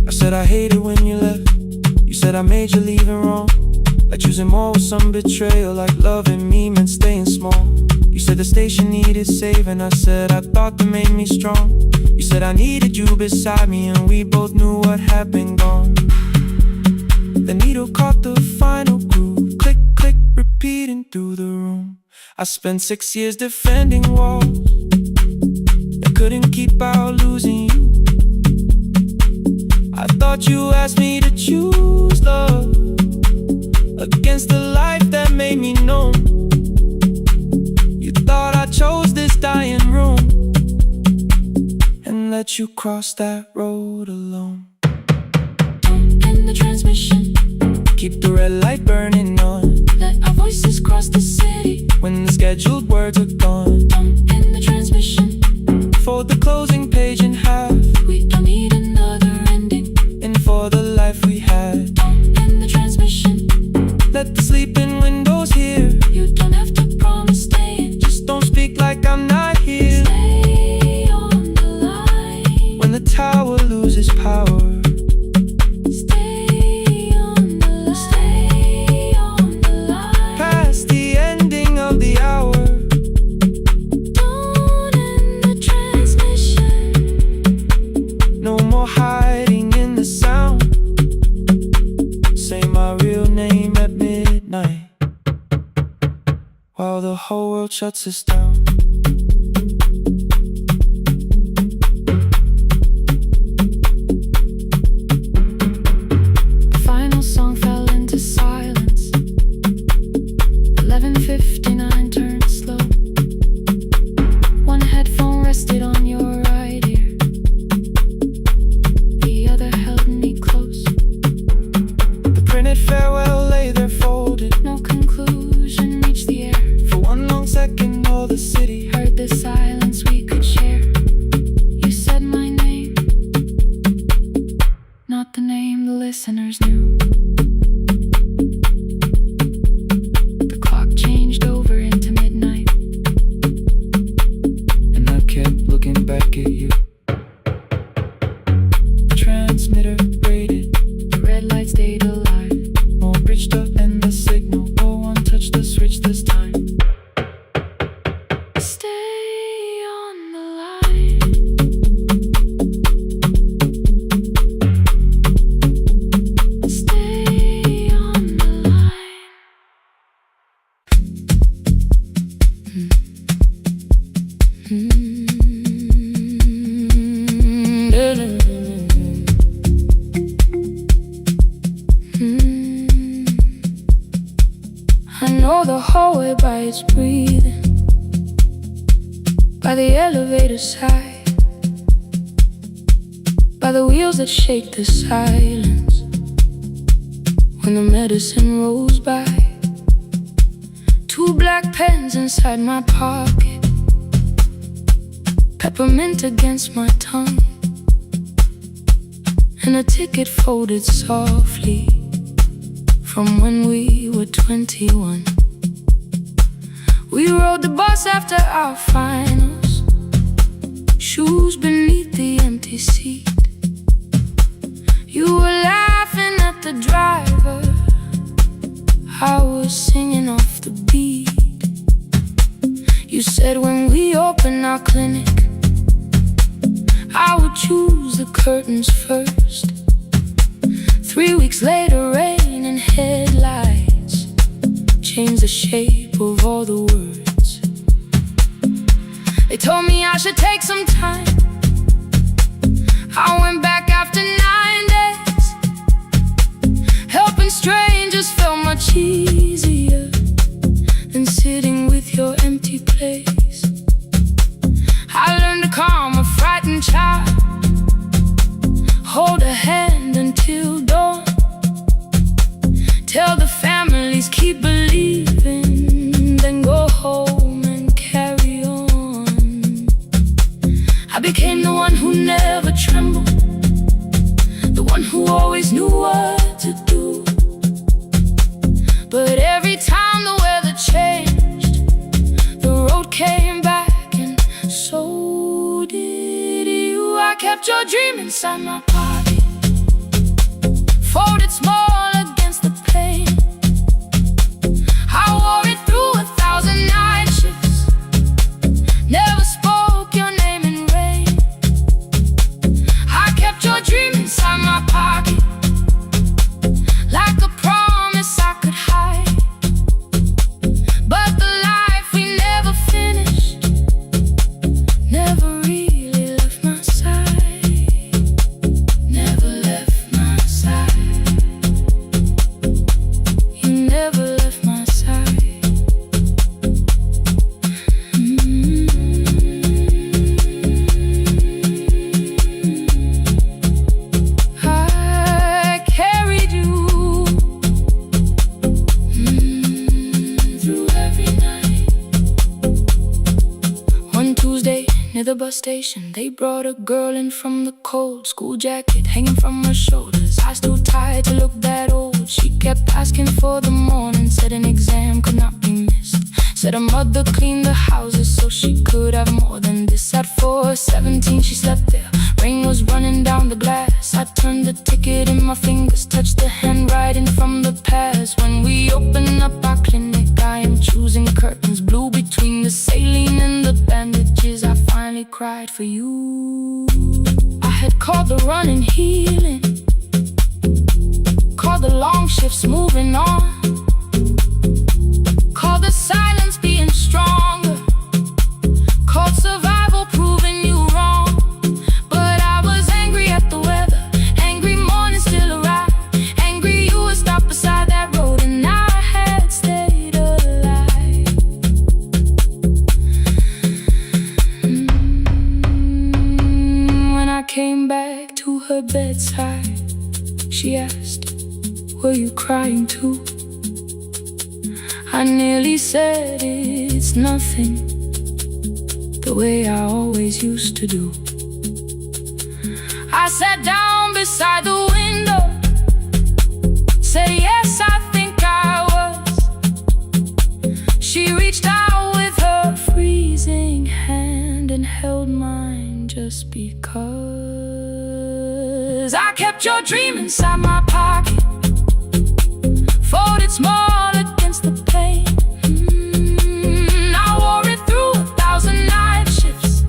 I said I hated when you left. You said I made you leaving wrong, like choosing more with some betrayal, like loving me meant staying small. You said the station needed saving. I said I thought that made me strong. You said I needed you beside me, and we both knew what had been gone. The needle caught the final groove, click, click, repeating through the room. I spent 6 years defending walls that couldn't keep out losing you. I thought you asked me to choose love against the life that made me numb. You thought I chose this dying room and let you cross that road alone. Don't end the transmission, keep the red light burning on. let our voices cross the city when the scheduled words are gone. Don't end the transmission, fold the closing page in half. we don't need another ending. And for the life we had, Don't end the transmission, let the sleeping windows hear. you don't have to promise staying. Just don't speak like I'm not here. Stay on the line When the tower loses power, stay on the line, stay on the line. past the ending of the hour. Don't end the transmission, No more hiding in the sound. Say my real name at midnight while the whole world shuts us down. the final song fell into silence. 11:59 turned slow. One headphone rested on your right ear, the other held me close. The printed farewell lay there folded. No conclusion reached the air. For one long second all the city Heard the silence we could share. You said my name, not the name the listeners knew. The clock changed over into midnight, and I kept looking back at you. Transmitter rated, the red light stayed alive. more bridged up and the signal. No one touched the switch this time. Stay I know the hallway by its breathing, by the elevator side, by the wheels that shake the silence when the medicine rolls by. 2 black pens inside my pocket, peppermint against my tongue, and a ticket folded softly from when we were 21. We rode the bus after our finals, shoes beneath the empty seat. You were laughing at the driver, I was singing off the beat. You said when we open our clinic, I would choose the curtains first. 3 weeks later, rain and headlights changed the shape of all the words. They told me I should take some time. I went back after 9 days. Helping strangers felt much easier than sitting with your empty place. I learned to calm a frightened child, hold a hand until dawn, tell the families keep believing, then go home and carry on. I became the one who never trembled, the one who always knew what to do. But every time the weather changed, the road came back, and so did you. I kept your dream inside my pocket, folded small against the pain. I wore it through 1,000 night shifts, never spoke your name in rain. I kept your dream inside my pocket, like a promise I could hide. But the life we never finished never really left my side, never left my side. You never left my side. I carried you through every night. One Tuesday near the bus station, they brought a girl in from the cold, school jacket hanging from her shoulders, eyes too tired to look that old. She kept asking for the morning, said an exam could not be missed, said her mother cleaned the houses so she could have more than this. At 4:17 she slept there, rain was running down the glass. I turned the ticket in my fingers, touched the handwriting from the past. When we open up our clinic, I am choosing curtains blue between the saline and the bandages. I finally cried for you. I had called the running healing, called the long shifts moving on, called the silence being stronger, called survival proving you wrong. But I was angry at the weather, angry morning still arrived, angry you would stop beside that road and I had stayed alive. When I came back to her bedside, she asked, were you crying too? I nearly said it's nothing, the way I always used to do. I sat down beside the window, said yes, I think I was. She reached out with her freezing hand and held mine just because. I kept your dream inside my pocket, folded small against the pain. I wore it through 1,000 night shifts,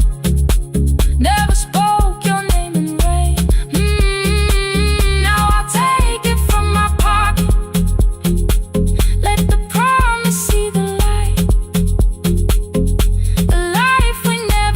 never spoke your name in rain. Now I'll take it from my pocket, let the promise see the light we never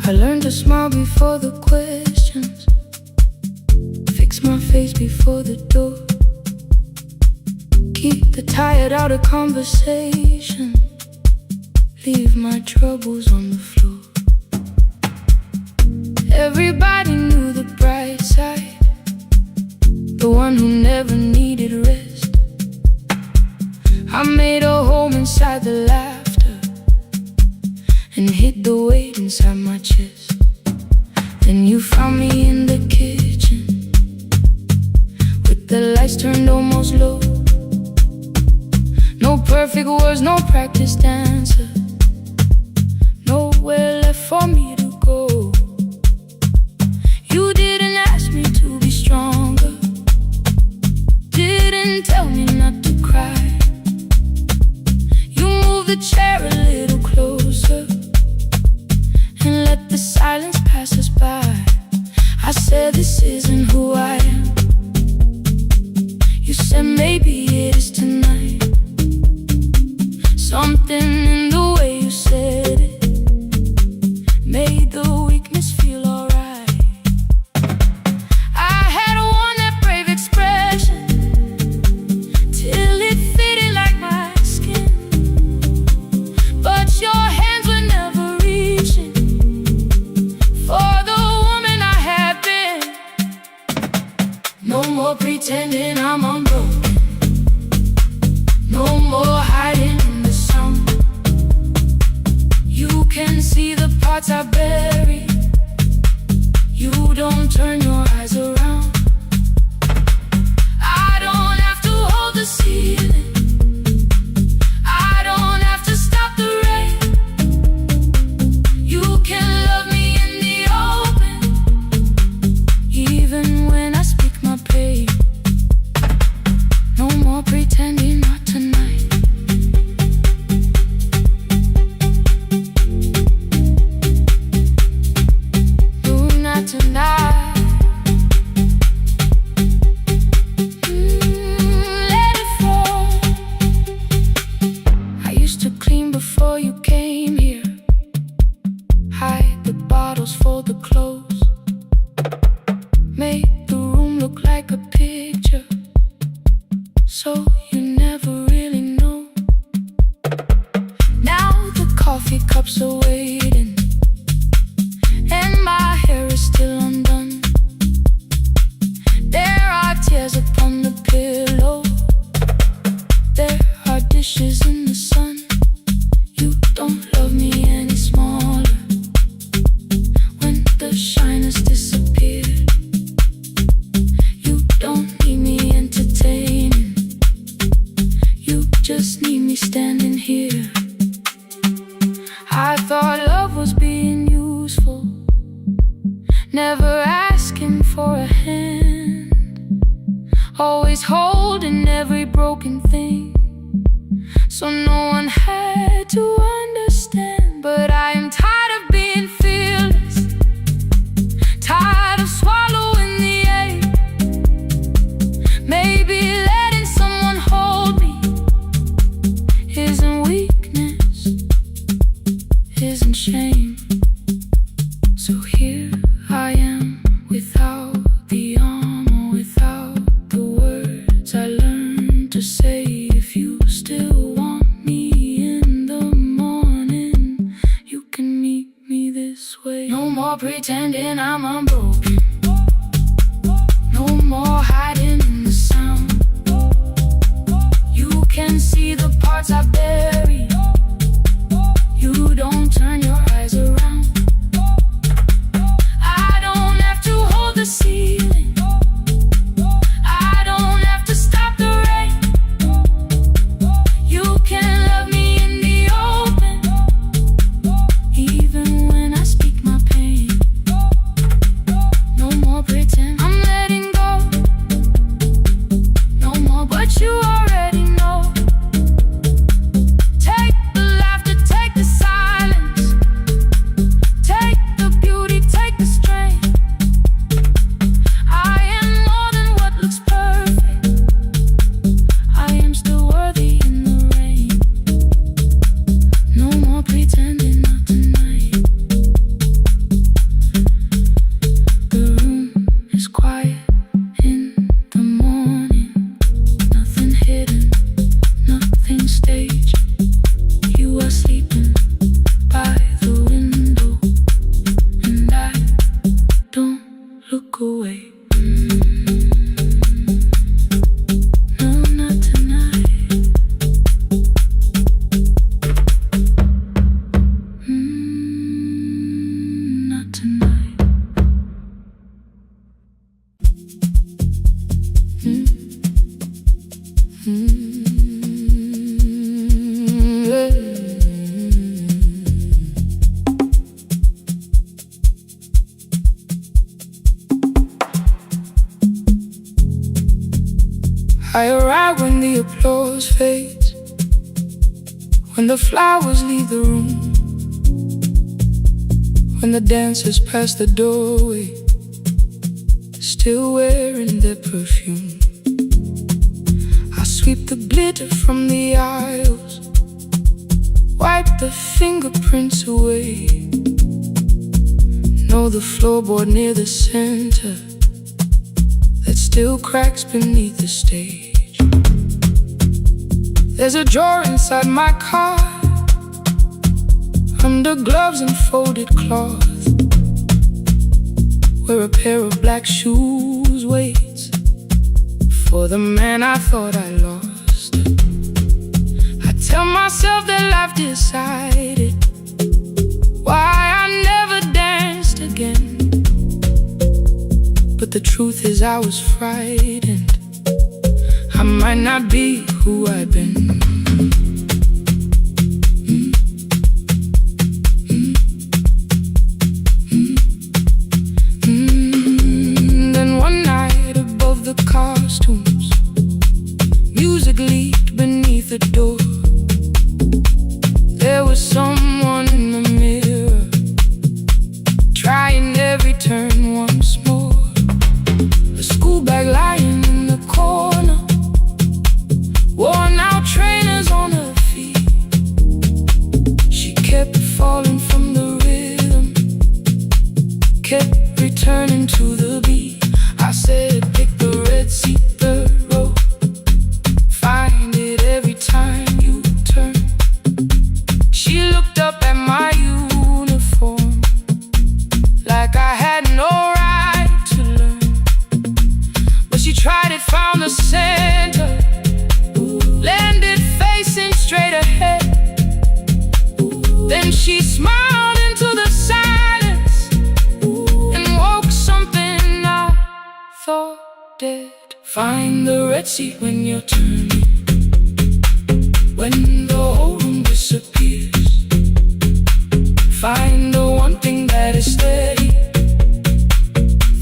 I learned to smile before the questions, fix my face before the door, keep the tired out of conversation, leave my troubles on the floor. Everybody knew the bright side, the one who never needed rest. I made a home inside the laughter and hid the weight inside my chest. Then you found me in the kitchen with the lights turned almost low. No perfect words, no practice dancer, nowhere left for me to go. You didn't ask me to be stronger, didn't tell me not to cry. You moved the chair a little closer and let the silence pass us by. I said this isn't who I am. You said maybe it is tonight. Something in the way you said it made the weakness feel alright. I had worn that brave expression till it fitted like my skin, but your hands were never reaching for the woman I had been. No more pretending I'm unbroken, no more hiding in the sound. You can see the parts I bury, you don't turn your eyes around. I don't have to hold the ceiling, I don't have to stop the rain. You can love me in the open, even when I speak my pain. No more pretending, not tonight. No, not tonight. Let it fall. I used to clean before you came here, hide the bottles, fold the clothes, make the room look like a picture, so you never really know. Now the coffee cups are waiting and my hair is still undone. There are tears upon the pillow, there are dishes in the sun. You don't love me any smaller when the shine has disappeared. You don't need me entertaining, you just need me standing here. I thought love was being useful, never asking for a hand, always holding every broken thing, so no one had to understand. But I am tired of being fearless, tired of swallowing the ache. Maybe letting someone hold me isn't weakness, isn't shame. So here I am, without the armor, without the words I learned to say. If you still want me in the morning, you can meet me this way. No more pretending I'm unbroken, no more hiding in the sound. You can see the parts I bury, you don't turn your eyes around. I don't have to hold the ceiling, I don't have to stop the rain. You can love me in the open, even when I speak my pain. I arrive when the applause fades, when the flowers leave the room, when the dancers pass the doorway, still wearing their perfume. I sweep the glitter from the aisles, wipe the fingerprints away. Know the floorboard near the center that still cracks beneath the stage. There's a drawer inside my car, under gloves and folded cloth, where a pair of black shoes waits for the man I thought I lost. I tell myself that life decided why I never danced again, but the truth is I was frightened. I might not be who I've been. Then one night above the costumes, music leaked beneath the door. There was someone in the mirror, trying every turn once more. A school bag lying in the corner, worn out trainers on her feet. She kept falling from the rhythm, kept returning to the beat. I said, pick the red seat, third row, find it every time you turn. She looked up at my uniform like I had no right to learn, but she tried it, found the center, landed facing straight ahead. Then she smiled into the silence and woke something I thought dead. Find the red seat when you're turning, when the whole room disappears. Find the one thing that is steady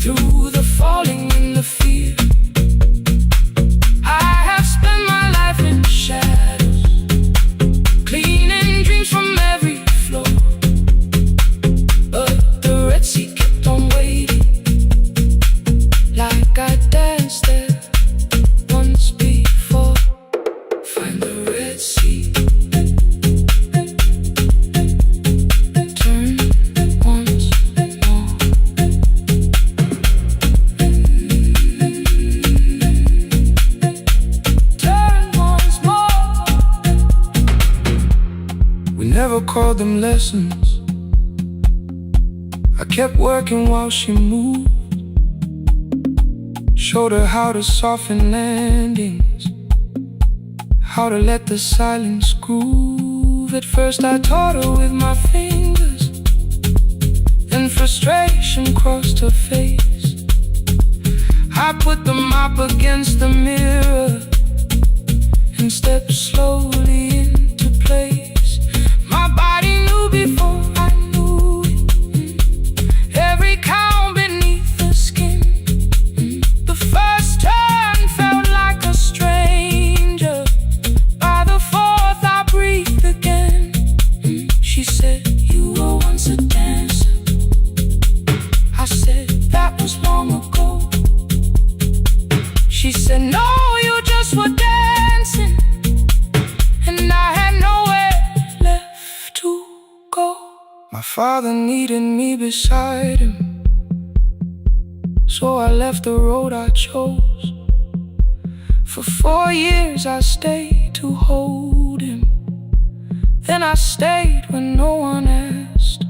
through the falling and the fear. I have spent my life in shadows, cleaning dreams from every floor, but the red seat kept on waiting, like I danced there once before. Find the red seat, turn once more. Turn once more. We never called them lessons. I kept working while she moved, showed her how to soften landings, how to let the silence groove. At first I taught her with my fingers, then frustration crossed her face. I put the mop against the mirror and stepped slowly into place. My body knew before I knew it, every count beneath the skin. The first turn felt like a stranger, by the fourth I breathed again. She said, you were once a dancer. I said, that was long ago. She said, no, you just were dancing, and I had nowhere left to go. My father needed me beside him, so I left the road I chose. For 4 years I stayed to hold him, then I stayed when no one asked.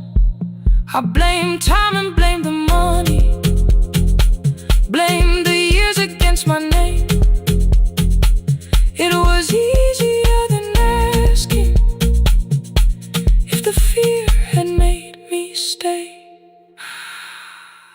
I blamed time and blamed the money, blamed the years against my name. It was easier than asking if the fear had made me stay.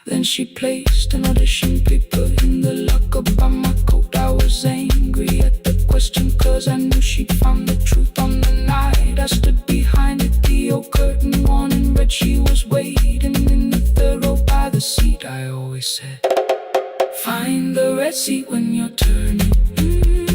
Then she placed an audition paper in the locker by my coat. I was angry at the question, cause I knew she'd found the truth on the night I stood behind it. The old curtain worn in red, she was waiting in the third row by the seat. I always said, find the red seat when you're turning.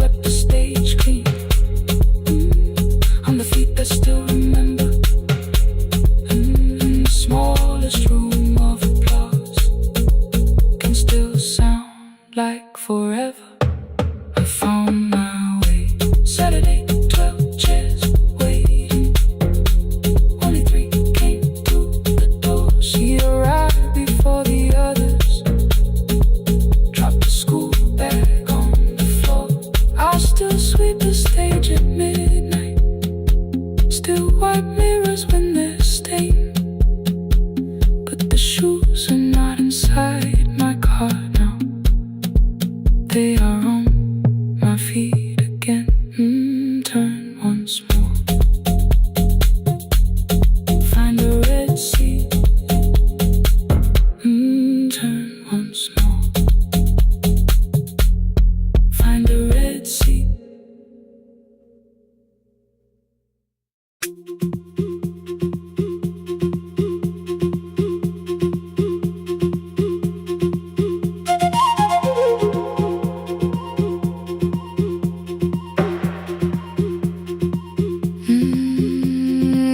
swept the stage clean. On the feet that still remember. The smallest room of applause can still sound like forever. I found my way. Saturday, 12 chairs waiting. Only 3 came through the door. She arrived before the others. Dropped the school bag on the floor. I'll still sweep the stage at midnight. Still wipe mirrors when they're stained. But the shoes are not inside my car now. They are on my feet again. Turn once more. Find a red seat. Turn once more. Find a red seat.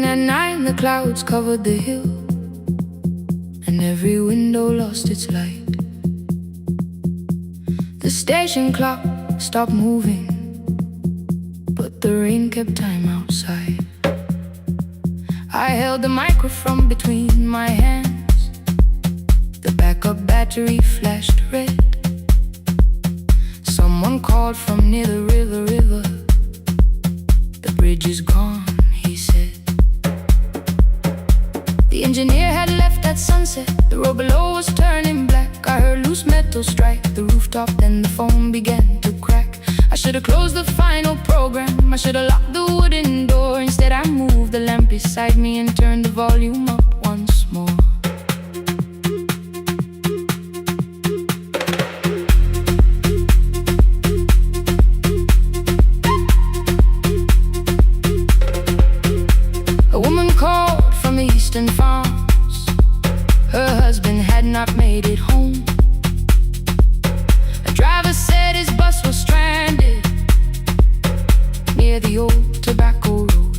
At night the clouds covered the hill, and every window lost its light. The station clock stopped moving, but the rain kept time outside. I held the microphone between my hands. The backup battery flashed red. Someone called from near the river. The bridge is gone, he said. The engineer had left at sunset. The road below was turning black. I heard loose metal strike the rooftop, then the phone began to crack. I should have closed the final program. I should have locked the wooden door. Instead I moved the lamp beside me and turned the volume up once more. A woman called from the eastern farms. Her husband had not made it home. A driver said his bus was stranded near the old tobacco road.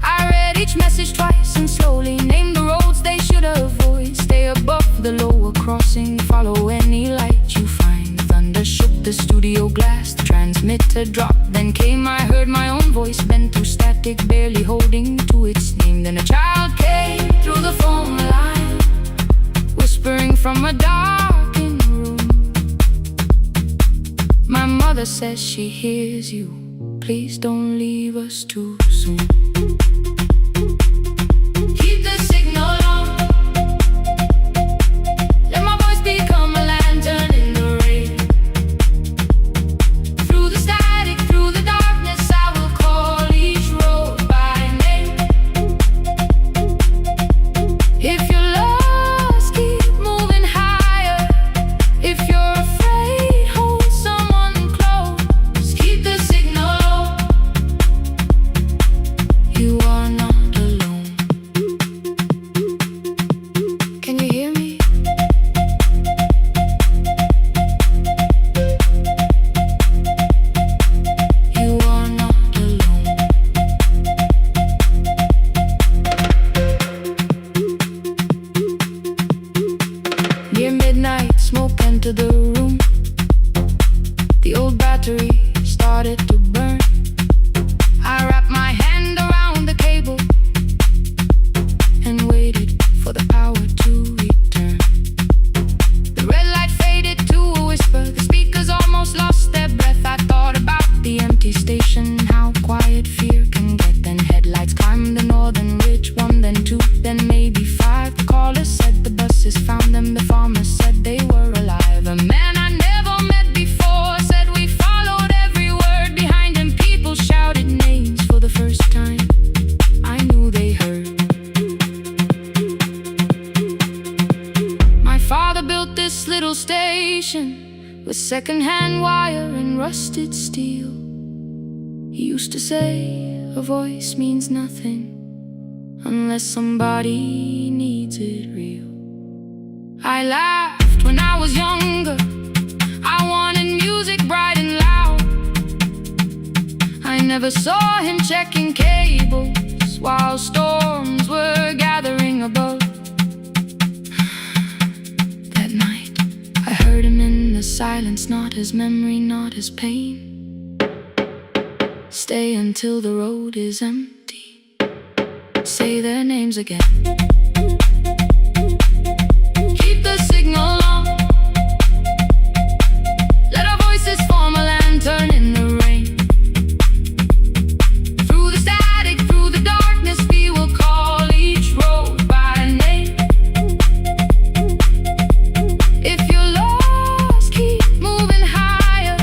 I read each message twice and slowly named the roads they should avoid. Stay above the lower crossing, follow any light you find. Thunder shook the studio glass, the transmitter dropped. Then came, I heard my own voice bent through static, barely holding to its name. Then a child came through the phone line, whispering from a darkened room. My mother says she hears you. Please don't leave us too soon. Keep the signal on. Let my voice become a lantern in the rain. Through the static, through the darkness, I will call each road by name. If you're lost, keep moving higher. If you're afraid, hold someone close. Keep the signal low. You are not alone. Can you hear me? You are not alone. Near midnight, smoke entered the room. The old battery started to burn. I wrapped my hand around the cable and waited for the power to return. The red light faded to a whisper. The speakers almost lost their breath. I thought about the empty station, how quiet fear can get. Then headlights climbed the northern ridge. 1, then 2, then maybe 5. The caller said the buses found them. The farmer said they were alive. A man I never met before said we followed every word behind him. People shouted names for the first time. I knew they heard. My father built this little station with second-hand wire and rusted steel. He used to say a voice means nothing unless somebody needs it real. I laughed when I was younger. I wanted music bright and loud. never saw him checking cables while storms were gathering above. That night, I heard him in the silence, not his memory, not his pain. Stay until the road is empty. Say their names again. Keep the signal on. Let our voices form a lantern in the rain. Through the static, through the darkness, we will call each road by name. If you're lost, keep moving higher.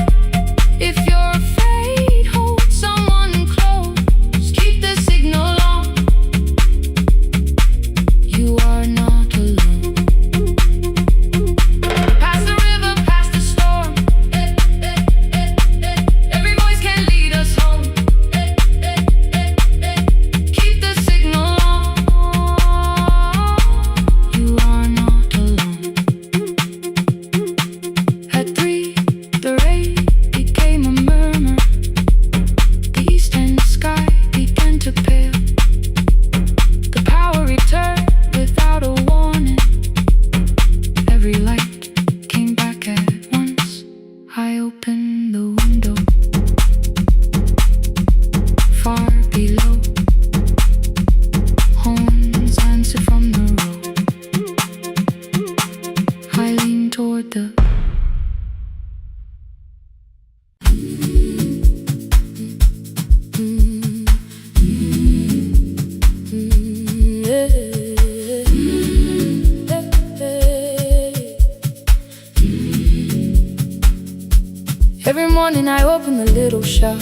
If you're afraid, hold someone close. Keep the signal on. You are not alone. Past the river, past the storm. Every voice can lead us home. Keep the signal on. You are not alone. At 3, the ray became a murmur. The eastern sky began to pale. The power returned without a warning. Every light came back at once. I opened the window. Far below, horns answer from the road. I leaned toward the Every morning I open the little shop.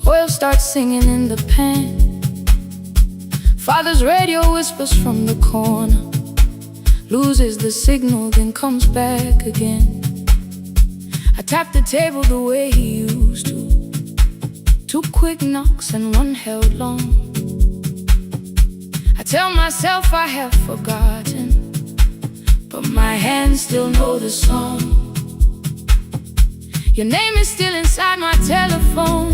Oil starts singing in the pan. Father's radio whispers from the corner. Loses the signal, then comes back again. I tap the table the way he used to. 2 quick knocks and 1 held long. I tell myself I have forgotten, but my hands still know the song. Your name is still inside my telephone.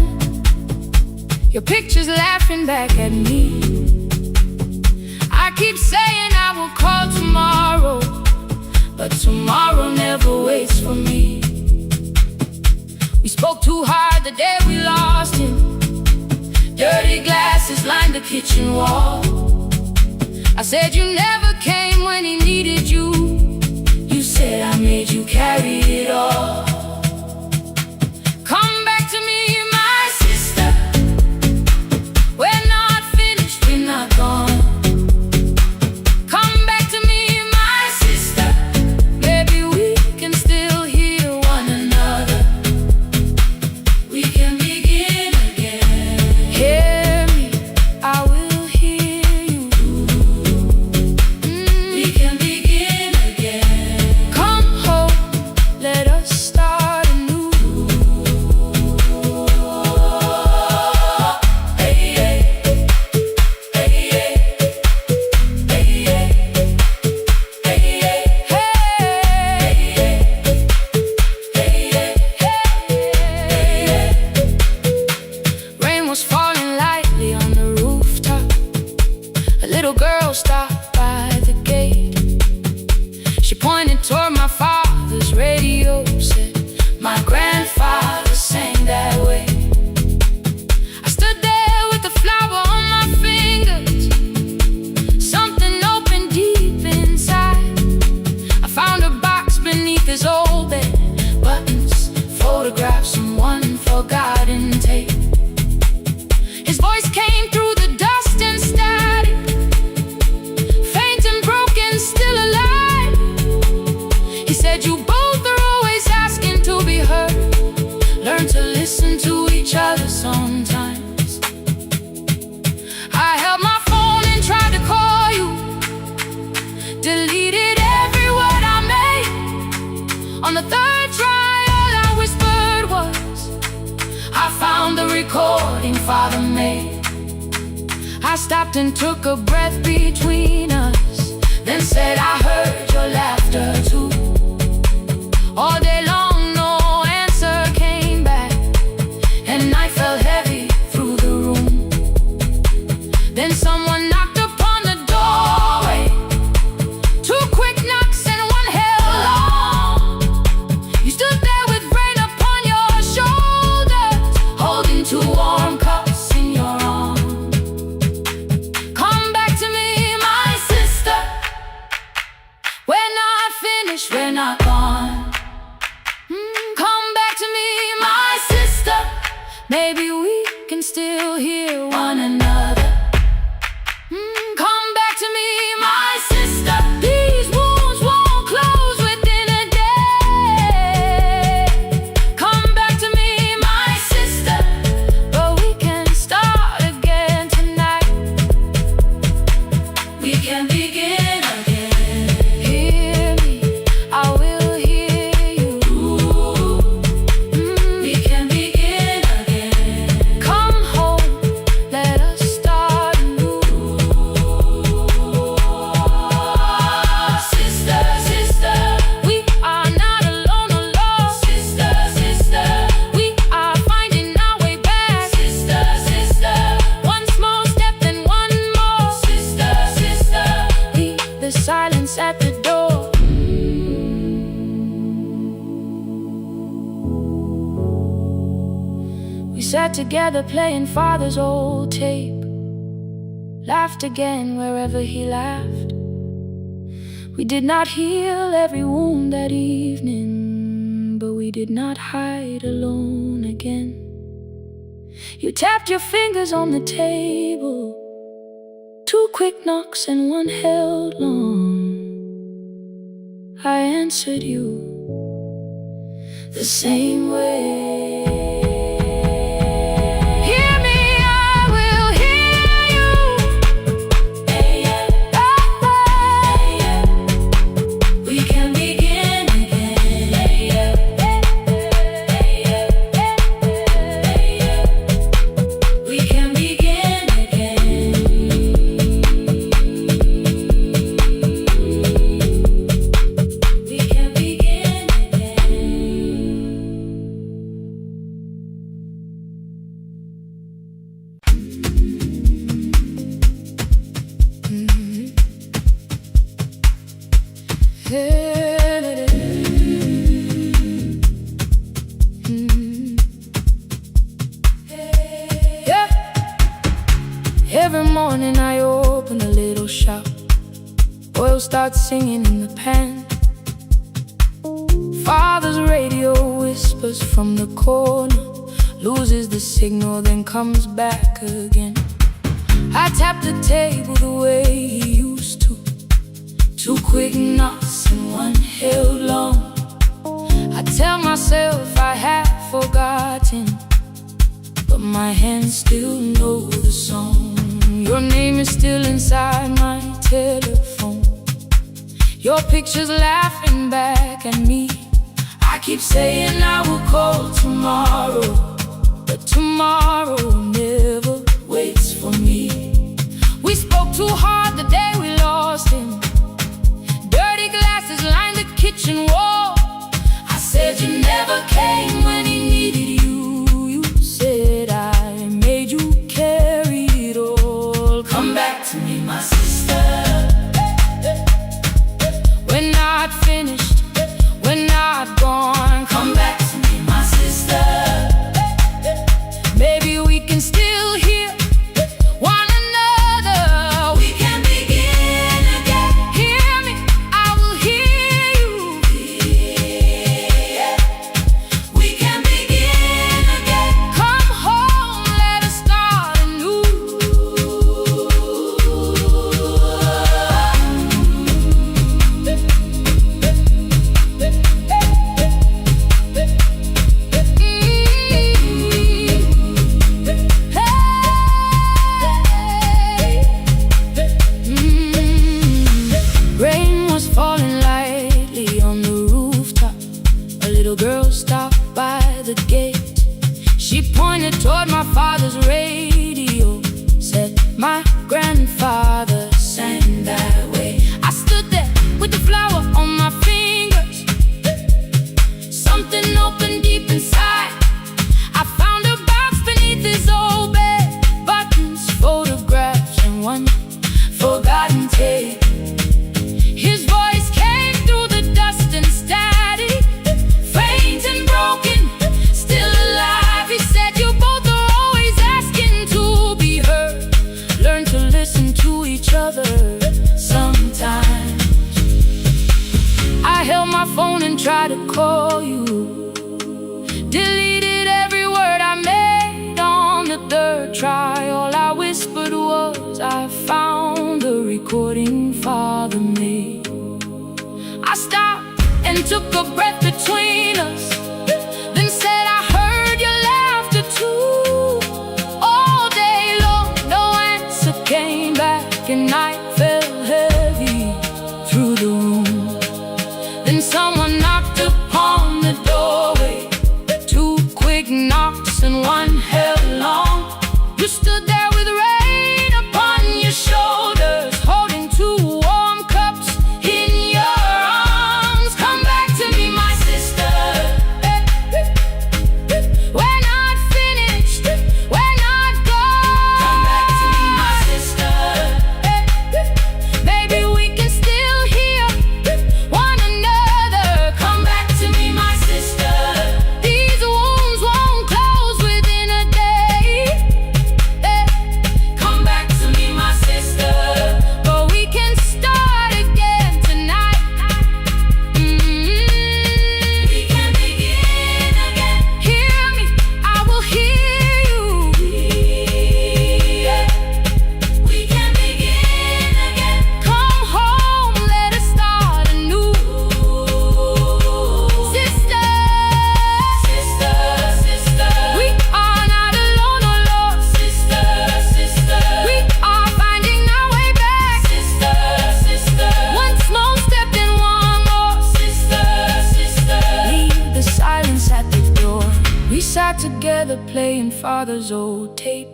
Your picture's laughing back at me. I keep saying I will call tomorrow, but tomorrow never waits for me. We spoke too hard the day we lost him. Dirty glasses lined the kitchen wall. I said you never came when he needed you. You said I made you carry it all. Come back to me, my sister. We're not finished, we're not gone. Come back to me, my sister. Maybe we can still hear one another. We can begin again. Hear me, I will hear you. We can begin again. Come home, let us start anew. Rain was falling lightly on the rooftop. A little girl stopped by the gate. She pointed toward my father's radio, said, my grandfather sang that way. I stood there with a flower on my fingers. Something opened deep inside. I found a box beneath his old bed. Buttons, photographs, and 1 forgotten tape. His voice came through the dust and static. Faint and broken, still alive. He said you both are always asking to be heard. Learn to listen to each other sometimes. I held my phone and tried to call you. Deleted every word I made. On the 3rd try, all I whispered was, I found the recording Father made. I stopped and took a breath between us, then said I heard your laughter too. All day long no answer came back, and maybe we can still hear one another. Come back to me, my sister. These wounds won't close within a day. Come back to me, my sister, but we can start again tonight. We can begin again. Hear me, I will hear you. We can begin again. Come home, let us start anew. Sister, sister, we are not alone, alone. Sister, sister, we are finding our way back. Sister, sister, one small step then one more. Sister, sister, leave the silence at the door. We sat together playing father's old tape, laughed again wherever he laughed. We did not heal every wound that evening, but we did not hide alone again. You tapped your fingers on the table, 2 quick knocks and one held long. I answered you the same way. Hear me, I will hear you. We can begin again. We can begin again. We can begin Yeah. Every morning I open a little shop. Oil starts singing in the pan. Father's radio whispers from the corner, loses the signal, then comes back again. I tap the table the way he used to, 2 quick knocks and one held long. I tell myself I have forgotten, but my hands still know the song. Your name is still inside my telephone, your picture's laughing back at me. I keep saying I will call tomorrow, but tomorrow never waits for me. We spoke too hard the day we lost him. Dirty glasses lined the kitchen wall. I said you never came when he needed you. You said I made you carry it all. Come back to me, my sister. We're not finished, we're not gone. Come back to me, my sister. Maybe we can still hear one another. We can begin again. Hear me, I will hear you. We can begin again. Come home, let us start anew. Rain was falling lightly on the rooftop. A little girl stopped by the gate. She pointed toward my father's radio, said my grandfather sang that way. I stood there with the flower on my fingers. Something opened deep inside. I found a box beneath his old bed, buttons, photographs, and one forgotten tape. His voice came through the dust and static, faint and broken, still alive. He said you both are always asking to be heard. Learn to listen to each other sometimes. I held my phone and tried to call you, deleted every word I made. took a breath between us, then said, I heard your laughter too. All day long, no answer came back, and night fell heavy through the room. Then someone knocked upon the doorway. Two quick knocks and one held long. You stood there with rain upon your shoulders, holding two warm cups in your arms. Come back to me, my sister. We're not finished, we're not gone. Come back to me, my sister. Maybe we can still hear one another. Come back to me, my sister. These wounds won't close within a day. Come back to me, my sister. But we can start again tonight. We can begin again. Hear me, I will hear you. We can begin again. Come home, let us start anew. Sister, sister, sister, we are not alone, oh Lord. Sister, sister, we are finding our way back. Sister, sister, one small step and one more. Sister, sister, leave the silence at the door. We sat together playing father's old tape,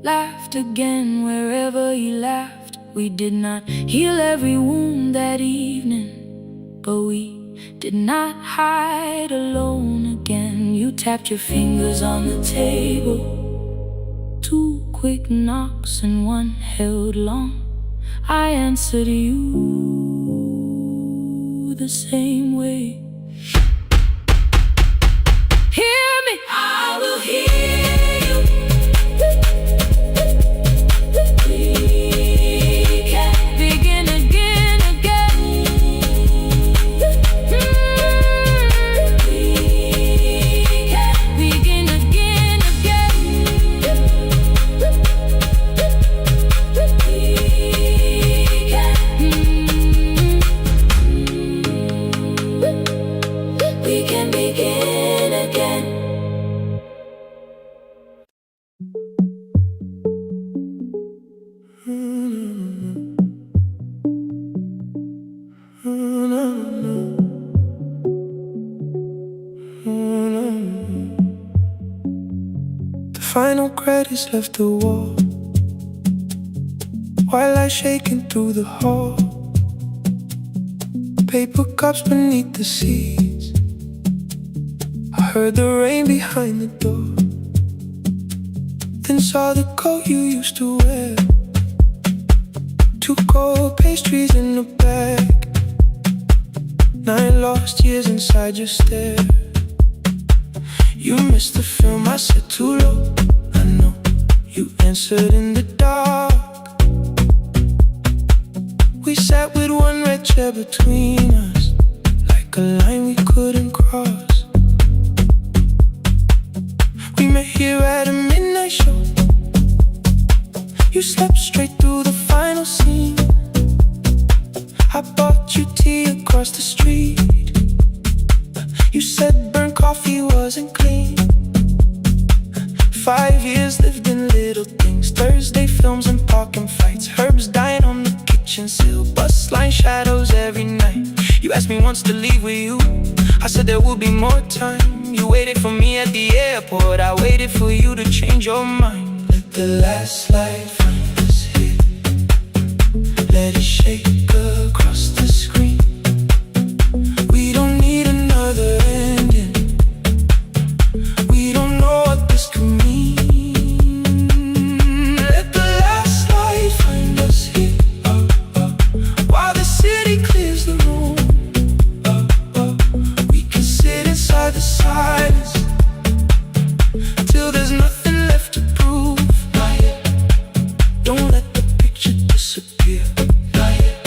laughed again wherever he laughed. We did not heal every wound that evening, but we did not hide alone again. You tapped your fingers on the table, two quick knocks and one held long. I answered you the same way. Hear me, I will hear you. We can begin again, again. We can begin again, again. We can begin again. The final credits left the wall, white light shaking through the hall. Paper cups beneath the seats. I heard the rain behind the door, then saw the coat you used to wear. Two cold pastries in a bag, 9 lost years inside your stare. You missed the film, I said too low. I know, you answered in the dark. We sat with one red chair between us, like a line we couldn't cross. We met here at a midnight show. You slept straight through the final scene. I bought you tea across the street. You said burnt coffee wasn't clean. 5 years lived in little things, Thursday films and parking fights, herbs dying on the kitchen sill, bus line shadows every night. You asked me once to leave with you, I said there would be more time. You waited for me at the airport, I waited for you to change your mind. Let the last light find us here, let it shake across the screen. We don't need another ending, we don't know what this could mean. Let the last light find us here, while the city clears the room. We can sit inside the silence till there's nothing left to prove. Not yet. Don't let the picture disappear. Not yet.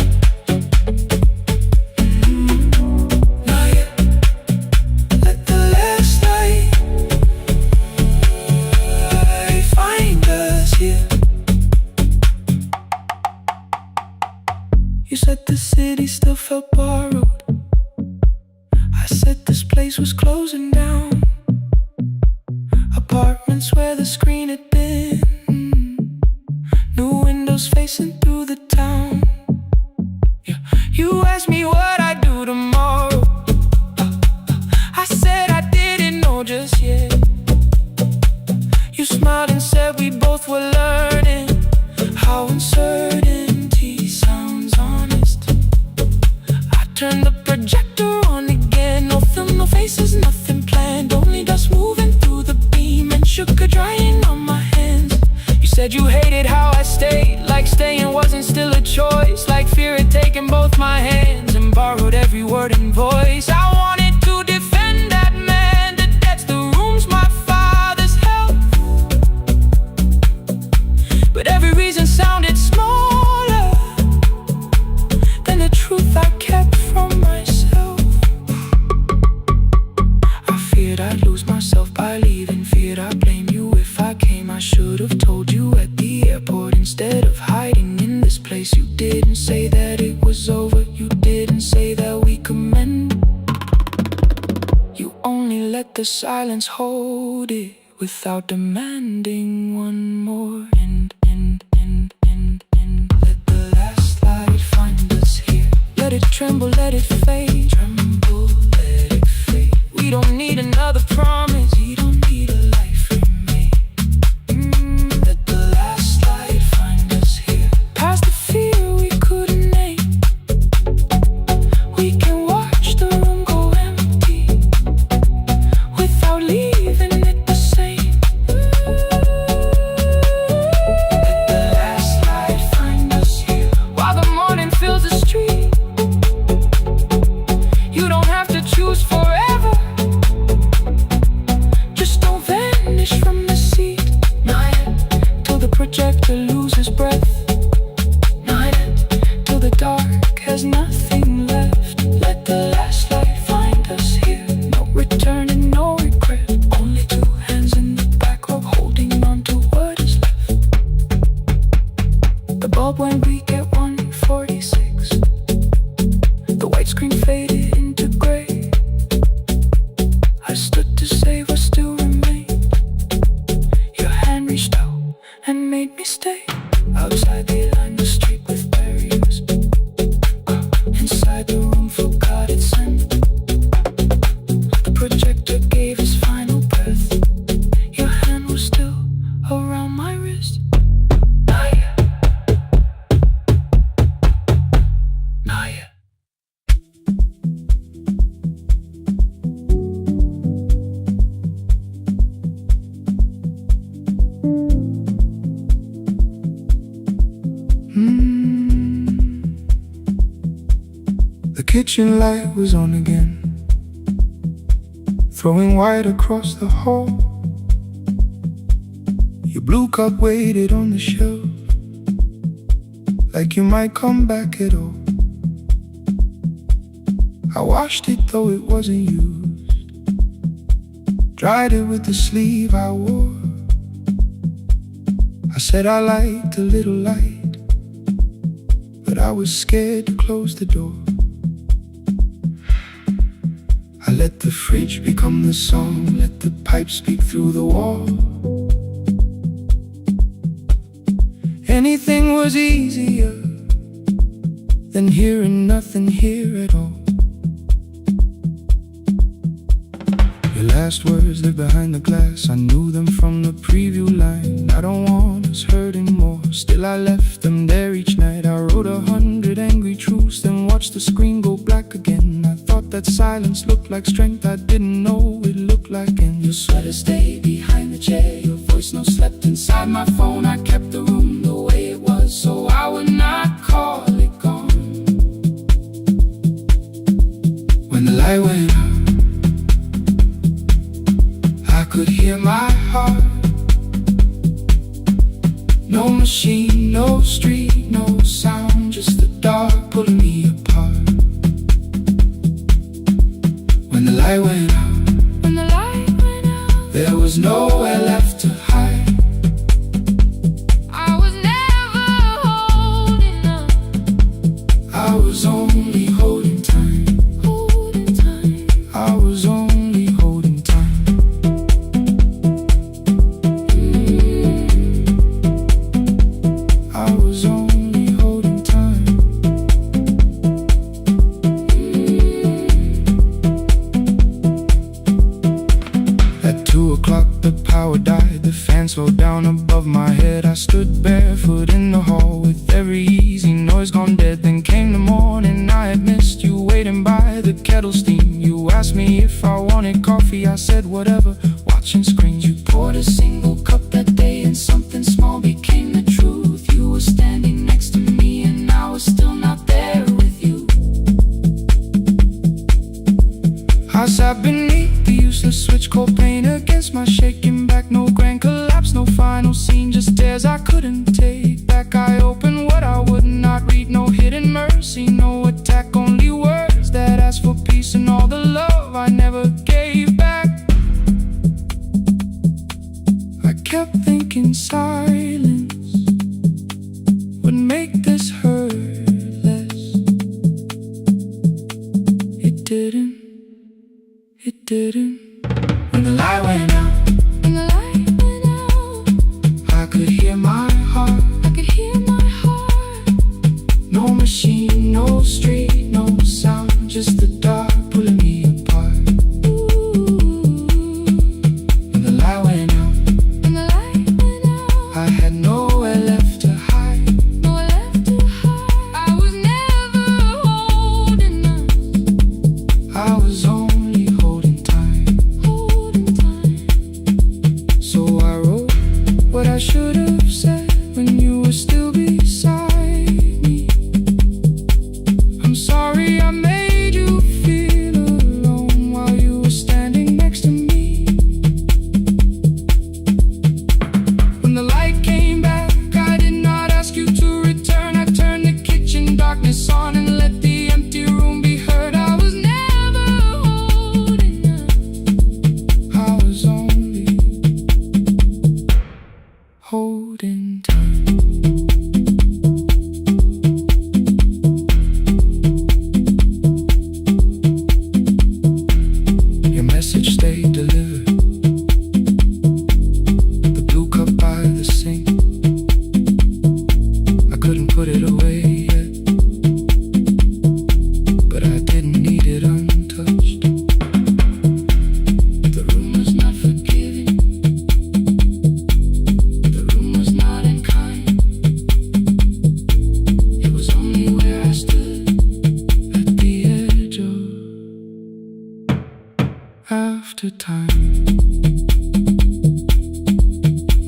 moments where the screen had been. New windows facing through the town. Yeah. You asked me what I'd do tomorrow. I said I didn't know just yet. You smiled and said we both were learning how uncertainty sounds honest. I turned the projector on again. No film, no faces, nothing planned. Only dust moving through the beam and sugar drying on my hands. You said you hated how I stayed, like staying wasn't still a choice, like fear had taken both my hands and borrowed every word and voice. I wanted to defend that man, the debts, the rooms, my father's health, but every reason sounded smaller than the truth I kept from myself. I feared I'd lose myself by leaving, feared I'd blame you if I came. I should have told you at the airport instead of hiding in this place. You didn't say that it was over, you didn't say that we could mend. You only let the silence hold it without demanding one more. Let the last light find us here. Let it tremble, let it fade. Tremble, let it fade. We don't need another promise. We don't need a life remade. Let the last light find us here. Past the fear we couldn't name. We can watch the room go empty without leaving it the same. Let the last light find us here. While the morning fills the street, you don't have to choose forever. Just don't vanish from the seat. Not yet. Till the projector loses breath. Not yet. Till the dark has nothing left. Let the last light find us here. No return and no regret. Only two hands in the back row holding on to what is left. The bulb went weak at 1:46. The white screen faded into gray. I stood to save what still remained. Your hand reached out and made me stay. Outside they lined the street with barriers. Inside the room forgot its scent. The projector gave his final breath. Your hand was still around my wrist. Not yet. Not yet. The kitchen light was on again, throwing white across the hall. Your blue cup waited on the shelf, like you might come back at all. I washed it though it wasn't used, dried it with the sleeve I wore. I said I liked a little light, but I was scared to close the door. I let the fridge become the song, let the pipe speak through the wall. Anything was easier than hearing nothing here at all. Your last words lived behind the glass, I knew them from the preview line. I don't want us hurting more, still I left them there each night. I wrote 100 angry truths, then watched the screen go black again. I thought that silence looked like strength, I didn't know it looked like. And your sweater stayed behind the chair, your voice no slept inside my phone. I kept the room the way it was, so I would not call it gone. When the light went out, I could hear my heart. No machine, no street, no sound, just the dark pulling me apart. When the light went out, there was nowhere left to hide. I was never holding up. I was only holding time. I was only holding time. 2 o'clock, the power died. The fan slowed down above my head. I stood barefoot in the hall with every easy noise gone dead. Then came the morning, I had missed you waiting by the kettle steam. You asked me if I wanted coffee, I said whatever, watching screens. You poured a single cup that day and something small became the truth. You were standing next to me and I was still not there with you. I sat beneath the useless switch, cold pain against my shaking back. No grand collapse, no final scene, just tears I couldn't take back. I opened what I would not read, no hidden mercy, no attack, only words that asked for peace and all the love I never gave back. I kept thinking silence would make this hurt less. It didn't. It didn't. When the light went out, when the light went out, I could hear my heart, I could hear my heart. No machine, no street, no sound, just the dark pulling me apart. When the light went out, when the light went out, I had nowhere left to hide, nowhere left to hide. I was never holding us, I was only holding time, holding time. So I wrote what I should have said when you were still beside me. I'm sorry I made you feel alone while you were standing next to me. When the light came back, I did not ask you to return. I turned the kitchen darkness on and let the empty room be heard. I was never holding us, I was only holding time. Your message stayed delivered, the blue cup by the sink. I couldn't put it away yet, but I didn't need it untouched. The room was not forgiving, the room was not unkind. It was only where I stood at the edge of after time.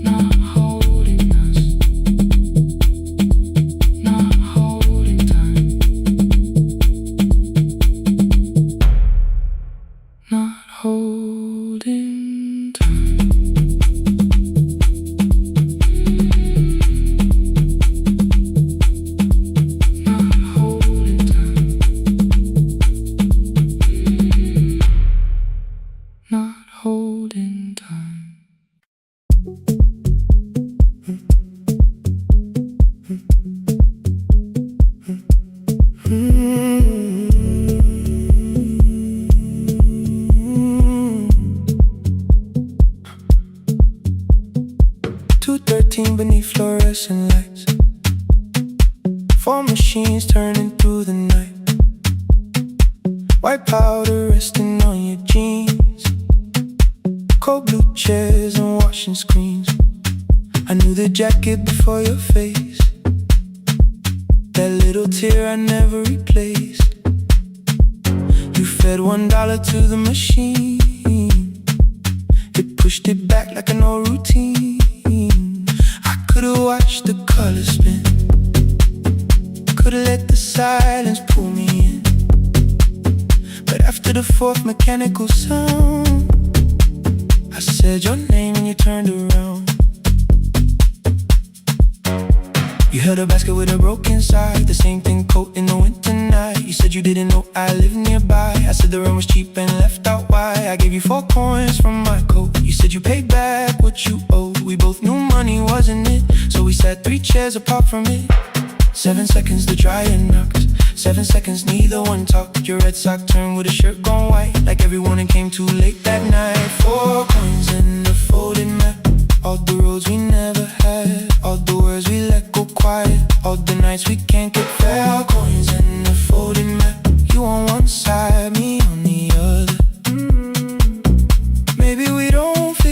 Not holding us, not holding time, not holding time. Not holding time, not holding time. Beneath fluorescent lights, 4 machines turning through the night. White powder resting on your jeans, cold blue chairs and washing screens. I knew the jacket before your face, that little tear I never replaced. You fed $1 to the machine, it pushed it back like an old routine. Could've watched the colors spin, could've let the silence pull me in. But after the 4th mechanical sound, I said your name and you turned around. You held a basket with a broken side, the same thing coat in the winter night. You said you didn't know I lived nearby. I said the rent was cheap and left out why. I gave you 4 coins from my coat. You said you paid back what you owed. We both knew money wasn't it, so we sat 3 chairs apart from it. 7 seconds the dryer knocked, 7 seconds neither one talked. Your red sock turned with a shirt gone white, like everyone that came too late that night. 4 coins and a folded map, all the roads we never had, all the words we let go quiet, all the nights we can't get fair. Coins and a folded map, you on one side, me on the other. Maybe we don't fit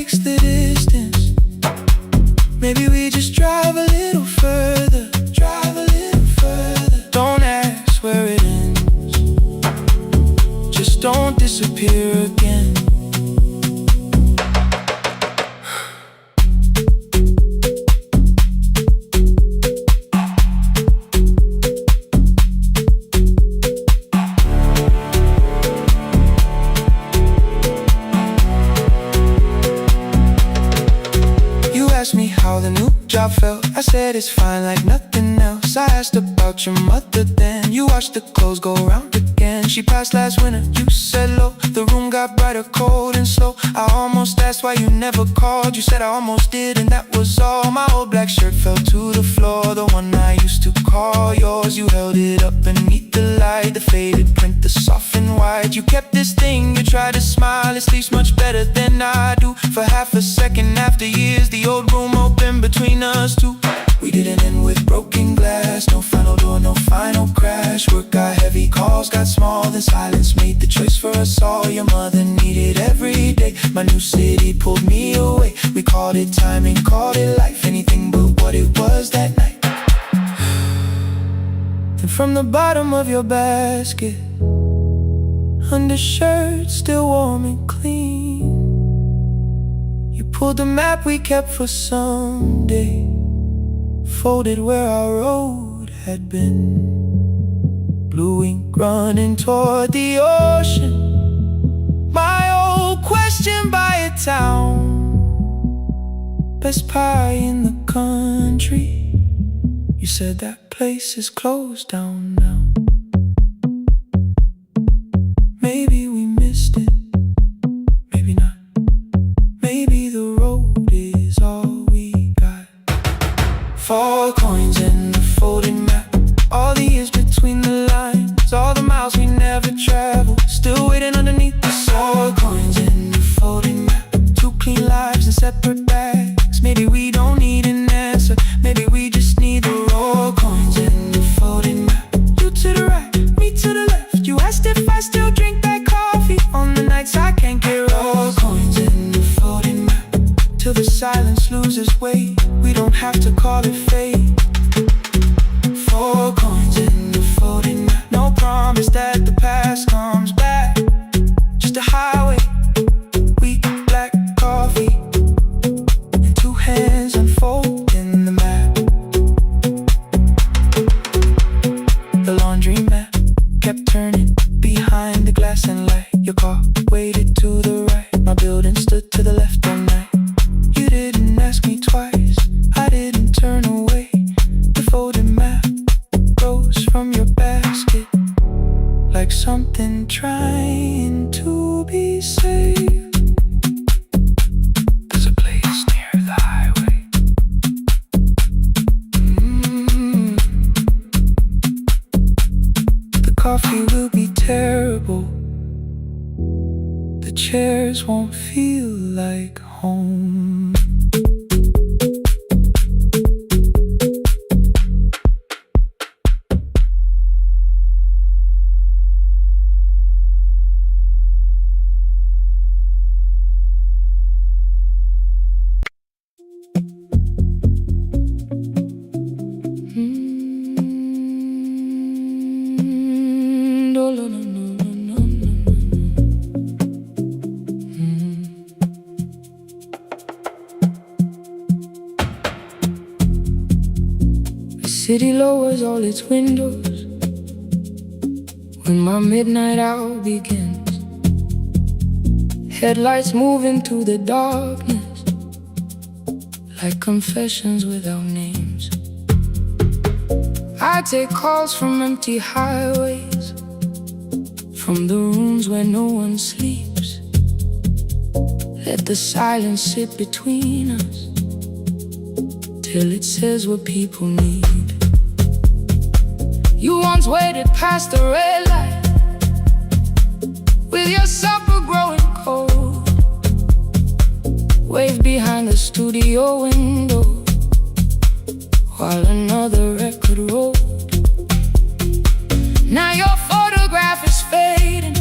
asked me how the new job felt. I said it's fine like nothing else. I asked about your mother then. You watched the clothes go round again. She passed last winter, you said low. The room got brighter, cold and slow. I almost asked why you never called. You said I almost did and that was all. My old black shirt fell to the floor, the one I used to call yours. You held it up beneath the light, the faded print, the soft and white. You kept this thing, you tried to smile. It sleeps much better than I do. For half a second after years, the old room opened between us two. We didn't end with broken glass. No final door, no final crash. Work got heavy, calls got small. Then silence made the choice for us all. Your mother needed every day. My new city pulled me away. We called it timing, called it life. Anything but what it was that night. Then from the bottom of your basket, undershirt still warm and clean, you pulled the map we kept for someday, folded where our road had been. Blue ink running toward the ocean. My old question by a town. Best pie in the country. You said that place is closed down now. Maybe we missed it, maybe not. Maybe the road is all we got. 4 coins in the folded map. All the years between the lines, all the miles we never traveled, still waiting underneath the 4 coins in the folded map. 2 clean lives in separate bags. Maybe we don't need an answer, maybe we just need the raw coins in the folded map. You to the right, me to the left. You asked if I still drink that coffee on the nights I can't get raw coins in the folded map. Till the silence loses weight, we don't have to call it fate. 4 coins in the folded map. No promise that the past comes back, just a highway, weak black coffee, and 2 hands unfolding the map. The laundry mat kept turning behind the glass and light. Your car waited to the right, my building stood to the left all night. You didn't ask me twice, I didn't turn away. The folded map rose from your basket, like something trying to be saved. There's a place near the highway. The coffee will be terrible, the chairs won't feel like home. The city lowers all its windows when my midnight hour begins. Headlights moving through the darkness like confessions without names. I take calls from empty highways, from the rooms where no one sleeps. Let the silence sit between us till it says what people need. You once waited past the red light with your supper growing cold, waved behind the studio window while another record rolled. Now your photograph is fading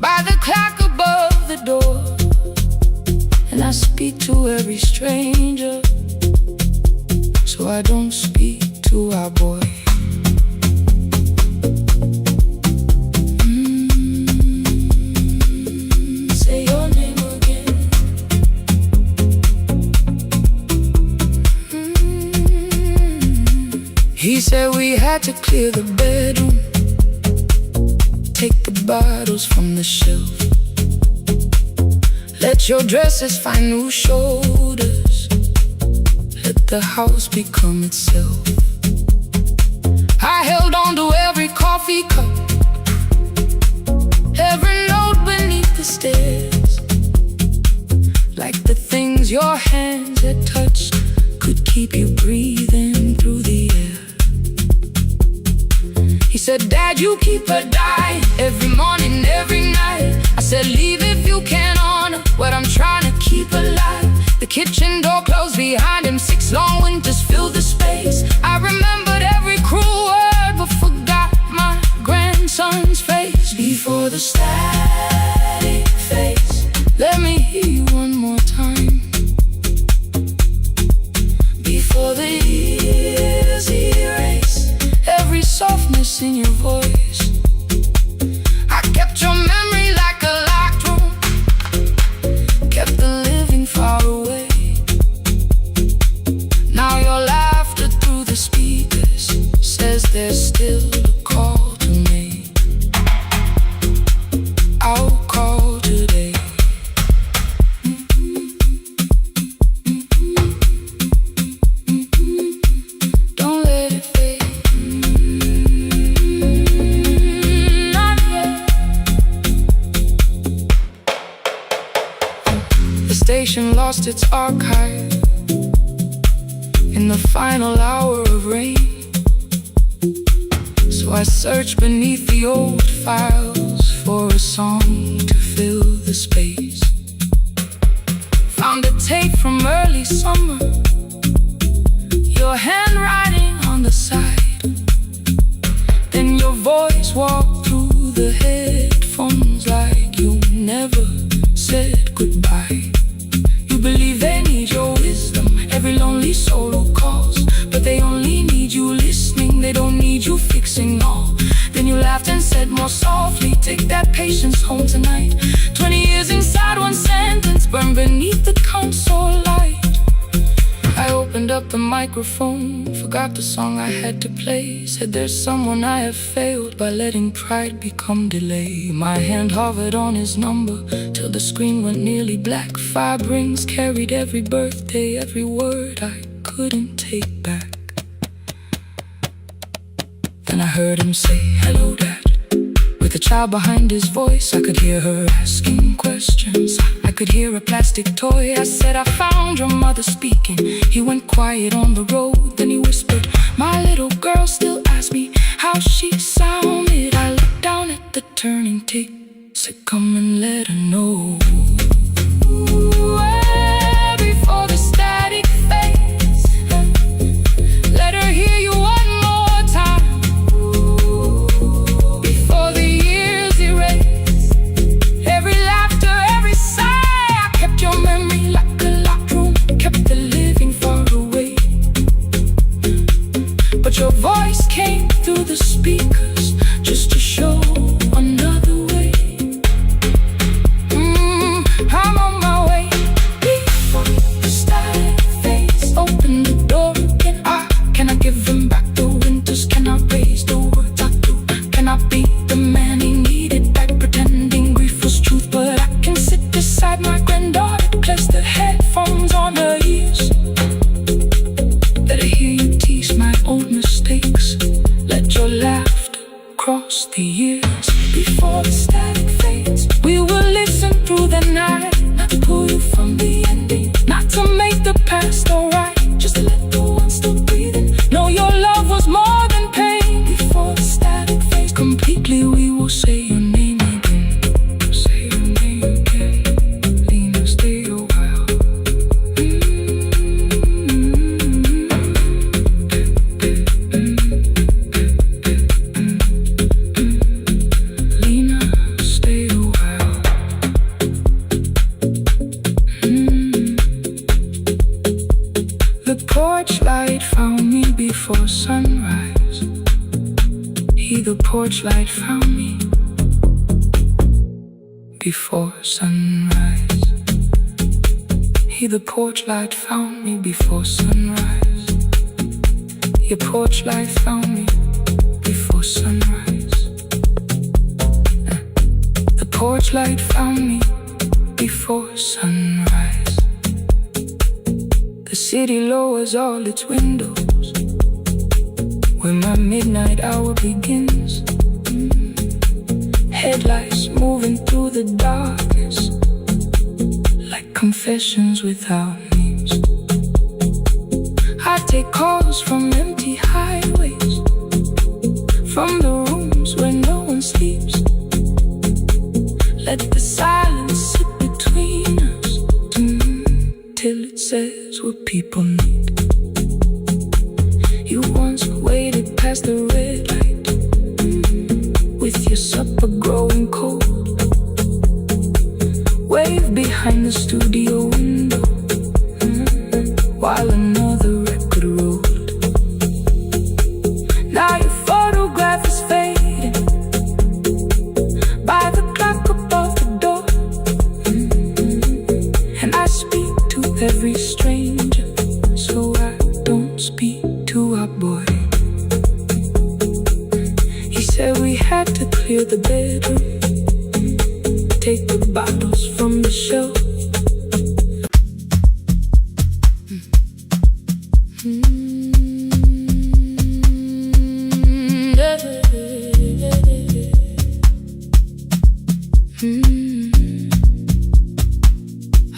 by the clock above the door, and I speak to every stranger, so I don't speak to our boy. Say your name again. He said we had to clear the bedroom, take the bottles from the shelf, Let your dresses find new shoulders. Let the house become itself. I held on to every coffee cup, every note beneath the stairs, like the things your hands had touched could keep you breathing through the air. He said, Dad, you keep her dying every morning, every night. I said, leave if you can honor what I'm trying to keep alive. The kitchen door closed behind him, 6 long winters filled the space. I remembered every cruel word but forgot my grandson's face. Before the static fades, let me hear you one more time. Before the years erase every softness in your voice, I kept your memory like a locked room, kept the living far away. Now your laughter through the speakers says there's still a call to me. I'll call today. Don't let it fade. Not yet. The station lost its archive in the final hour of rain. So I searched beneath the old files for a song to fill the space. Found a tape from early summer, your handwriting on the side. Then your voice walked through the headphones like you never said goodbye. You believe they need your wisdom, every lonely soul who calls, but they only need you listening, they don't need you fixing all. Then you laughed and said more softly, take that patience home tonight. 20 years inside one sentence, burned beneath the console light. I opened up the microphone, forgot the song I had to play. Said there's someone I have failed by letting pride become delay. My hand hovered on his number till the screen went nearly black. 5 rings carried every birthday, every word I couldn't take back. Then I heard him say, hello, Dad. With a child behind his voice, I could hear her asking questions. I could hear a plastic toy. I said, I found your mother speaking. He went quiet on the road, then he whispered, my little girl still asks me how she sounded. I looked down at the turning tape, said, come and let her know. Before the static fades, let her hear you one more time. Before the years erase every laughter, every sigh, I kept your memory like a locked room, kept the living far away. But your voice came through the speakers just to show another way. I'm on my way. Before the static fades, open the door again. Can I give him back the winters? Can I raise the words I do? Can I be the man he needed back, pretending grief was truth? But I can sit beside my granddaughter, place the headphones on her ears. Let her hear you tease my old mistakes. Let your laughter cross the years. Before the static fades, we will listen through the night, not to pull you from the ending, not to make the past alright, just to let the one still breathing know your love was more than pain. Before the static fades completely, we will say your name again. Say your name again. Lena, stay a while. Lena, stay a while. The porch light found me before sunrise. The porch light found me before sunrise. The porch light found me before sunrise. Your porch light found me before sunrise. The porch light found me before sunrise. The city lowers all its windows when my midnight hour begins. Headlights moving through the darkness like confessions without names. I take calls from empty highways, from the rooms where no one sleeps. Let the silence sit between us till it says what people need. You once waited past the red light with your supper growing cold. Wave behind the studio window while another record rolled. Now your photograph is fading by the clock above the door, and I speak to every stranger so I don't speak to our boy. He said we had to clear the bedroom, take the bottles from the shelf.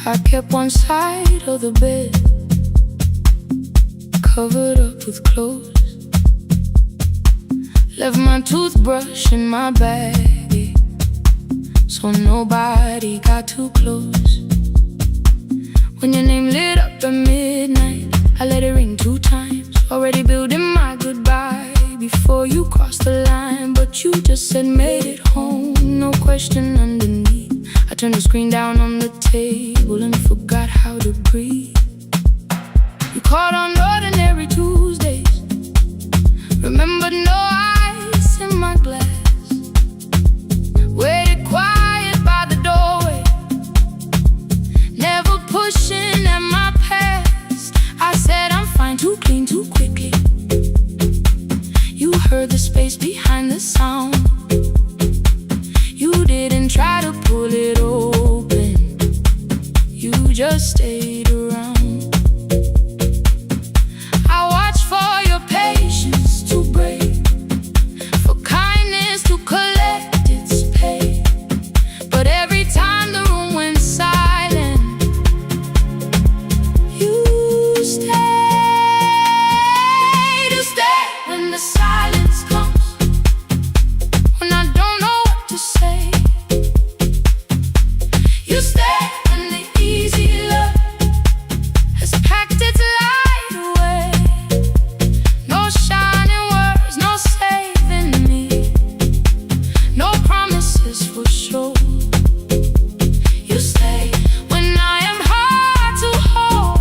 I kept one side of the bed covered up with clothes, left my toothbrush in my bag so nobody got too close. When your name lit up at midnight, I let it ring 2 times, already building my goodbye before you crossed the line. But you just said made it home, no question underneath. I turned the screen down on the table and forgot how to breathe. You called on ordinary Tuesdays, remembered no ice in my glass, waited quiet by the doorway, never pushing at my past. I said I'm fine, too clean, too quickly. You heard the space behind the sound. You didn't try to pull it open, you just stayed around. I watched for your patience to break, for kindness to collect its pay. But every time the room went silent, you stayed. You stayed when the silence comes, when I don't know what to say. You stay when the easy love has packed its light away. No shining words, no saving me, no promises for sure. You stay when I am hard to hold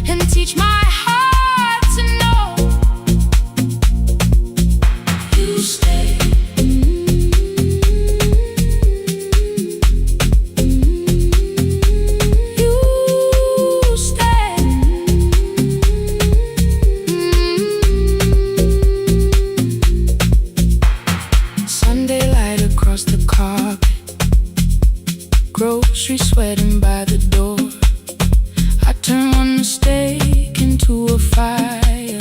and teach my heart to know. You stay. You stay. Sunday light across the carpet, grocery sweating by the door. I turn one mistake into a fire,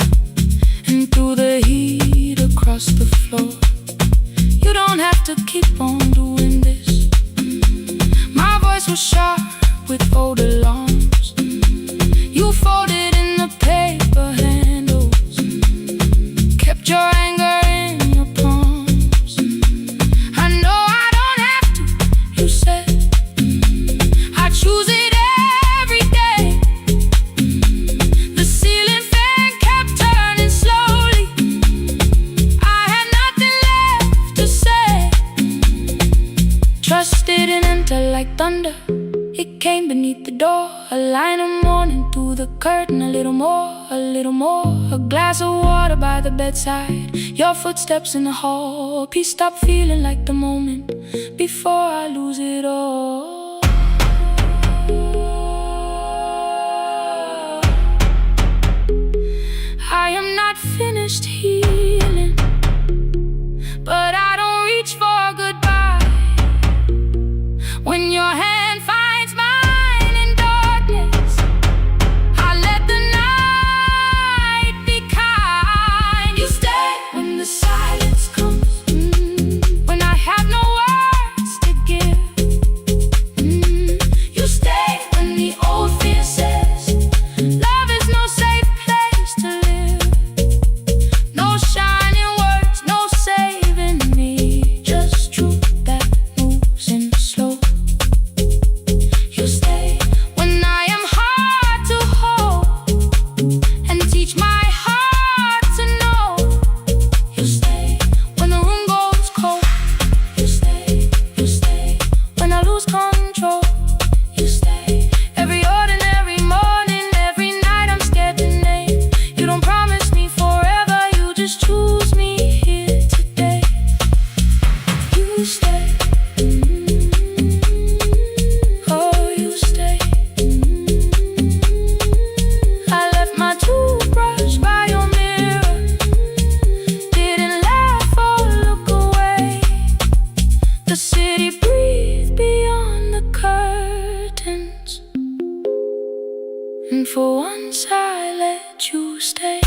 and through the heat across the floor. You don't have to keep on doing this. My voice was sharp with old alarms. You folded in the paper handles, kept your anger in your palms. I know I don't have to, you said. I choose it every day. The ceiling fan kept turning slowly. I had nothing left to say. Trusted and enter like thunder. It came beneath the door, a line of mourning through the curtain. A little more, a little more. A glass of water by the bedside, your footsteps in the hall. Peace stopped feeling like the moment before I lose it all. I am not finished healing, but I don't reach for goodbye when your hand And for once I let you stay.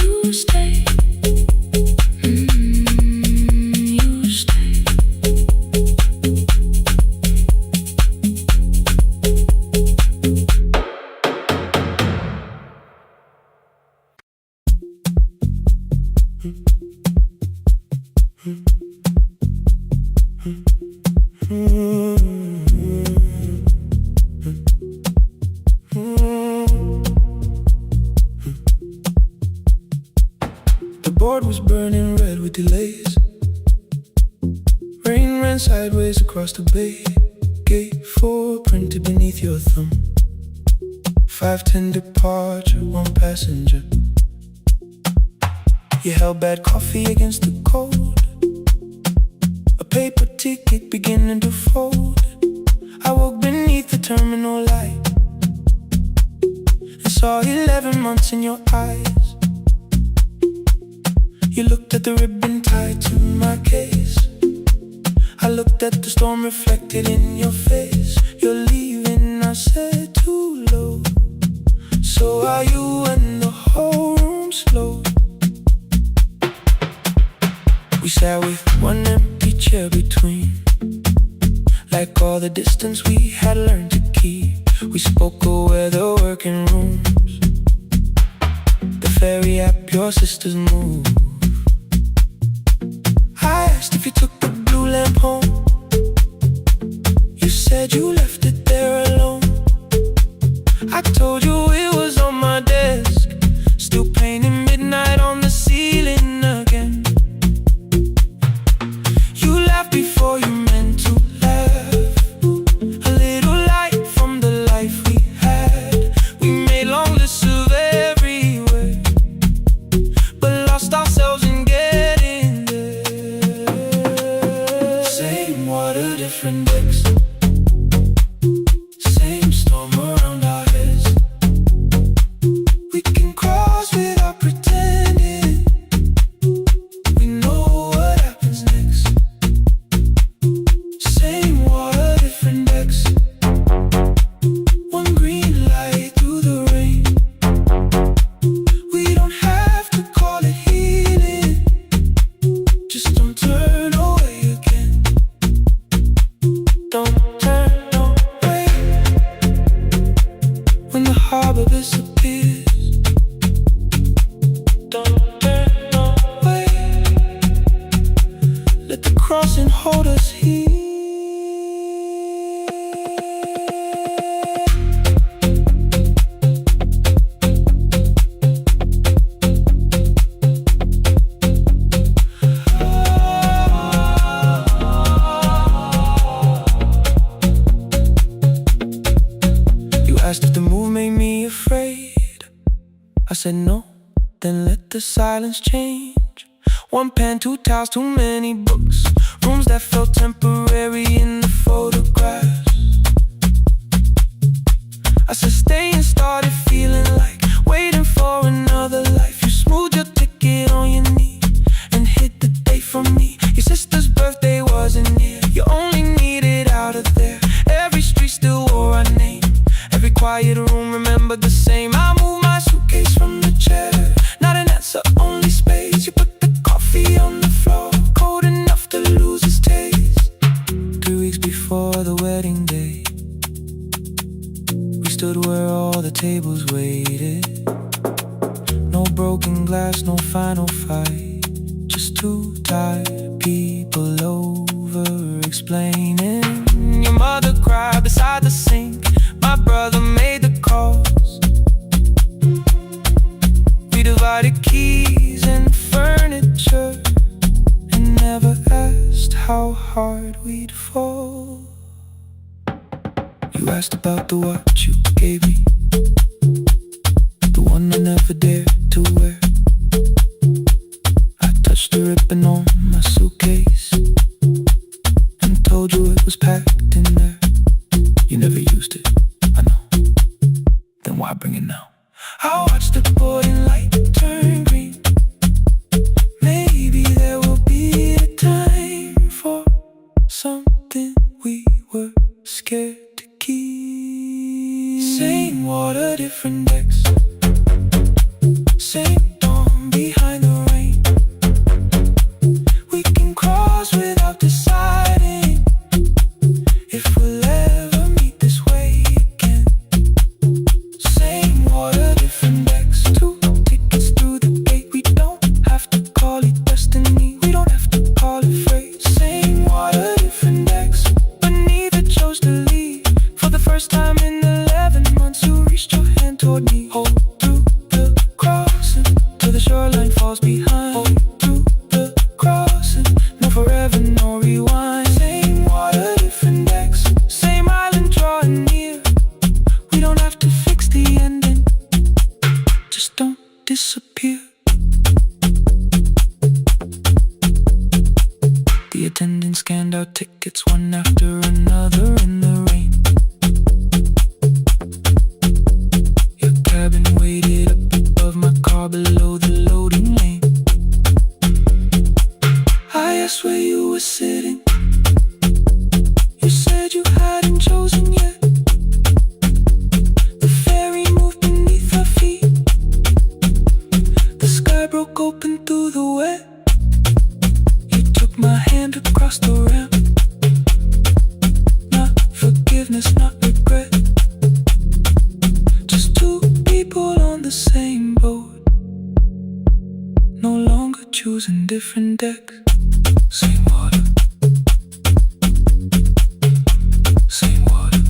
You stay. You stay. The board was burning red with delays. Rain ran sideways across the bay. Gate 4 printed beneath your thumb. 5:10 departure, 1 passenger. You held bad coffee against the cold. A paper ticket beginning to fold. I woke beneath the terminal light and saw 11 months in your eyes. You looked at the ribbon tied to my case. I looked at the storm reflected in your face. You're leaving, I said, too low. So are you, and the whole room slowed. We sat with one empty chair between, like all the distance we had learned to keep. We spoke of weather, working rooms, the ferry app your sisters move. I asked if you took the blue lamp home. You said you left it there alone. I told you it was on my desk, still painting midnight on the ceiling again. You laughed before you meant to laugh. A little light from the life we had. We made long lists of everywhere, but lost ourselves in getting there. Same water, different decks. Same storm around our heads. We can cross without pretending. We know what happens next. Same water, different decks. One green light through the rain. We don't have to call it healing. Just don't turn away again. Don't turn away. When the harbor disappears, don't turn away. Let the crossing hold us here. You asked if the move made me afraid. I said no, then let the silence change. One pen, 2 towels, too many books. Rooms that felt temporary in the photographs. I said stay and started feeling like waiting for another life. You smoothed your ticket on your knee and hid the date from me. Your sister's birthday wasn't near. You only needed out of there. Every street still wore our name. Every quiet room remembered the same. I moved my suitcase from the chair. Not an answer, only space. You put the coffee on the floor, cold enough to lose its taste. 3 weeks before the wedding day, we stood where all the tables waited. No broken glass, no final fight. Just 2 tired people over explaining. Your mother cried beside the sink. My brother made the calls. We divided keys and furniture and never asked how hard we'd fall. You asked about the watch you gave me, the one I never dared to wear. I touched the ribbon on my suitcase and told you it was packed in there. You never used it, I know. Then why bring it now? I watched the boarding light turn green. Maybe there will be a time for something we were scared to keep. different decks. Same dawn behind the rain. We can cross without deciding if we'll ever meet this way again. Same water, different decks. 2 tickets through the gate. We don't have to call it destiny. We don't have to call it fate. Same water, different decks. But neither chose to leave. For the first time in 11 months, you reached your hand toward me. Hold through the crossing till the shoreline falls behind. Hold through the crossing, no forever, no rewind. Same water, different decks. Same island drawing near. We don't have to fix the ending. Just don't disappear. The attendant scanned our tickets one after another in the rain. Your cabin waited up above my car below the loading lane. I asked where you were sitting. You said you hadn't chosen yet. The ferry moved beneath our feet. The sky broke open through the wet. You took my hand across the ramp. Not forgiveness, not regret. Just 2 people on the same boat. No longer choosing different decks. Same water. Same water.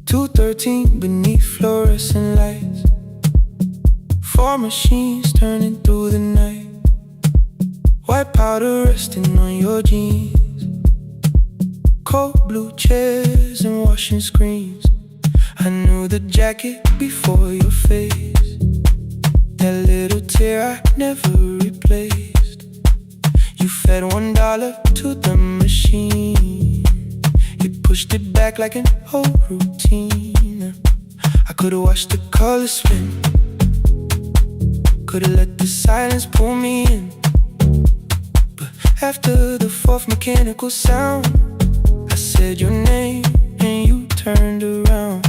2:13 beneath fluorescent lights. 4 machines turning through the night. White powder resting on your jeans. Cold blue chairs and washing screens. I knew the jacket before your face. That little tear I never replaced. You fed $1 to the machine. You pushed it back like an old routine. I could've watched the colors spin. Could've let the silence pull me in. But after the 4th mechanical sound, I said your name and you turned around.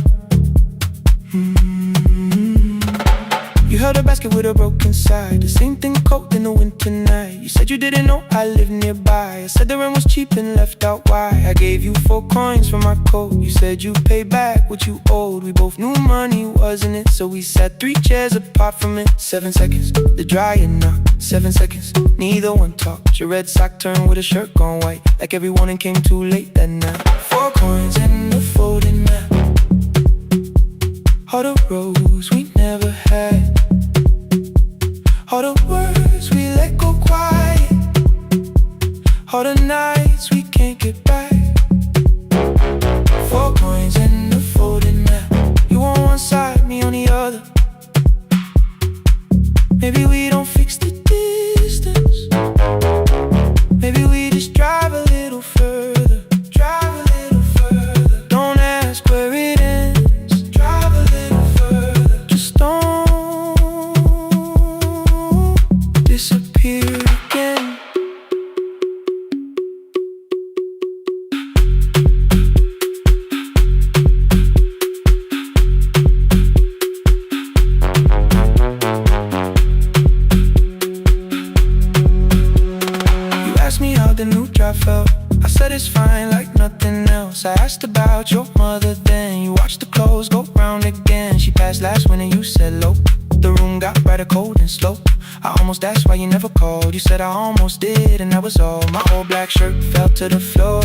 You held a basket with a broken side. The same thing cold in the winter night. You said you didn't know I lived nearby. I said the rent was cheap and left out why. I gave you 4 coins for my coat. You said you'd pay back what you owed. We both knew money wasn't it, so we sat 3 chairs apart from it. 7 seconds, the dryer knocked. 7 seconds, neither one talked. Your red sock turned with a shirt gone white, like everyone and came too late that night. 4 coins and a folding map. All the roads we never had. All the words we let go quiet. All the nights we can't get back. 4 coins and a folding map. You on one side, me on the other. Maybe we don't fix the distance. Maybe we just drive a little further. Drive a little further. Don't ask where it ends. Drive a little further. Just don't disappear again. You asked me how the new drive felt. I said it's fine like nothing else. I asked about your mother then. You watched the clothes go round again. She passed last winter, you said low. The room got brighter, cold and slow. I almost asked why you never called. You said I almost did and that was all. My old black shirt fell to the floor.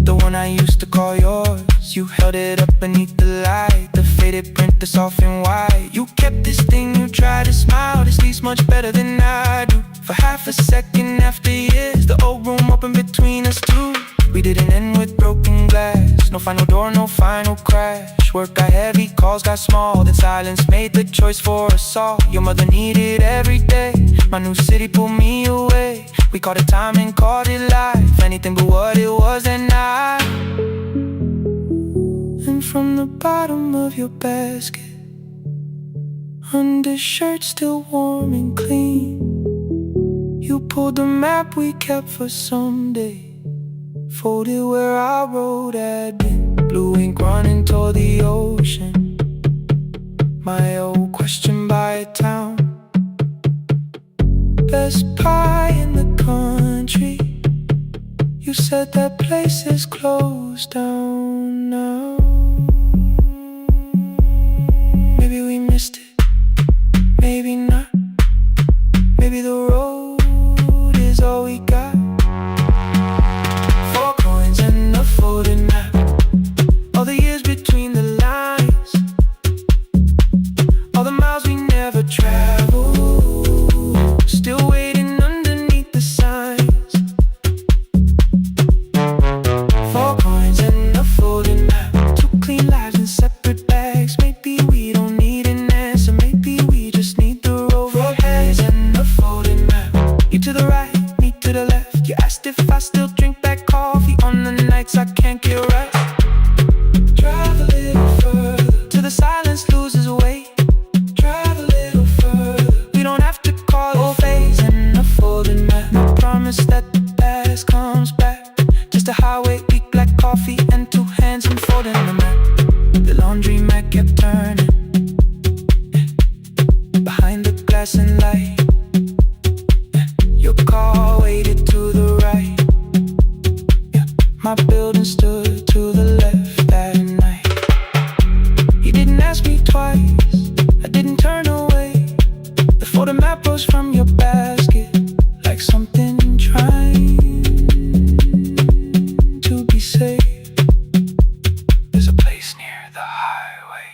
The one I used to call yours. You held it up beneath the light. The faded print, the soft and white. You kept this thing, you tried to smile. This leaves much better than I do. For half a second after years, the old room opened between us two. We didn't end with broken glass. No final door, no final crash. Work got heavy, calls got small. Then silence made the choice for us all. Your mother needed every day. My new city pulled me away. We called it time and called it life. Anything but what it was that night. And from the bottom of your basket, undershirt still warm and clean, you pulled the map we kept for someday. Folded where our road had been. Blue ink running toward the ocean. My old question by a town. Best pie in the country. You said that place is closed down now. Maybe we missed it, maybe not. Maybe the road is all we got. 4 coins and a folded map. All the years between the lines. All the miles we never traveled. Still waiting underneath the signs. 4 coins and a folded map. 2 clean lives in separate bags. Maybe we don't need an answer. Maybe we just need the road. 4 hands and a folded map. You to the right, me to the left. You asked if I still drink that coffee on the nights I can't get right. Drive a little further till the silence loses weight. Drive a little further. We don't have to call it phase and a folded map. No promise that the past comes back. Just a highway, weak black coffee and 2 hands and folding the map. The laundry mat kept turning behind the glass and light. Your car waited to the right. My building stood to the left that night. You didn't ask me twice, I didn't turn away. The photo map rose from your basket like something trying to be safe. There's a place near the highway.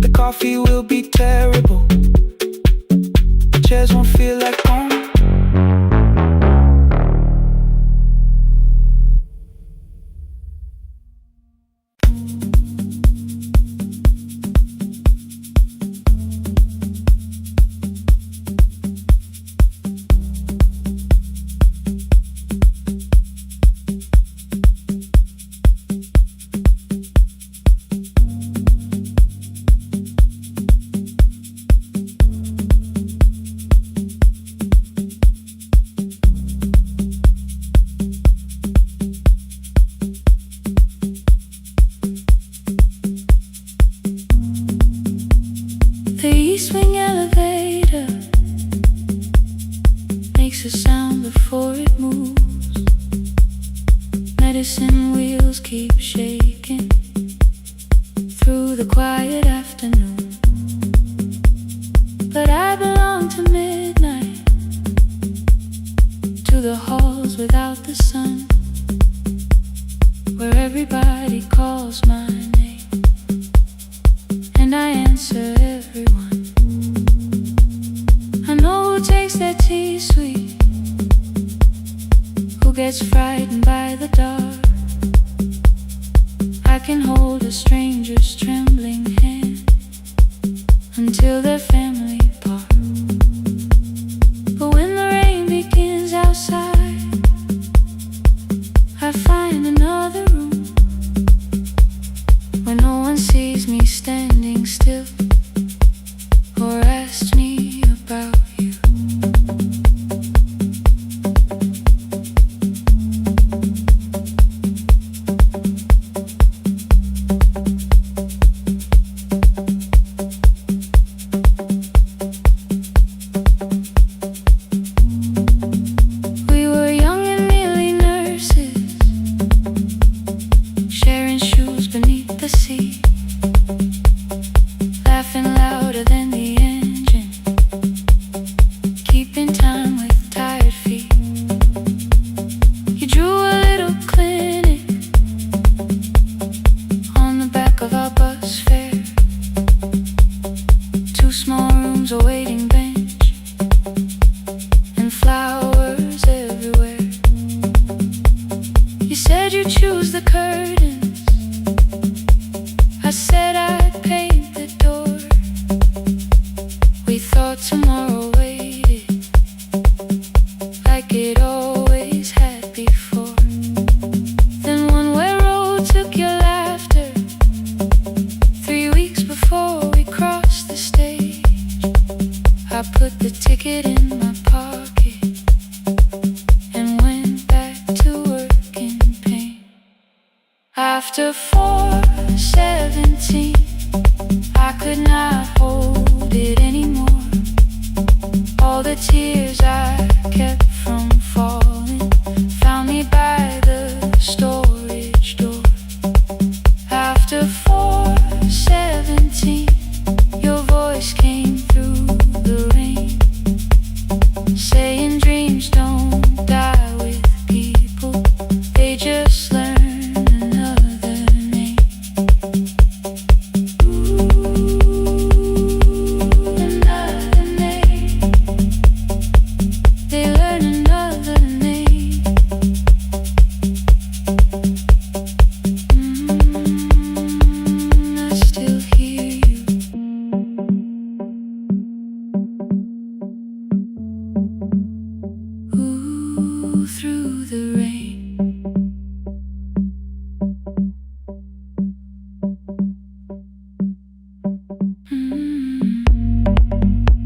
The coffee will be terrible. Chairs won't feel like home. The east wing elevator makes a sound before it moves. Medicine wheels keep shaking through the quiet afternoon. But I belong to midnight, to the halls without the sun, where everybody calls my name and I answer everyone. I know who takes their tea sweet, who gets frightened by the dark. I can hold a stranger's trembling hand until their family part. But when the rain begins outside, I find another room where no one sees me standing still or asks me about you. We were young and nearly nurses, sharing shoes beneath the sea. said I'd paint the door. We thought tomorrow waited, like it always had before. Then one-way road took your laughter. 3 weeks before we crossed the stage, I put the ticket in my pocket and went back to work in pain. After 4:17, I could not hold it anymore. All the tears I kept from falling found me by the storage door. After 4:17, your voice came through the rain, saying dreams don't die with people, they just learn another name. Another name. They learn another name. I still hear you. Ooh, through the rain.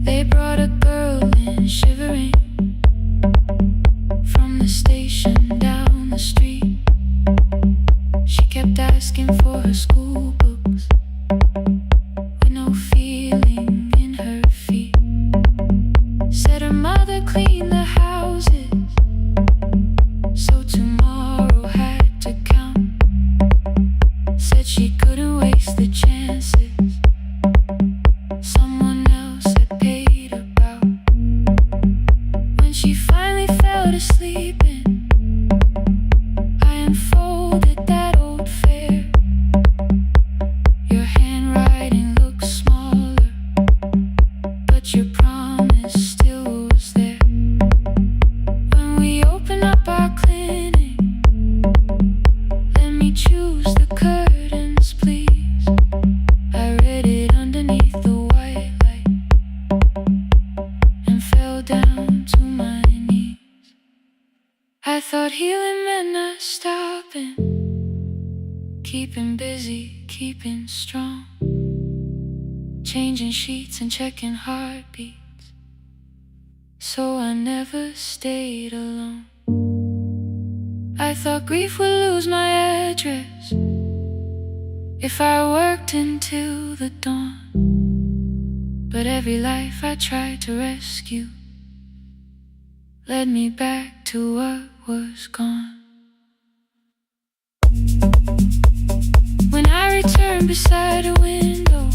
They brought a girl in shivering from the station down the street. She kept asking for her school books with no feeling in her feet. Said her mother cleaned the houses, so tomorrow had to count. Said she couldn't waste the chances someone else had paid about. When she finally fell to sleeping, I unfolded that old fare. Your handwriting looks smaller, but your promise still was there. When we open up our clinic, let me choose the curtains, please. I read it underneath the white light and fell down to my knees. I thought healing meant not stopping, keeping busy, keeping strong, changing sheets and checking heartbeats, so I never stayed alone. I thought grief would lose my address if I worked until the dawn. But every life I tried to rescue led me back to what was gone. When I returned beside a window,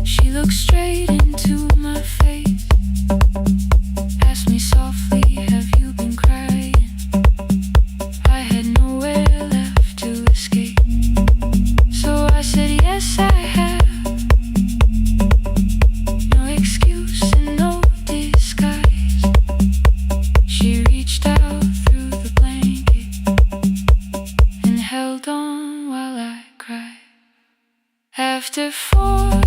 she looked straight into my face, asked me softly, have you been crying? I had nowhere left to escape, so I said yes I have. No excuse and no disguise. She reached out through the blanket and held on while I cried. After 4